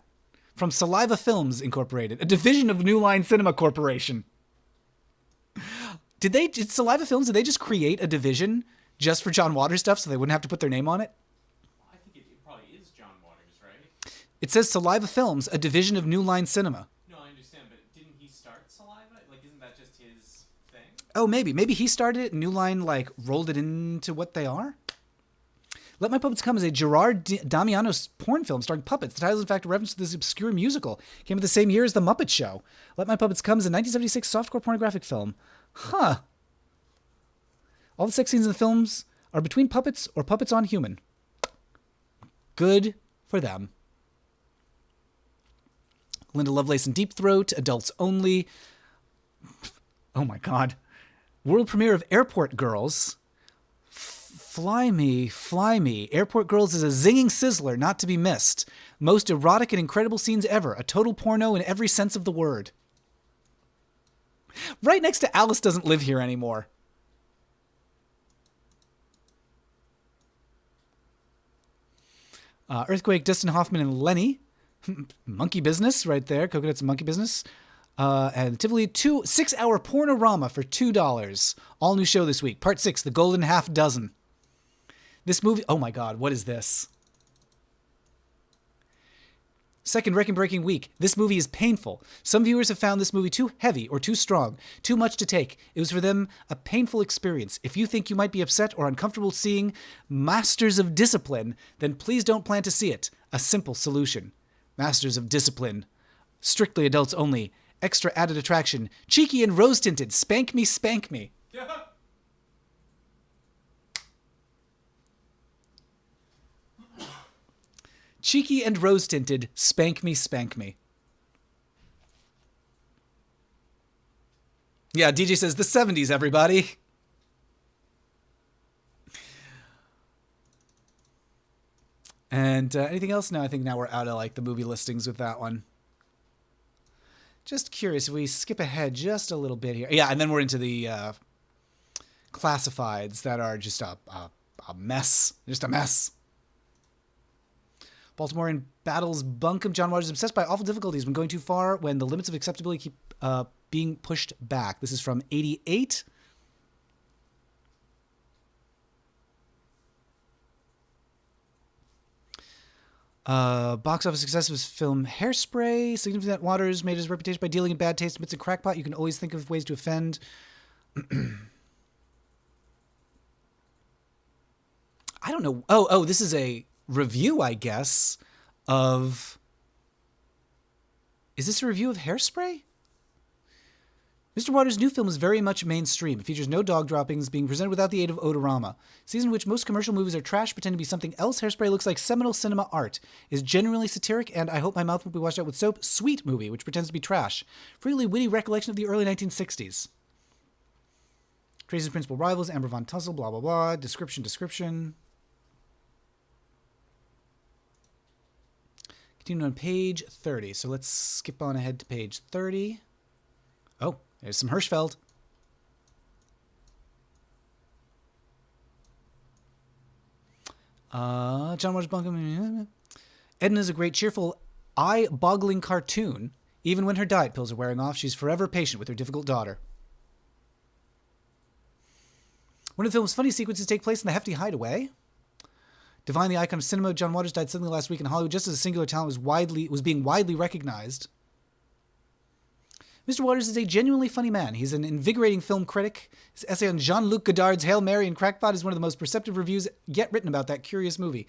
From Saliva Films Incorporated, a division of New Line Cinema Corporation. Did Saliva Films, did they just create a division just for John Waters stuff so they wouldn't have to put their name on it? I think it probably is John Waters It says Saliva Films, a division of New Line Cinema. No, I understand, but didn't he start Saliva? Like, isn't that just his thing? Oh, maybe. Maybe he started it and New Line, like, rolled it into what they are? Let My Puppets Come is a Gerard Damiano porn film starring puppets. The title is, in fact, a reference to this obscure musical. Came out the same year as The Muppet Show. Let My Puppets Come is a 1976 softcore pornographic film. Huh. All the sex scenes in the films are between puppets or puppets on human. Good for them. Linda Lovelace and Deep Throat, adults only. Oh my God. World premiere of Airport Girls. Fly Me, Fly Me. Airport Girls is a zinging sizzler not to be missed. Most erotic and incredible scenes ever. A total porno in every sense of the word. Right next to Alice Doesn't Live Here Anymore. Earthquake, Dustin Hoffman and Lenny. Monkey Business right there. Coconut's Monkey Business. And Tivoli 6-hour pornorama for $2. All new show this week. Part 6, The Golden Half Dozen. This movie, oh my God, what is this? Second record-breaking week. This movie is painful. Some viewers have found this movie too heavy or too strong, too much to take. It was for them a painful experience. If you think you might be upset or uncomfortable seeing Masters of Discipline, then please don't plan to see it. A simple solution. Masters of Discipline. Strictly adults only. Extra added attraction. Cheeky and rose-tinted. Spank me, spank me. Cheeky and rose-tinted, spank me, spank me. Yeah, DJ says, the 70s, everybody. And anything else? No, I think now we're out of, like, the movie listings with that one. Just curious, if we skip ahead just a little bit here. Yeah, and then we're into the classifieds that are just a mess. Just a mess. Baltimorean battles Bunkum. John Waters is obsessed by awful difficulties when going too far, when the limits of acceptability keep being pushed back. This is from 88. Box office success of his film Hairspray. Significant Waters made his reputation by dealing in bad taste amidst a crackpot. You can always think of ways to offend. I don't know. Oh, this is a review, I guess, of... Is this a review of Hairspray? Mr. Waters' new film is very much mainstream. It features no dog droppings, being presented without the aid of odorama. A season in which most commercial movies are trash, pretend to be something else. Hairspray looks like seminal cinema art, is genuinely satiric, and I hope my mouth won't be washed out with soap. Sweet movie, which pretends to be trash. Freely witty recollection of the early 1960s. Tracy's principal rivals, Amber Von Tussle, blah, blah, blah. Description. Continue on page 30. So let's skip on ahead to page 30. Oh, there's some Hirschfeld. John Waters Bunkum. Edna's a great, cheerful, eye-boggling cartoon. Even when her diet pills are wearing off, she's forever patient with her difficult daughter. One of the film's funny sequences take place in the Hefty Hideaway. Divine, the icon of cinema, John Waters died suddenly last week in Hollywood just as a singular talent was being widely recognized. Mr. Waters is a genuinely funny man. He's an invigorating film critic. His essay on Jean-Luc Godard's Hail Mary and Crackpot is one of the most perceptive reviews yet written about that curious movie.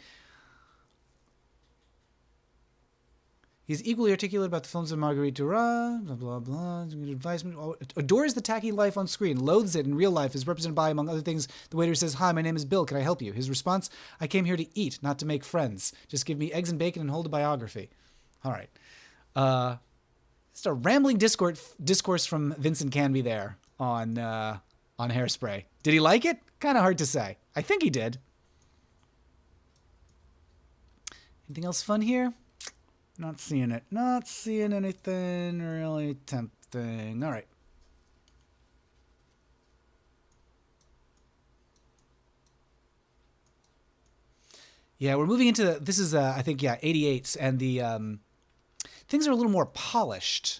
He's equally articulate about the films of Marguerite Duras, blah, blah, blah. Advisement. Adores the tacky life on screen, loathes it in real life, is represented by, among other things, the waiter says, "Hi, my name is Bill, can I help you?" His response, "I came here to eat, not to make friends. Just give me eggs and bacon and hold a biography." All right. Just a rambling discourse from Vincent Canby there on Hairspray. Did he like it? Kind of hard to say. I think he did. Anything else fun here? Not seeing it. Not seeing anything really tempting. All right. Yeah, we're moving into this is I think 88s, and the things are a little more polished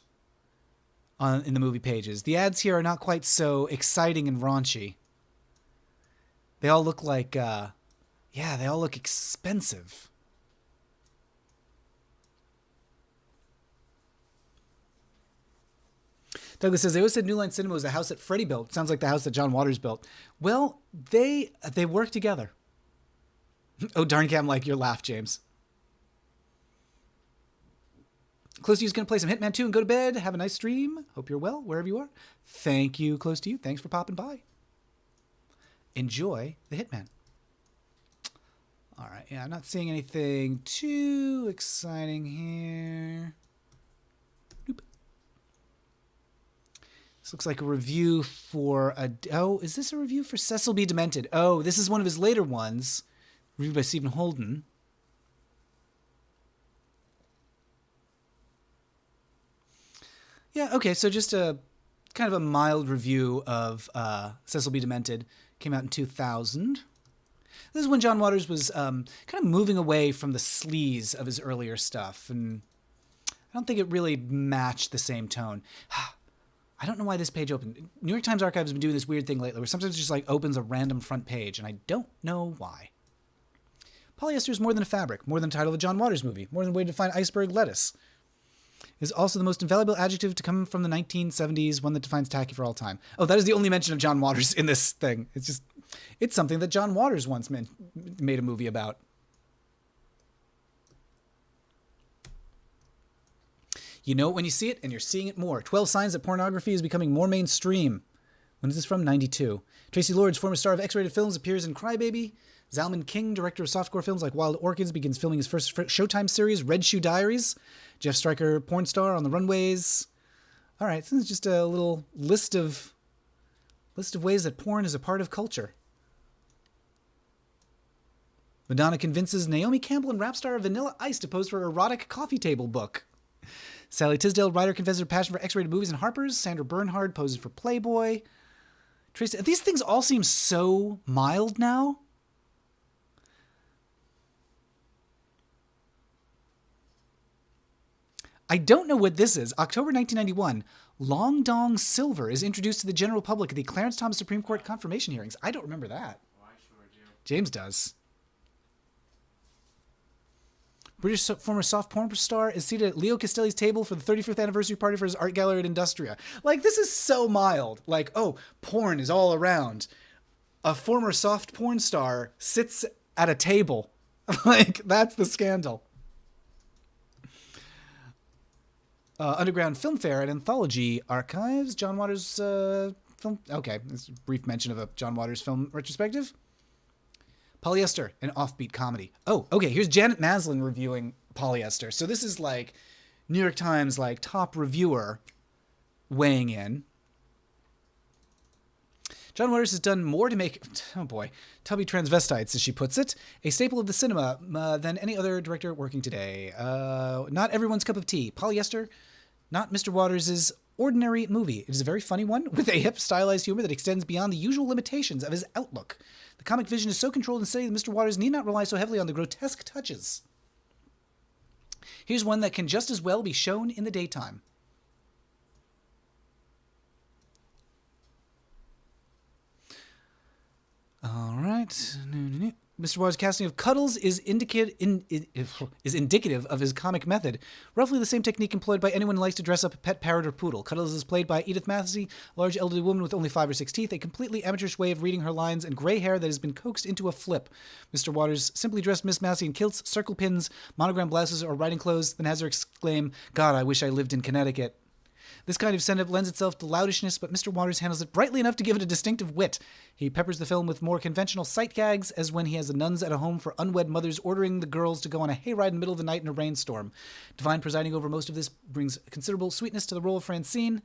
in the movie pages. The ads here are not quite so exciting and raunchy. They all look like they all look expensive. Douglas says, they always said New Line Cinema was the house that Freddie built. Sounds like the house that John Waters built. Well, they work together. Oh, darn cam, like your laugh, James. Close to You's going to play some Hitman 2 and go to bed. Have a nice stream. Hope you're well, wherever you are. Thank you, Close to You. Thanks for popping by. Enjoy the Hitman. All right, yeah, I'm not seeing anything too exciting here. Nope. This looks like a review for is this a review for Cecil B. Demented? Oh, this is one of his later ones, reviewed by Stephen Holden. Yeah, okay, so just a kind of a mild review of Cecil B. Demented. Came out in 2000. This is when John Waters was kind of moving away from the sleaze of his earlier stuff, and I don't think it really matched the same tone. I don't know why this page opened. New York Times Archive has been doing this weird thing lately where sometimes it just like opens a random front page, and I don't know why. Polyester is more than a fabric, more than the title of a John Waters movie, more than a way to define iceberg lettuce. Is also the most invaluable adjective to come from the 1970s, one that defines tacky for all time. Oh, that is the only mention of John Waters in this thing. It's something that John Waters once made a movie about. You know it when you see it, and you're seeing it more. 12 signs that pornography is becoming more mainstream. When is this from? 92. Tracy Lords, former star of X-rated films, appears in Crybaby. Zalman King, director of softcore films like Wild Orchids, begins filming his first Showtime series, Red Shoe Diaries. Jeff Stryker, porn star on the runways. All right, this is just a little list of ways that porn is a part of culture. Madonna convinces Naomi Campbell and rap star Vanilla Ice to pose for her erotic coffee table book. Sally Tisdale, writer, confesses her passion for X-rated movies and Harper's. Sandra Bernhard poses for Playboy. Tracy, these things all seem so mild now. I don't know what this is. October 1991, Long Dong Silver is introduced to the general public at the Clarence Thomas Supreme Court confirmation hearings. I don't remember that. Oh, I sure do. James does. British former soft porn star is seated at Leo Castelli's table for the 35th anniversary party for his art gallery at Industria. Like, this is so mild. Like, oh, porn is all around. A former soft porn star sits at a table. Like, that's the scandal. Underground Film Fair and Anthology Archives. John Waters film. Okay, this is a brief mention of a John Waters film retrospective. Polyester, an offbeat comedy. Oh, okay, here's Janet Maslin reviewing Polyester. So this is like New York Times like top reviewer weighing in. John Waters has done more to make, oh boy, tubby transvestites, as she puts it, a staple of the cinema than any other director working today. Not everyone's cup of tea. Polyester, not Mr. Waters' ordinary movie. It is a very funny one with a hip, stylized humor that extends beyond the usual limitations of his outlook. The comic vision is so controlled and steady that Mr. Waters need not rely so heavily on the grotesque touches. Here's one that can just as well be shown in the daytime. All right. Mr. Waters' casting of Cuddles is indicative of his comic method. Roughly the same technique employed by anyone who likes to dress up a pet parrot or poodle. Cuddles is played by Edith Massey, a large elderly woman with only 5 or 6 teeth, a completely amateurish way of reading her lines, and gray hair that has been coaxed into a flip. Mr. Waters simply dressed Miss Massey in kilts, circle pins, monogram blouses, or riding clothes, then has her exclaim, "God, I wish I lived in Connecticut." This kind of send-up lends itself to loudishness, but Mr. Waters handles it brightly enough to give it a distinctive wit. He peppers the film with more conventional sight gags, as when he has the nuns at a home for unwed mothers ordering the girls to go on a hayride in the middle of the night in a rainstorm. Divine presiding over most of this brings considerable sweetness to the role of Francine.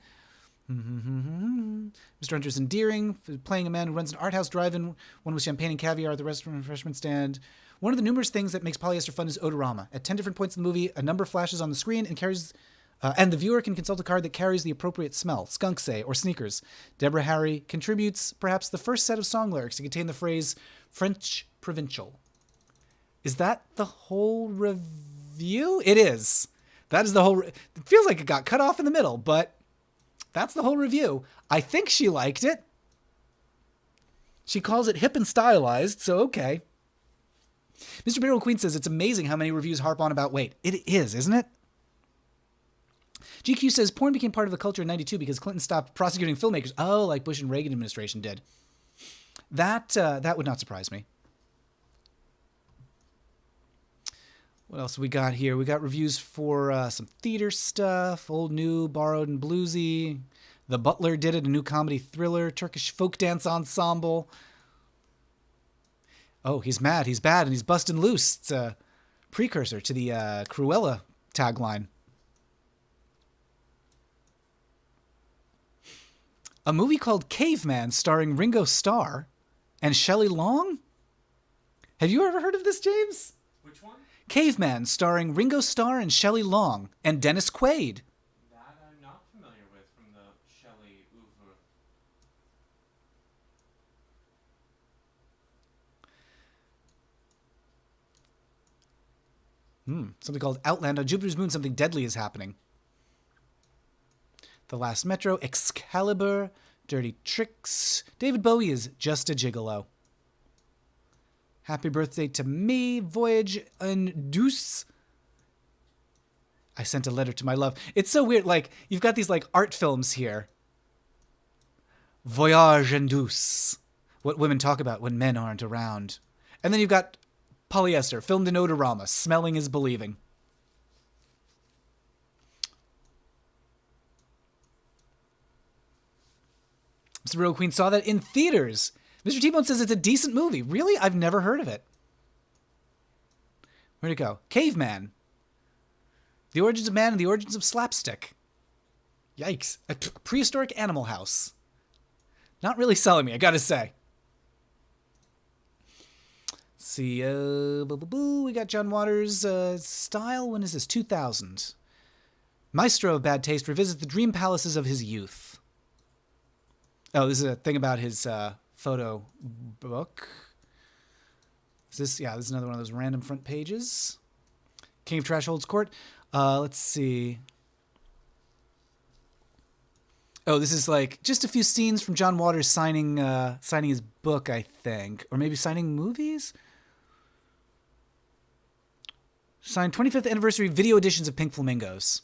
Mr. Hunter's endearing, playing a man who runs an art house drive-in, one with champagne and caviar at the restaurant and refreshment stand. One of the numerous things that makes Polyester fun is odorama. At 10 different points in the movie, a number flashes on the screen and the viewer can consult a card that carries the appropriate smell, skunk say, or sneakers. Deborah Harry contributes perhaps the first set of song lyrics to contain the phrase French provincial. Is that the whole review? It is. That is the whole... It feels like it got cut off in the middle, but that's the whole review. I think she liked it. She calls it hip and stylized, so okay. Mr. Barrel Queen says it's amazing how many reviews harp on about weight. It is, isn't it? GQ says porn became part of the culture in 92 because Clinton stopped prosecuting filmmakers. Oh, like Bush and Reagan administration did. That would not surprise me. What else we got here? We got reviews for some theater stuff, old, new, borrowed, and bluesy. The Butler did it, a new comedy thriller, Turkish folk dance ensemble. Oh, he's mad, he's bad, and he's busting loose. It's a precursor to the Cruella tagline. A movie called Caveman starring Ringo Starr and Shelley Long? Have you ever heard of this, James? Which one? Caveman starring Ringo Starr and Shelley Long and Dennis Quaid. That I'm not familiar with from the Shelley oeuvre. Something called Outland. On Jupiter's moon, something deadly is happening. The Last Metro, Excalibur, Dirty Tricks. David Bowie is just a gigolo. Happy Birthday to Me, Voyage en Douce. I sent a letter to my love. It's so weird. Like, you've got these like art films here. Voyage en Douce. What women talk about when men aren't around. And then you've got Polyester, filmed in Odorama. Smelling is believing. Mr. Real Queen saw that in theaters. Mr. T-Bone says it's a decent movie. Really? I've never heard of it. Where'd it go? Caveman. The Origins of Man and the Origins of Slapstick. Yikes. A prehistoric animal house. Not really selling me, I gotta say. Let's see. We got John Waters' style. When is this? 2000. Maestro of Bad Taste revisits the dream palaces of his youth. Oh, this is a thing about his photo book. Is this? Yeah, this is another one of those random front pages. King of Trash holds court. Let's see. Oh, this is like just a few scenes from John Waters signing his book, I think, or maybe signing movies. Signed 25th anniversary video editions of Pink Flamingos.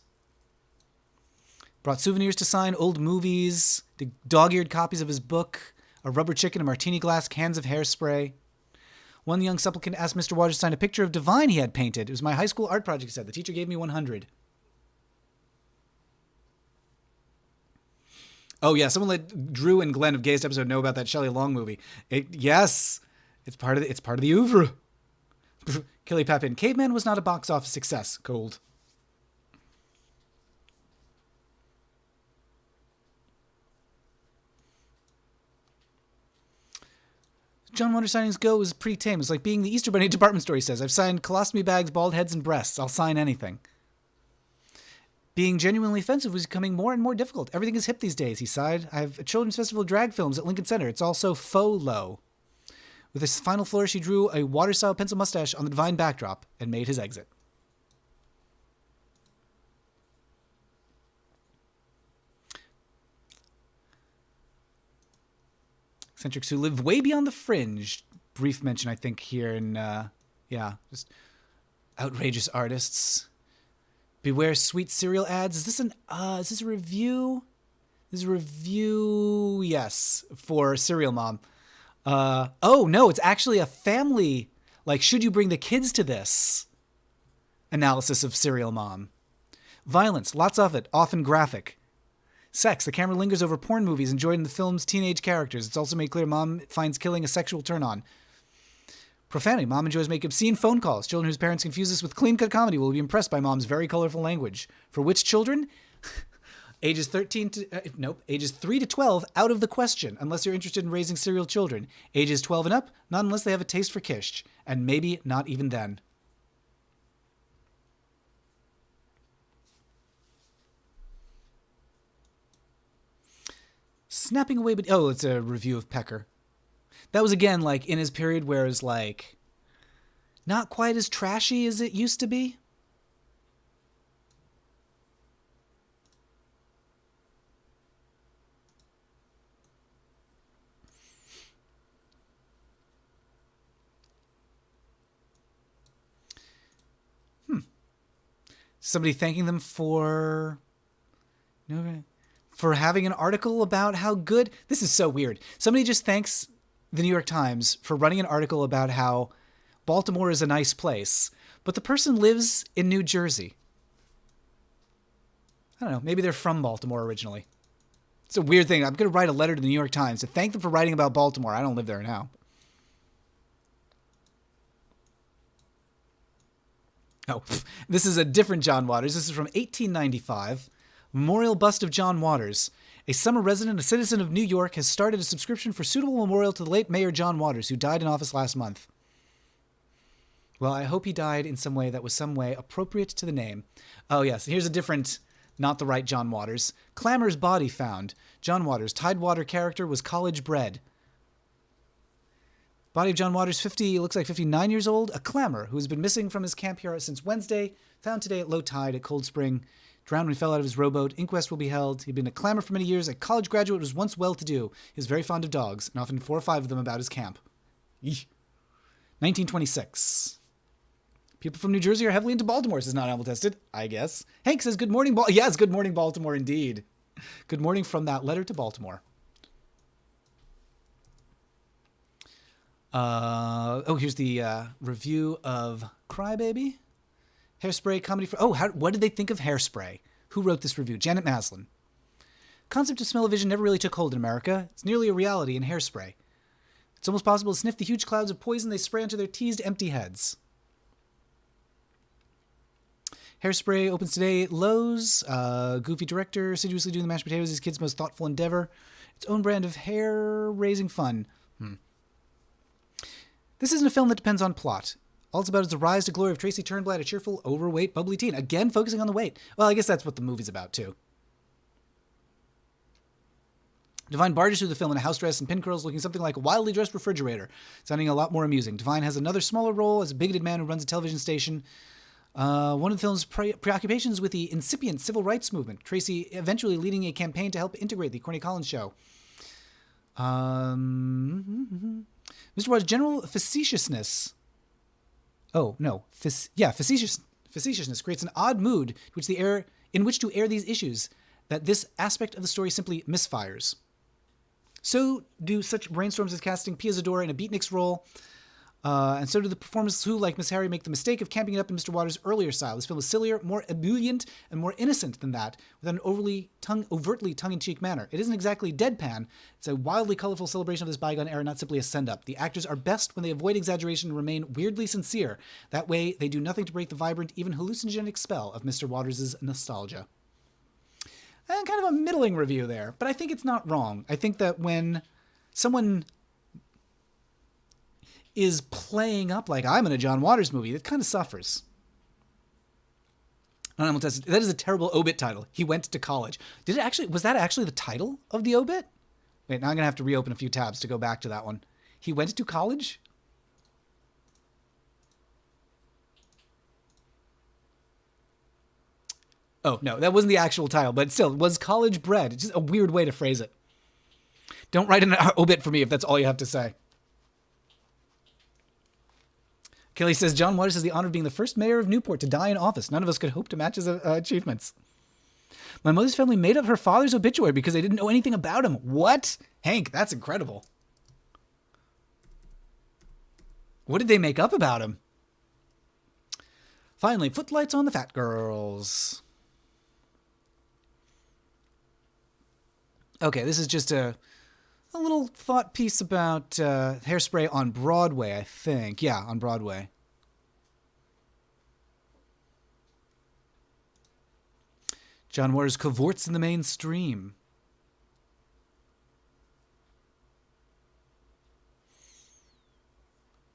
Brought souvenirs to sign, old movies, dog-eared copies of his book, a rubber chicken, a martini glass, cans of hairspray. One young supplicant asked Mr. Waters to sign a picture of Divine he had painted. It was my high school art project, he said. The teacher gave me 100. Oh, yeah, someone let Drew and Glenn of Gayest Episode know about that Shelley Long movie. Yes, it's part of the oeuvre. Kelly Papin, Caveman was not a box office success. Cold. John Waters signings go was pretty tame. It was like being the Easter Bunny department store, he says. I've signed colostomy bags, bald heads, and breasts. I'll sign anything. Being genuinely offensive was becoming more and more difficult. Everything is hip these days, he sighed. I have a children's festival of drag films at Lincoln Center. It's also faux low. With his final flourish, he drew a water-style pencil mustache on the Divine backdrop and made his exit. Eccentrics who live way beyond the fringe. Brief mention, I think, here in, just outrageous artists. Beware sweet cereal ads. Is this a review? This is a review, yes, for Cereal Mom. Oh, no, it's actually a family, like, should you bring the kids to this? Analysis of Cereal Mom. Violence, lots of it, often graphic. Sex, the camera lingers over porn movies enjoyed in the film's teenage characters. It's also made clear Mom finds killing a sexual turn-on. Profanity, Mom enjoys making obscene phone calls. Children whose parents confuse this with clean-cut comedy will be impressed by Mom's very colorful language. For which children? Ages 3 to 12, out of the question, unless you're interested in raising serial children. Ages 12 and up, not unless they have a taste for kish. And maybe not even then. Snapping away, but it's a review of Pecker. That was again like in his period where it was like not quite as trashy as it used to be. Somebody thanking them for No, for having an article about how good. This is so weird. Somebody just thanks the New York Times for running an article about how Baltimore is a nice place, but the person lives in New Jersey. I don't know. Maybe they're from Baltimore originally. It's a weird thing. I'm going to write a letter to the New York Times to thank them for writing about Baltimore. I don't live there now. Oh, this is a different John Waters. This is from 1895. Memorial bust of John Waters. A summer resident, a citizen of New York, has started a subscription for suitable memorial to the late Mayor John Waters, who died in office last month. Well, I hope he died in some way that was some way appropriate to the name. Oh, yes. Here's a different, not the right John Waters. Clamor's body found. John Waters, Tidewater character, was college bred. Body of John Waters, 50, looks like 59 years old. A clamor who has been missing from his camp here since Wednesday. Found today at low tide at Cold Spring. Drowned when he fell out of his rowboat. Inquest will be held. He'd been a clamor for many years. A college graduate, was once well-to-do. He was very fond of dogs, and often 4 or 5 of them about his camp. Eesh. 1926. People from New Jersey are heavily into Baltimore, says Not Animal Tested, I guess. Hank says, good morning, yes, good morning, Baltimore, indeed. Good morning from that letter to Baltimore. Here's the review of Crybaby. Hairspray comedy for... what did they think of Hairspray? Who wrote this review? Janet Maslin. Concept of smell-o-vision never really took hold in America. It's nearly a reality in Hairspray. It's almost possible to sniff the huge clouds of poison they spray onto their teased, empty heads. Hairspray opens today at Lowe's. Goofy director, assiduously doing the mashed potatoes, his kid's most thoughtful endeavor. Its own brand of hair-raising fun. This isn't a film that depends on plot. All it's about is the rise to glory of Tracy Turnblad, a cheerful, overweight, bubbly teen. Again, focusing on the weight. Well, I guess that's what the movie's about, too. Divine barges through the film in a house dress and pin curls, looking something like a wildly dressed refrigerator, sounding a lot more amusing. Divine has another smaller role as a bigoted man who runs a television station. One of the film's preoccupations with the incipient civil rights movement. Tracy eventually leading a campaign to help integrate the Corny Collins show. Mr. Watts' general facetiousness. Facetiousness creates an odd mood in which to air these issues that this aspect of the story simply misfires. So do such brainstorms as casting Pia Zadora in a beatnik's role, and so do the performers who, like Miss Harry, make the mistake of camping it up in Mr. Waters' earlier style. This film is sillier, more ebullient, and more innocent than that, without an overtly tongue-in-cheek manner. It isn't exactly deadpan. It's a wildly colorful celebration of this bygone era, not simply a send-up. The actors are best when they avoid exaggeration and remain weirdly sincere. That way, they do nothing to break the vibrant, even hallucinogenic spell of Mr. Waters' nostalgia. And kind of a middling review there, but I think it's not wrong. I think that when someone is playing up like I'm in a John Waters movie, that kind of suffers. That is a terrible obit title. He went to college. Was that actually the title of the obit? Wait, now I'm going to have to reopen a few tabs to go back to that one. He went to college? Oh, no, that wasn't the actual title, but still, was college bred. It's just a weird way to phrase it. Don't write an obit for me if that's all you have to say. Kelly says, John Waters has the honor of being the first mayor of Newport to die in office. None of us could hope to match his achievements. My mother's family made up her father's obituary because they didn't know anything about him. What? Hank, that's incredible. What did they make up about him? Finally, footlights on the fat girls. Okay, this is just a little thought piece about Hairspray on Broadway, I think. Yeah, on Broadway. John Waters cavorts in the mainstream.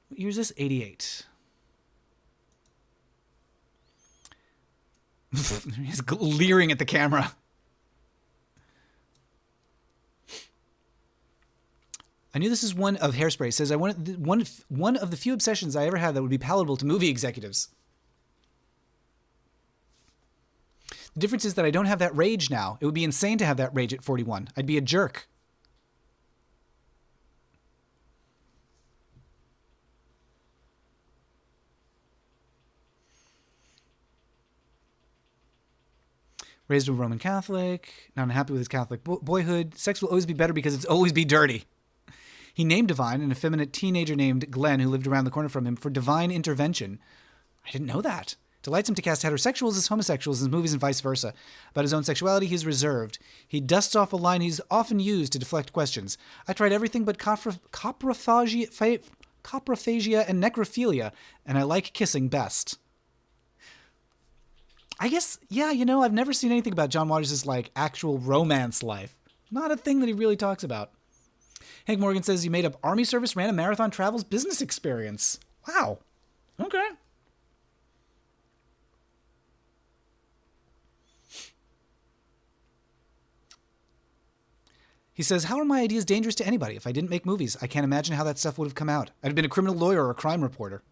What year is this? 88. He's leering at the camera. I knew this is one of Hairspray. It says, I wanted one of the few obsessions I ever had that would be palatable to movie executives. The difference is that I don't have that rage now. It would be insane to have that rage at 41. I'd be a jerk. Raised a Roman Catholic, not unhappy with his Catholic boyhood. Sex will always be better because it's always be dirty. He named Divine an effeminate teenager named Glenn who lived around the corner from him for divine intervention. I didn't know that. Delights him to cast heterosexuals as homosexuals in his movies and vice versa. About his own sexuality, he's reserved. He dusts off a line he's often used to deflect questions. I tried everything but coprophagia and necrophilia, and I like kissing best. I guess, yeah, I've never seen anything about John Waters' actual romance life. Not a thing that he really talks about. Hank Morgan says he made up Army service, ran a marathon, travels, business experience. Wow. Okay. He says, how are my ideas dangerous to anybody? If I didn't make movies, I can't imagine how that stuff would have come out. I'd have been a criminal lawyer or a crime reporter.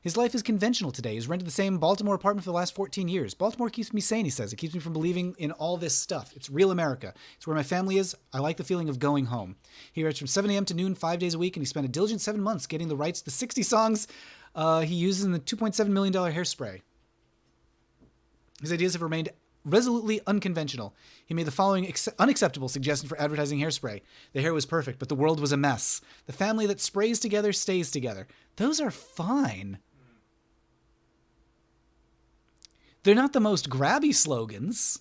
His life is conventional today. He's rented the same Baltimore apartment for the last 14 years. Baltimore keeps me sane, he says. It keeps me from believing in all this stuff. It's real America. It's where my family is. I like the feeling of going home. He writes from 7 a.m. to noon, 5 days a week, and he spent a diligent 7 months getting the rights to the 60 songs he uses in the $2.7 million Hairspray. His ideas have remained resolutely unconventional. He made the following unacceptable suggestion for advertising Hairspray. The hair was perfect, but the world was a mess. The family that sprays together stays together. Those are fine. They're not the most grabby slogans.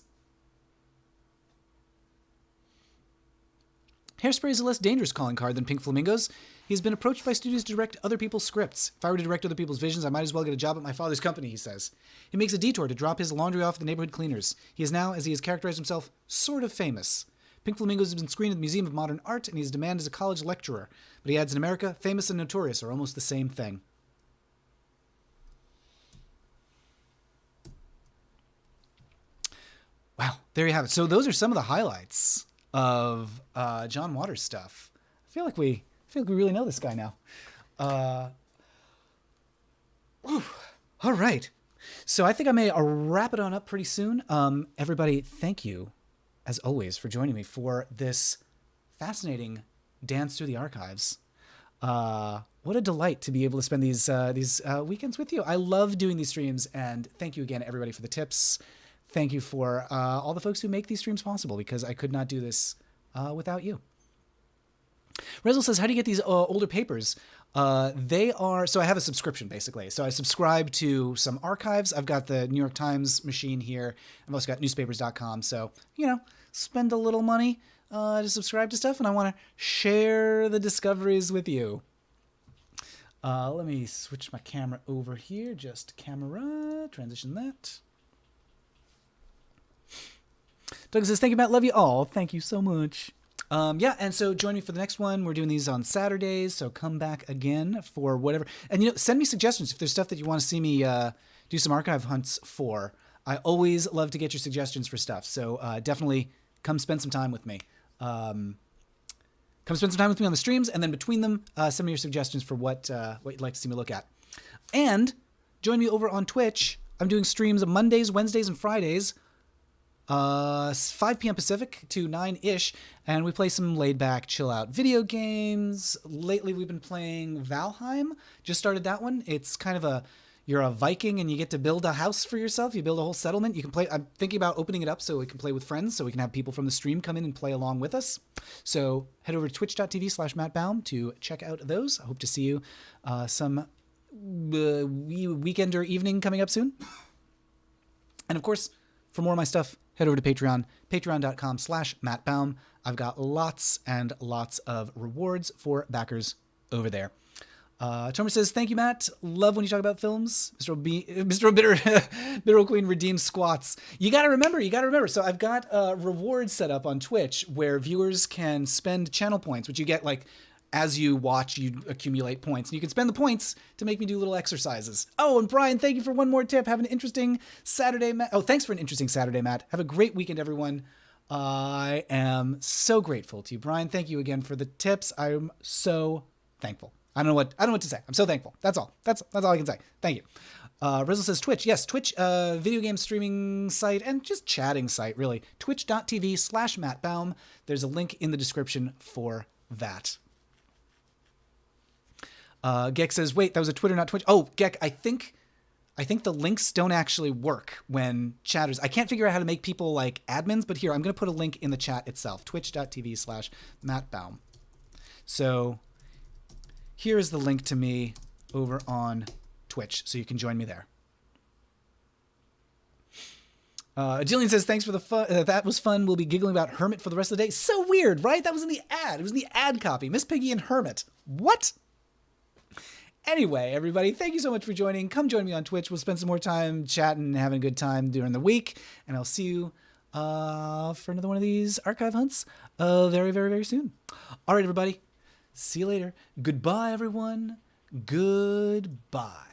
Hairspray is a less dangerous calling card than Pink Flamingos. He's been approached by studios to direct other people's scripts. If I were to direct other people's visions, I might as well get a job at my father's company, he says. He makes a detour to drop his laundry off at the neighborhood cleaners. He is now, as he has characterized himself, sort of famous. Pink Flamingos has been screened at the Museum of Modern Art, and he is demanded as a college lecturer. But he adds, in America, famous and notorious are almost the same thing. Wow, there you have it. So those are some of the highlights of John Waters stuff. I feel like we really know this guy now. All right. So I think I may wrap it on up pretty soon. Everybody, thank you, as always, for joining me for this fascinating dance through the archives. What a delight to be able to spend these weekends with you. I love doing these streams, and thank you again, everybody, for the tips. Thank you for all the folks who make these streams possible, because I could not do this without you. Rezel says, how do you get these older papers? They are, so I have a subscription, basically. So I subscribe to some archives. I've got the New York Times machine here. I've also got newspapers.com. So, spend a little money to subscribe to stuff, and I want to share the discoveries with you. Let me switch my camera over here. Just camera, transition that. Doug says, thank you, Matt. Love you all. Thank you so much. Yeah, and so join me for the next one. We're doing these on Saturdays, so come back again for whatever. And, send me suggestions if there's stuff that you want to see me do some archive hunts for. I always love to get your suggestions for stuff, so definitely come spend some time with me. Come spend some time with me on the streams, and then between them, send me your suggestions for what you'd like to see me look at. And join me over on Twitch. I'm doing streams on Mondays, Wednesdays, and Fridays. 5 p.m. Pacific to 9-ish, and we play some laid-back, chill-out video games. Lately, we've been playing Valheim. Just started that one. It's kind of you're a Viking, and you get to build a house for yourself. You build a whole settlement. You can play. I'm thinking about opening it up so we can play with friends, so we can have people from the stream come in and play along with us. So head over to twitch.tv/MattBaum to check out those. I hope to see you some weekend or evening coming up soon. And of course, for more of my stuff, head over to Patreon, patreon.com/MattBaum. I've got lots and lots of rewards for backers over there. Tomer says, thank you, Matt. Love when you talk about films. Mr. Bitter Old Queen redeems squats. You got to remember. So I've got rewards set up on Twitch where viewers can spend channel points, which you get as you watch, you accumulate points. And you can spend the points to make me do little exercises. Oh, and Brian, thank you for one more tip. Have an interesting Saturday, Matt. Oh, thanks for an interesting Saturday, Matt. Have a great weekend, everyone. I am so grateful to you. Brian, thank you again for the tips. I'm so thankful. I don't know what to say. I'm so thankful. That's all. That's all I can say. Thank you. Rizzle says Twitch. Yes, Twitch, video game streaming site and just chatting site, really. Twitch.tv/MattBaum. There's a link in the description for that. Gek says, wait, that was a Twitter, not Twitch. Oh, Gek, I think the links don't actually work when chatters. I can't figure out how to make people like admins, but here, I'm going to put a link in the chat itself, twitch.tv/MattBaum. So here is the link to me over on Twitch, so you can join me there. Jillian says, thanks for the fun. That was fun. We'll be giggling about Hermit for the rest of the day. So weird, right? That was in the ad. It was in the ad copy. Miss Piggy and Hermit. What? Anyway, everybody, thank you so much for joining. Come join me on Twitch. We'll spend some more time chatting and having a good time during the week. And I'll see you for another one of these archive hunts very, very, very soon. All right, everybody. See you later. Goodbye, everyone. Goodbye.